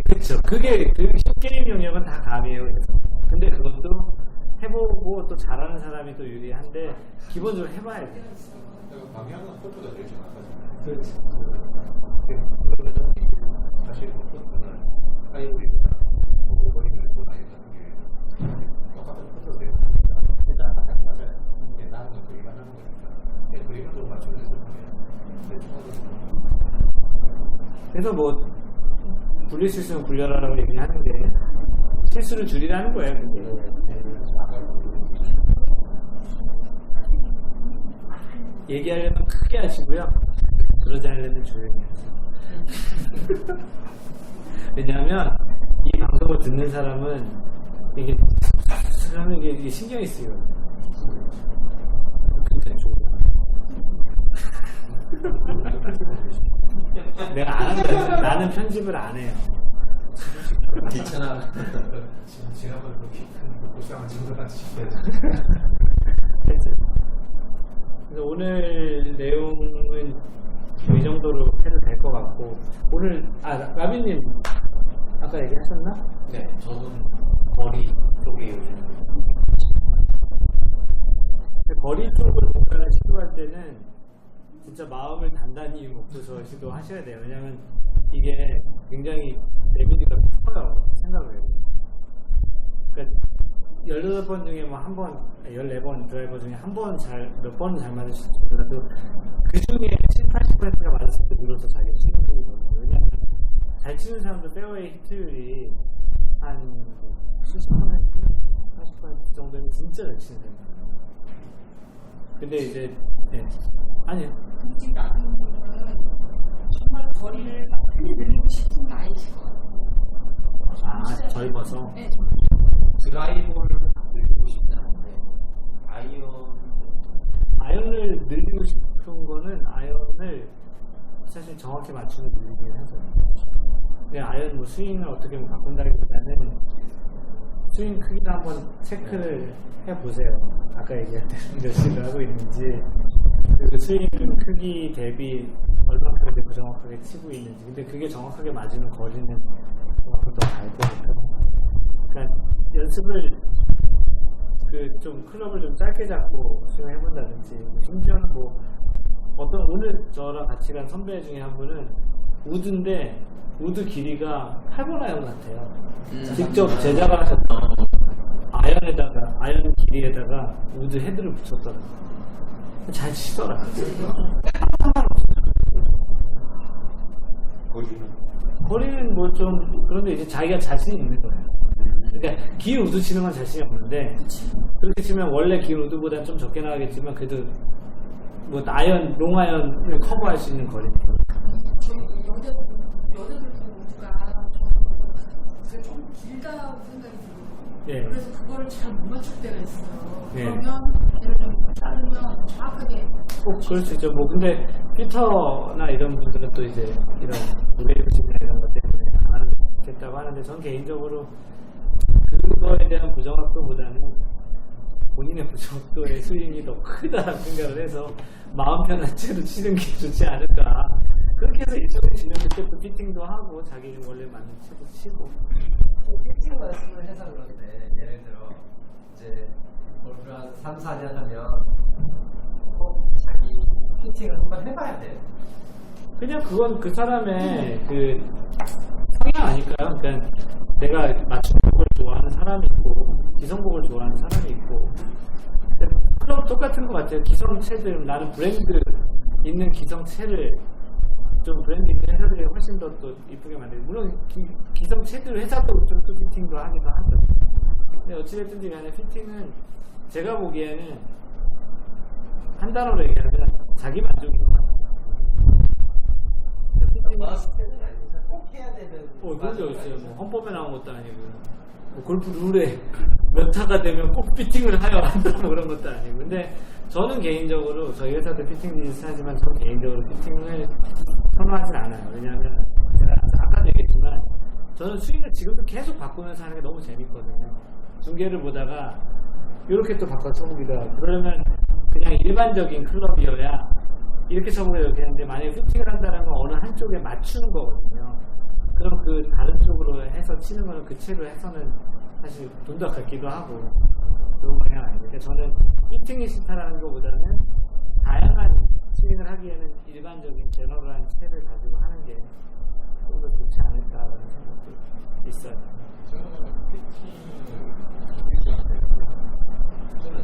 그렇죠. 그게 게임 영역은 다 감이에요. 그래서. 근데 그것도 해보고 또 잘하는 사람이 또 유리한데 기본적으로 해봐야죠. 방향은 포트가 제일 정확하잖아요. 그렇죠. 그러면은 사실 포트는 하이브리드나 오버버리를 보나 이런 게 똑같은 포트가 되니까 일단 맞아요. 나는 건 그리가 하는 거니까 그리가 좀 맞춰서 보면 대충 하거든요. 그래서 뭐 굴릴 수 있으면 굴려라라고 얘기하는데 실수를 줄이라는 거예요. 그게. 얘기하려면 크게 하시고요. 그러지 않으려면 조용히 하세요. 왜냐하면 이 방송을 듣는 사람은 이게 신경이 쓰여요. 굉장히 좋아요. 내가 안 한다. 나는 편집을 안 해요. 귀찮아. 지금 지난번에 그렇게 큰 고상한 증거같이 그래서 오늘 내용은 이 정도로 해도 될 것 같고, 오늘 라빈님 아까 얘기하셨나? 네, 저는 거리 쪽에 요즘 거리 쪽을 뭔가를 시도할 때는 진짜 마음을 단단히 먹고서 시도하셔야 돼요. 왜냐면 이게 굉장히 데미지가 커요. 생각을 해요. 그러니까 18번 중에 뭐 한 번, 14번 드라이버 중에 한 번 몇 번은 잘 맞으실지 몰라도 그 중에 70-80%가 맞았을 때 늘어서 자기가 치는 거거든요. 왜냐면 잘 치는 사람도 페어웨이 히트율이 한 70%, 80% 정도면 진짜 잘 치는 사람. 근데 이제, 네. 아니요. 굳이 나중에는 정말 거리를 많이 늘리고 싶은 나이실 것 같아요. 젊어서? 네, 드라이버를 늘리고 싶지 않은데 아이언을 늘리고 싶은 거는 아이언을 사실 정확히 맞추면 늘리긴 하죠. 그냥 아이언 뭐 스윙을 어떻게 바꾼다기보다는 스윙 크기도 한번 체크를 해보세요. 아까 얘기한 대로 몇 시를 하고 있는지, 그리고 스윙 크기 대비 얼마큼 그 정확하게 치고 있는지. 근데 그게 정확하게 맞으면 거리는 그만큼 더 갈 거니까. 그러니까 연습을 좀 클럽을 좀 짧게 잡고 스윙 해본다든지, 심지어는 뭐 어떤 오늘 저랑 같이 간 선배 중에 한 분은 우드인데 우드 길이가 8번 아이언 같아요. 직접 제작을 하셨던 아이언 길이에다가 우드 헤드를 붙였더라고요. 잘 치더라고요. 거리는 뭐 좀 그런데 이제 자기가 자신이 있는 거예요. 그러니까 긴 우드 치는 건 자신이 없는데, 그렇게 치면 원래 긴 우드보다는 좀 적게 나가겠지만 그래도 뭐 롱 아이언을 커버할 수 있는 거리입니다. 여자들 모두가 좀 길다고 생각이 들어요. 예. 그래서 그거를 잘 못 맞출 때가 있어요. 예. 그러면 예를 들면 자르면 정확하게 꼭 그럴 수 있죠. 뭐 근데 피터나 이런 분들은 또 이제 이런 무게중심이나 이런 것 때문에 안 하겠다고 하는데, 전 개인적으로 그거에 대한 부정확도보다는 본인의 부정확도의 스윙이 더 크다고 생각을 해서 마음 편한 채로 치는 게 좋지 않을까. 그렇게 해서 일정에 지면 그때 또 피팅도 하고 자기 원래 맞는 채도 치고. 피팅 말씀을 해서 그런데, 예를 들어 이제 골프를 한 3, 4년 하면 꼭 자기 피팅을 한번 해봐야 돼요. 그냥 그건 그 사람의 그 성향 아닐까요? 그러니까 내가 맞춤복을 좋아하는 사람이 있고 기성복을 좋아하는 사람이 있고, 그럼 똑같은 것 같아요. 기성체들, 나는 브랜드 있는 기성체를 좀 브랜드 있는 회사들이 훨씬 더 또 이쁘게 만들고, 물론 기성체들 회사도 좀 또 피팅도 하기도 하죠. 근데 어찌됐든지 간에 피팅은 제가 보기에는 한 단어로 얘기하면 자기 만족인 것 같아요. 마스터는 아니죠. 꼭 해야 되는. 그런 게 있어요. 뭐 헌법에 나온 것도 아니고, 뭐 골프 룰에 몇 타가 되면 꼭 피팅을 하여 한다 뭐 그런 것도 아니고. 근데 저는 개인적으로 저희 회사도 피팅 비즈니스 하지만 전 개인적으로 피팅을 선호하진 않아요. 왜냐하면 제가 아까도 얘기했지만 저는 스윙을 지금도 계속 바꾸면서 하는 게 너무 재밌거든요. 중계를 보다가 이렇게 또 바꿔 쳐보기도 하고, 그러면 그냥 일반적인 클럽이어야 이렇게 쳐보기도 이렇게 하는데, 만약에 푸팅을 한다는 건 어느 한쪽에 맞추는 거거든요. 그럼 그 다른 쪽으로 해서 치는 거는 그 채로 해서는 사실 돈도 아깝기도 하고 그런 방향 아니니까, 저는 피팅이시타라는 것보다는 다양한 스윙을 하기에는 일반적인 제너럴한 채를 가지고 하는 게 좀 더 좋지 않을까라는 생각도 있어요. 저는 피팅을 기르지 않아요. 저는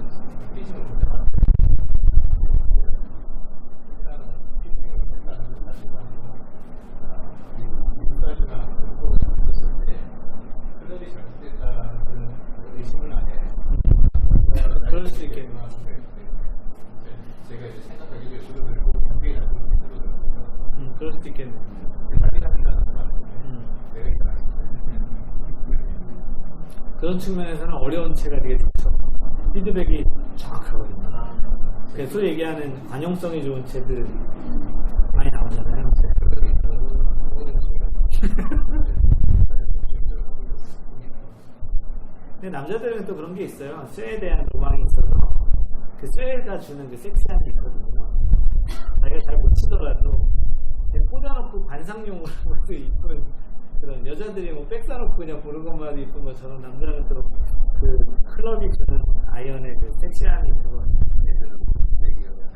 피팅을 못해요. 일단은 피팅을 못한다는 건 사실은 미국 사이즈가 클럽을 잘못했을 때 클럽이 잘못됐다라는 그럴 수도 있겠네요. 그런 측면에서는 어려운 체가 되게 좋죠. 피드백이 정확하거든요. 그래서 소위 얘기하는 관용성이 좋은 체들 많이 나오잖아요. 근데 남자들은 또 그런 게 있어요. 쇠에 대한 로망이 있어서 그 쇠가 주는 그 섹시함이 있거든요. 자기가 잘 못 치더라도 꽂아놓고 관상용으로 이쁜 그런 여자들이 뭐 백 사놓고 그냥 보는 것만 이쁜 것처럼 남자는 또 그 클럽이 주는 아이언의 그 섹시함이 있는 거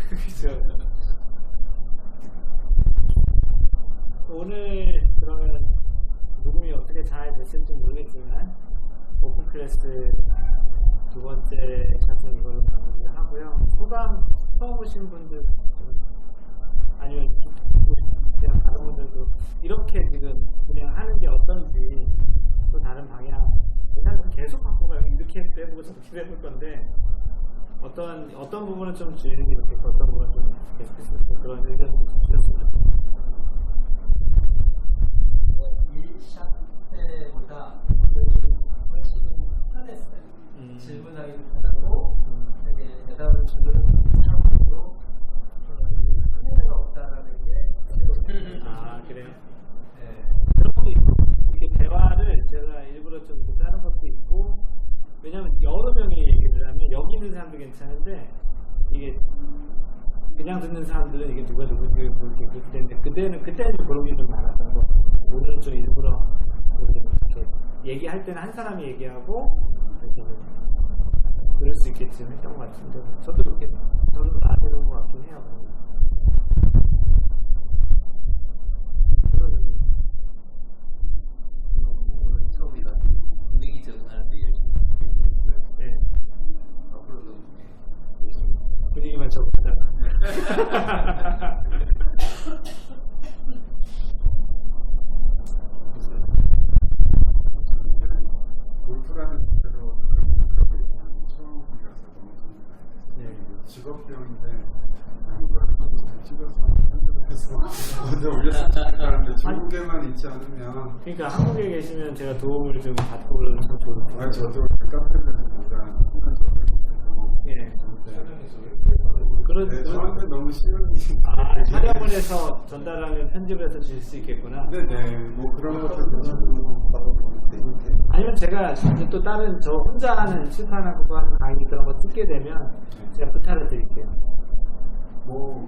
그죠. 오늘 그러면 녹음이 어떻게 잘 됐을지 모르겠지만 오픈 클래스 두 번째 샷은 이걸로 마무리를 하고요. 소감 처음 오신 분들 아니면 그냥 다른 분들도 이렇게 지금 그냥 하는 게 어떤지 또 다른 방향 사실 계속 바꾸고 이렇게 해보고 저렇게 해볼 건데 어떤 부분은 좀 줄이는 게 좋겠고 어떤 부분은 좀 계속했으면 좋겠고 그런 의견을 좀 주셨으면 좋겠습니다. 1샷 때보다 훨씬 편했어요. 질문하기도 편하고 되게 대답을 주는 상황으로 큰애가 없다라는 게 아 그래요? 네. 그런 것도 있고 이렇게 대화를 제가 일부러 좀 다른 것도 있고 왜냐면 여러 명이 얘기를 하면 여기 있는 사람도 괜찮은데 이게 그냥 듣는 사람들은 이게 누가 누구지 그렇게 되는데 그때는 좀 그런 게 좀 많았던 거 오늘은 좀 일부러 이렇게 얘기할 때는 한 사람이 얘기하고 이렇게 그럴 수 있겠지만 했던 것 같은데 저도 이렇게 저는 나아지는 것 같긴 해요. 오늘 처음이라 분위기 전환하는데 열심히 네. 앞으로도 열심히 분위기만 적응하다가 골프라는 주제로 그런 분들하고 처음이라서 너무 좀 직업병인데 이거를 잘 찍어서 편집해서 먼저 올렸으면 좋겠다는데 중국에만 있지 않으면 그러니까 한국에 계시면 제가 도움을 좀 받고 그러면 참 좋을 것 같아요. 저도 카페에서 뭔가 하는 저도 있고 예. 네, 저한테 너무 쉬운 아, 촬영을 해서 전달하면 편집을 해서 줄 수 있겠구나. 네네 뭐 그런 것도 괜찮고 아니면 제가 또 다른 저 혼자 하는 출판하고 하는 강의 그런 거 찍게 되면 제가 부탁을 드릴게요. 뭐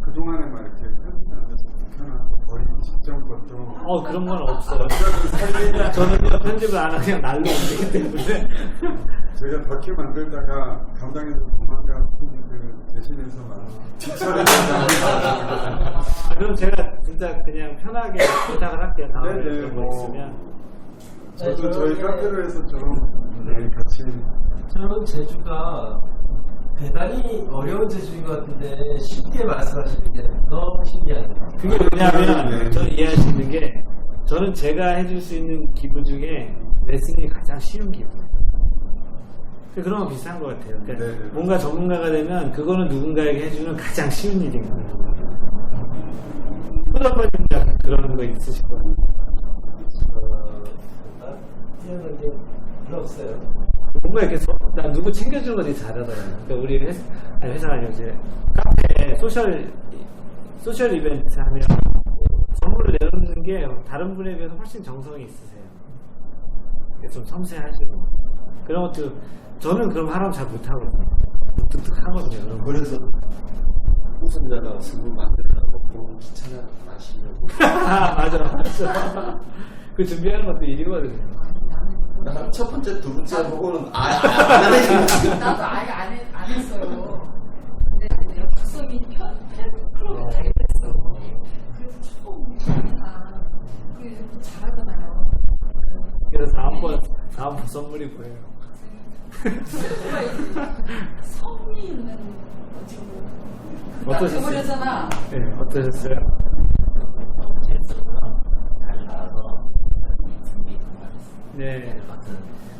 그동안에 막 이렇게 편집하면서 불편하고 버리기 직전 것도 그런 건 없어요. 저는요 편집을 안 하고 그냥 날로 옮기기 때문에 제가 다큐 만들다가 감당해서 도망간 분들 대신해서 막 뒷처리를 그럼 제가 진짜 그냥 편하게 부탁을 할게요. 다음에 네네, 그런 거 뭐. 있으면. 저도 저희 카페로 해서 좀 같이 저는 제주가 대단히 어려운 제주인 것 같은데 쉽게 말씀하시는 게 너무 신기하네요. 그게 왜냐하면 네. 저는 이해할 수 있는 게 저는 제가 해줄 수 있는 기분 중에 레슨이 가장 쉬운 기분. 그런 건 비슷한 것 같아요. 그러니까 네네. 뭔가 전문가가 되면 그거는 누군가에게 해주는 가장 쉬운 일인 거예요. 후다빠님 그런 거 있으실 거예요. 뛰어난 게 별로 없어요. 뭔가 이렇게 나 누구 챙겨주는 거 되게 잘하더라고요. 그러니까 우리 회사가 아니고 이제 카페에 소셜 이벤트 하면 선물을 내놓는 게 다른 분에 비해서 훨씬 정성이 있으세요. 좀 섬세하시고 그런 것도 저는 그럼 하라고 잘 못하거든요. 무뚝뚝하거든요. 그런 거. 그래서 우선자가 승부 만들려고 보는 귀찮아 마시려고 맞아. 그 준비하는 것도 일이거든요. 나 첫 번째 두 번째 보고는 안 하는 나도 아예 안 했어요. 근데 이제 역학성이 팬클럽에 가입했어. 그래서 처음 하니까 그게 좀 잘하잖아요. 그래서 다음번 선물이 보여요. 제가 이제 성이 있는 거죠. 어떠셨어요? 해버렸잖아. 네, 어떠셨어요? 재밌었고요. 잘 나와서 준비 정말 네. 같은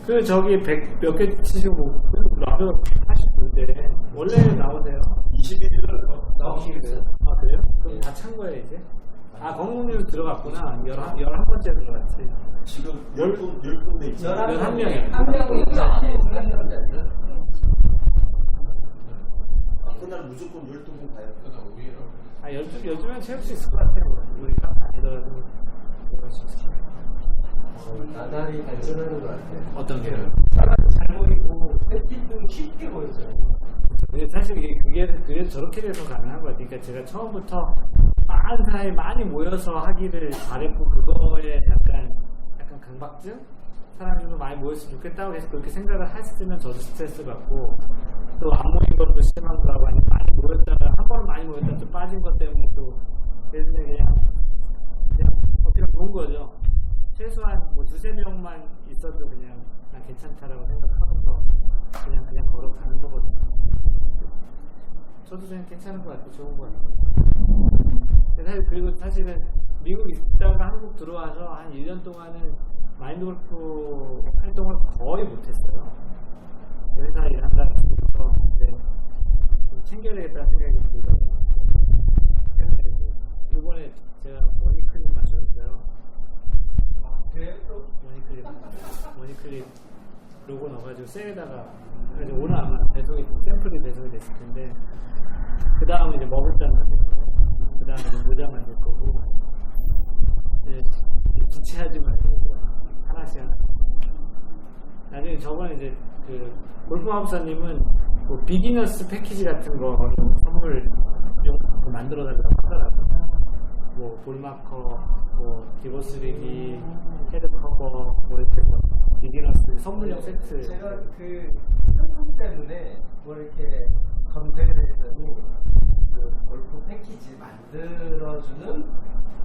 그 저기 100 몇 개 치시고 라디오 하시는데 원래 나오세요? 21일 넣기를. 아 그래요? 그럼 다 찬 거예요 이제? 아 건국률 들어갔구나. 11번째 들어갔지. 지금 10군데 있죠. 11명이에요. 한 명이 한 명짜리. 그날 무조건 12분 가야 돼. 아 12명 채울 수 있을 것 같아요. 우리 딱 아니더라도 그럴 수 있을 것 같아요. 나날이 발전하는 것 같아요. 어떤 게요? 사람이 잘 보이고 햇빛도 쉽게 보여져요. 근데 사실 그게 저렇게 돼서 가능한 것 같아요. 그러니까 제가 처음부터 많은 사람이 많이 모여서 하기를 바랬고 그거에 약간 강박증? 사람이 좀 많이 모였으면 좋겠다고 해서 그렇게 생각을 했으면 저도 스트레스 받고 또 안 모인 것도 심한 거라고 아니면 많이 모였다가 한 번은 많이 모였다가 또 빠진 것 때문에 또 대신에 그냥 어떻게 좋은 거죠. 최소한 뭐 2-3명만 있어도 그냥 난 괜찮다라고 생각하면서 그냥 걸어가는 거거든요. 저도 그냥 괜찮은 것 같아요. 좋은 것 같아요. 그리고 사실은 미국 있다가 한국 들어와서 한 1년 동안은 마인드 골프 활동을 거의 못했어요. 회사 일한다는 생각부터 좀 챙겨야 되겠다는 생각이 들더라고요. 이번에 제가 머니클립 마셨어요. 머니클립 로고 넣어가지고 셀에다가 오늘 아마 샘플이 배송이 됐을 텐데 그 다음에 이제 먹을잔 만들 거고 그 다음에 이제 모자 만들 거고 이제 주체하지 말고 하나씩 나중에 저번에 이제 그 골프마법사님은 뭐 비기너스 패키지 같은 거 선물 만들어 달라고 하더라고요. 뭐 볼마커, 뭐 디보3D, 헤드 커버, 뭐 이렇게 비기너스 선물용 세트. 제가 그 상품 때문에 뭐 이렇게 검색을 했더니 그 골프 패키지 만들어주는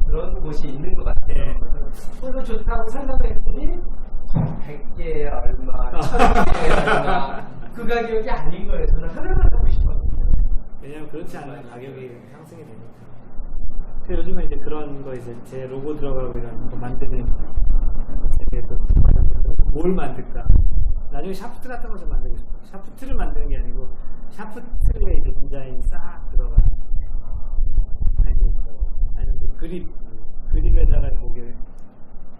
그런 곳이 있는 것 같아요. 그래서 좋다고 생각했더니 100개에 얼마, 1000개에 얼마 그 가격이 아닌 거예요. 저는 하나만 하고 싶었거든요. 왜냐면 그렇지 않으면 가격이 상승이 되니까. 그래서 요즘에 이제 그런 거 이제 제 로고 들어가고 이런 거 만드는 되게 뭘 만들까? 나중에 샤프트 같은 거 좀 만들고 싶어요. 샤프트를 만드는 게 아니고 샤프트에 이제 디자인이 싹 들어가. 아니면 그립에다가 거기에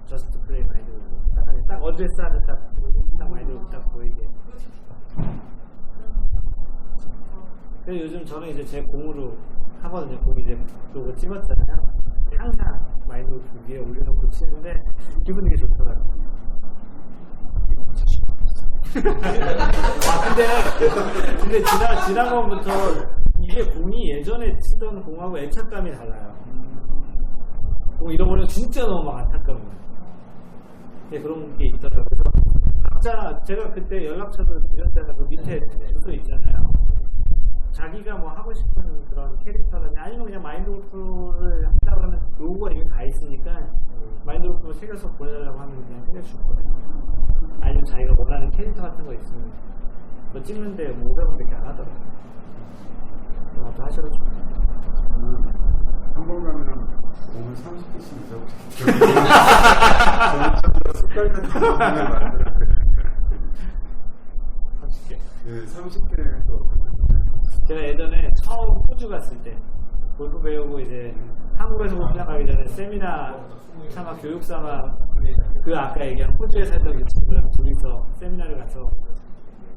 저스트 플레이 마인드 딱 어드레스 하는 딱 마인드 딱 보이게. 그래서 요즘 저는 이제 제 공으로 하거든요. 공 이제 로고 찍었잖아요. 항상 마인드 위에 올려놓고 치는데 기분 되게 좋더라고요. 근데 지난번부터 이게 공이 예전에 치던 공하고 애착감이 달라요. 공 잃어버리면 진짜 너무 막 안타까운 거예요. 네, 그런 게 있더라고요. 그래서 각자 제가 그때 연락처도 드렸잖아요. 그 밑에 주소 있잖아요. 자기가 뭐 하고 싶은 그런 캐릭터라든지 아니면 그냥 마인드 골프를 한다 그러면 로고가 이미 다 있으니까 마인드 골프를 새겨서 보내달라고 하면 그냥 새겨줄 거예요. 아니면 자기가 원하는 캐릭터 같은 거 있으면 그거 찍는데 뭐 500원밖에 안 하더라고요. 또 하셔도 좋고. 한번 가면 오늘 30개씩 이상 습관 같은 거 만들어요. 30개. 네, 30개에서 제가 예전에 처음 호주 갔을 때 골프 배우고 이제 한국에서 골프 가기 전에 세미나 차마 교육사마 그 아까 얘기한 호주에 살던 그 친구랑 둘이서 세미나를 가서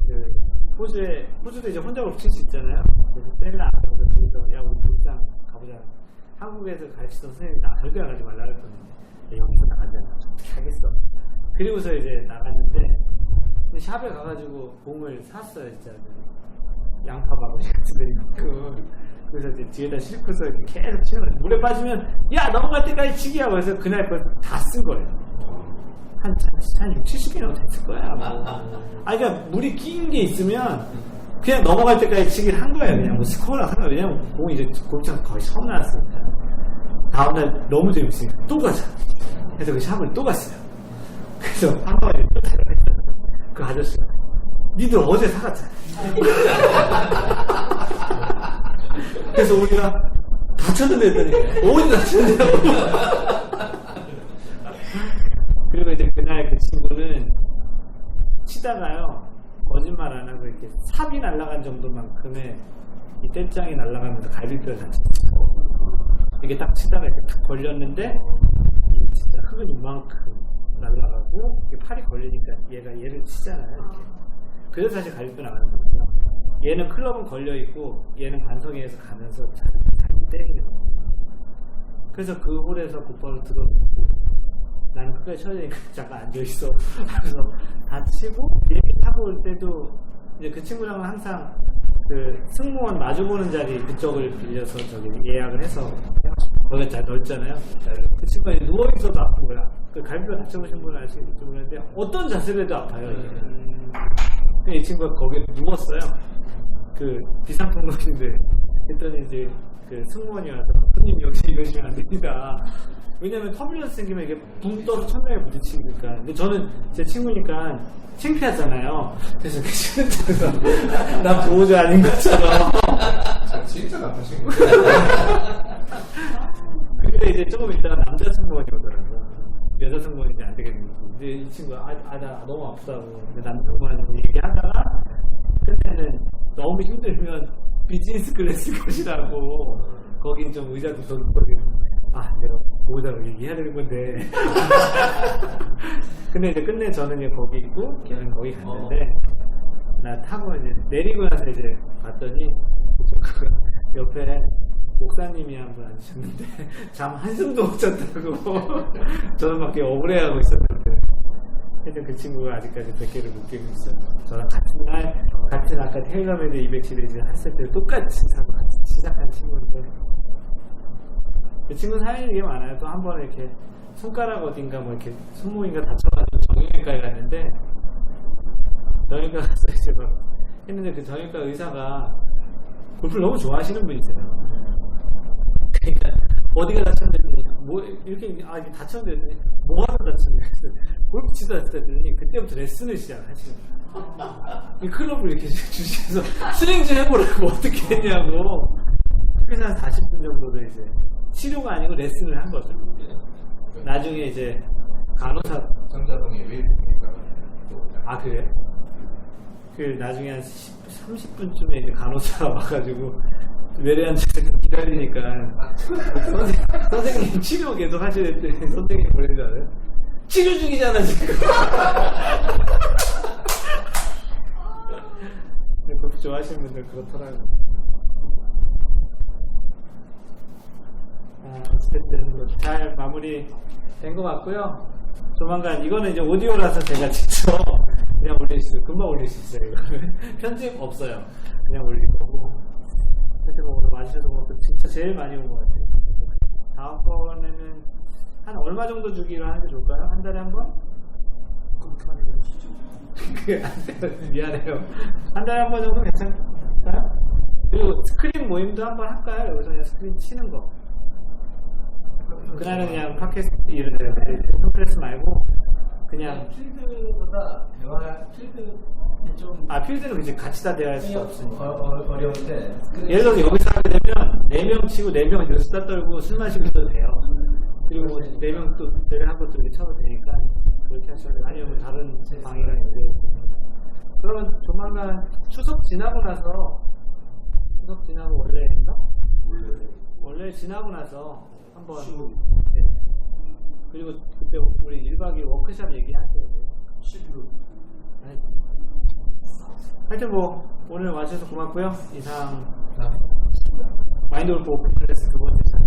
그 호주도 이제 혼자 골프 칠 수 있잖아요. 그래서 세미나 안 가서 둘이서 야 우리 골프장 가보자. 한국에서 가르치던 선생님이 나 절대 나가지 말라 그랬더니 여기서 나가잖아. 어떻게 하겠어. 그리고서 이제 나갔는데 샵에 가가지고 공을 샀어요. 진짜 양파하고 같은 그래서 이제 뒤에다 싣고서 이렇게 계속 치는 거예요. 물에 빠지면 야 넘어갈 때까지 치기야. 그래서 그날 그걸 다 쓴 거예요. 한 60-70개나 됐을 거야. 그러니까 물이 낀 게 있으면 그냥 넘어갈 때까지 치기를 한 거예요. 그냥 뭐 스코어랑 상관. 왜냐면 공이 이제 골프장 거의 처음 나왔으니까. 다음날 너무 재밌으니까 또 가자. 그래서 그 샵을 또 갔어요. 그래서 한 번에 또 생각했잖아요. 그 아저씨가 니들 어제 사갔잖아. 그래서 우리가 다쳤는데 했더니 어디 다쳤냐고. 그리고 이제 그날 그 친구는 치다가요 거짓말 안 하고 이렇게 삽이 날아간 정도만큼의 이 떼짱이 날아가면서 갈비뼈를 다쳤어. 이게 딱 치다가 이렇게 탁 걸렸는데 진짜 흙은 이만큼 날아가고 이게 팔이 걸리니까 얘를 치잖아요. 이렇게. 그래서 사실 갈비뼈 나가는 거거든요. 얘는 클럽은 걸려 있고 얘는 반성회에서 가면서 자기 때리는 거예요. 그래서 그 홀에서 곧바로 들어놓고 나는 끝까지 쳐지니까 잠깐 앉아있어. 그래서 다치고 비행기 타고 올 때도 이제 그 친구랑은 항상 그 승무원 마주보는 자리 그쪽을 빌려서 저기 예약을 해서 거기가 잘 넓잖아요. 그 친구가 누워있어도 아픈 거야. 그 갈비뼈 다쳐보신 분은 아시겠죠? 모르는데 어떤 자세로 해도 아파요. 이게. 이 친구가 거기에 누웠어요. 그 비상통로인데 그랬더니 이제 그 승무원이 와서 손님 여기 이러시면 안 됩니다. 왜냐면 터뷸런스 생기면 이게 붕 떠서 천장에 부딪히니까. 근데 저는 제 친구니까 창피하잖아요. 그래서 그 쉬는 자리에서 난 보호자 아닌 것처럼. 진짜 나쁘신 거예요. 근데 이제 조금 있다가 남자 승무원이 오더라고요. 여자 승무원이 이제 안 되겠는지. 근데 이 친구가 나 너무 아프다고. 근데 남자 승무원이 얘기하다가 끝에는 너무 힘들면 비즈니스 클래스 것이라고. 거긴 좀 의자도 더 높거든. 내가 보호자로 얘기해야 되는 건데. 근데 이제 끝내 저는 이제 거기 있고 걔는 거기 갔는데 나 타고 이제 내리고 나서 이제 봤더니 옆에 목사님이 한 분 앉으셨는데 잠 한숨도 못 잤다고. 저는 막 억울해하고 있었는데 하여튼 그 친구가 아직까지 100개를 못 깨고 있어요. 저랑 같은 날 같은 아까 테일러메이드 200시리즈 했을 때 똑같이 사고 같이 시작한 친구인데 그 친구 사연이 되게 많아요. 또 한 번 이렇게 손가락 어딘가 뭐 이렇게 손목인가 다쳐가지고 정형외과에 갔는데 정형외과 가서 이제 막 했는데 그 정형외과 의사가 골프를 너무 좋아하시는 분이세요. 그러니까 어디가 다쳤는지 뭐 이렇게 이게 다쳤는데 했더니 뭐 하다 다쳤는지 골프 치다 다쳤더니 그때부터 레슨을 시작하시는 거예요. 이 클럽을 이렇게 주시면서 스윙 좀 해보라고 어떻게 했냐고. 그래서 한 40분 정도를 이제 치료가 아니고 레슨을 한 거죠. 나중에 이제 간호사 정자동에 웨이브니까 그래요? 그 나중에 한 30분쯤에 이제 간호사가 와가지고 외래 앉아서 기다리니까 선생님 치료 계속 하셔야 됐더니 선생님이 뭐랬는 줄 알아요? 치료 중이잖아 지금. 골프 좋아하시는 분들 그렇더라고요. 어쨌든 잘 마무리 된 것 같고요. 조만간 이거는 이제 오디오라서 제가 직접 그냥 올릴 수, 금방 올릴 수 있어요. 이거는 편집 없어요. 그냥 올릴 거고. 하여튼 오늘 와주셔서 고맙고 진짜 제일 많이 온 것 같아요. 다음번에는 한 얼마 정도 주기로 하는 게 좋을까요? 한 달에 한 번? 그게 안 돼요. 미안해요. 한 달에 한 번 정도 괜찮을까요? 그리고 스크린 모임도 한 번 할까요? 여기서 그냥 스크린 치는 거. 그날은 그냥 팟캐스트 이런 콘프레스 말고 그냥 필드보다 대화 필드 좀 필드는 그치 같이 다 대화할 수 없으니까 어려운데 예를 들어서 여기서 하게 되면 4명 치고 4명 여기서 수다 떨고 술 마시고 있어도 돼요. 그리고 4명 또 내려하고 또 이렇게 쳐도 되니까 그렇게 하셔도 돼요. 아니면 뭐 다른 방이랑 연결. 그러면 조만간 추석 지나고 원래 지나고 나서 한번 네. 그리고 그때 우리 1박 2일 워크샵 얘기하셔야 돼요. 11월. 하여튼 뭐 오늘 와주셔서 고맙고요. 이상 마인드 골프 오픈 클래스 2번째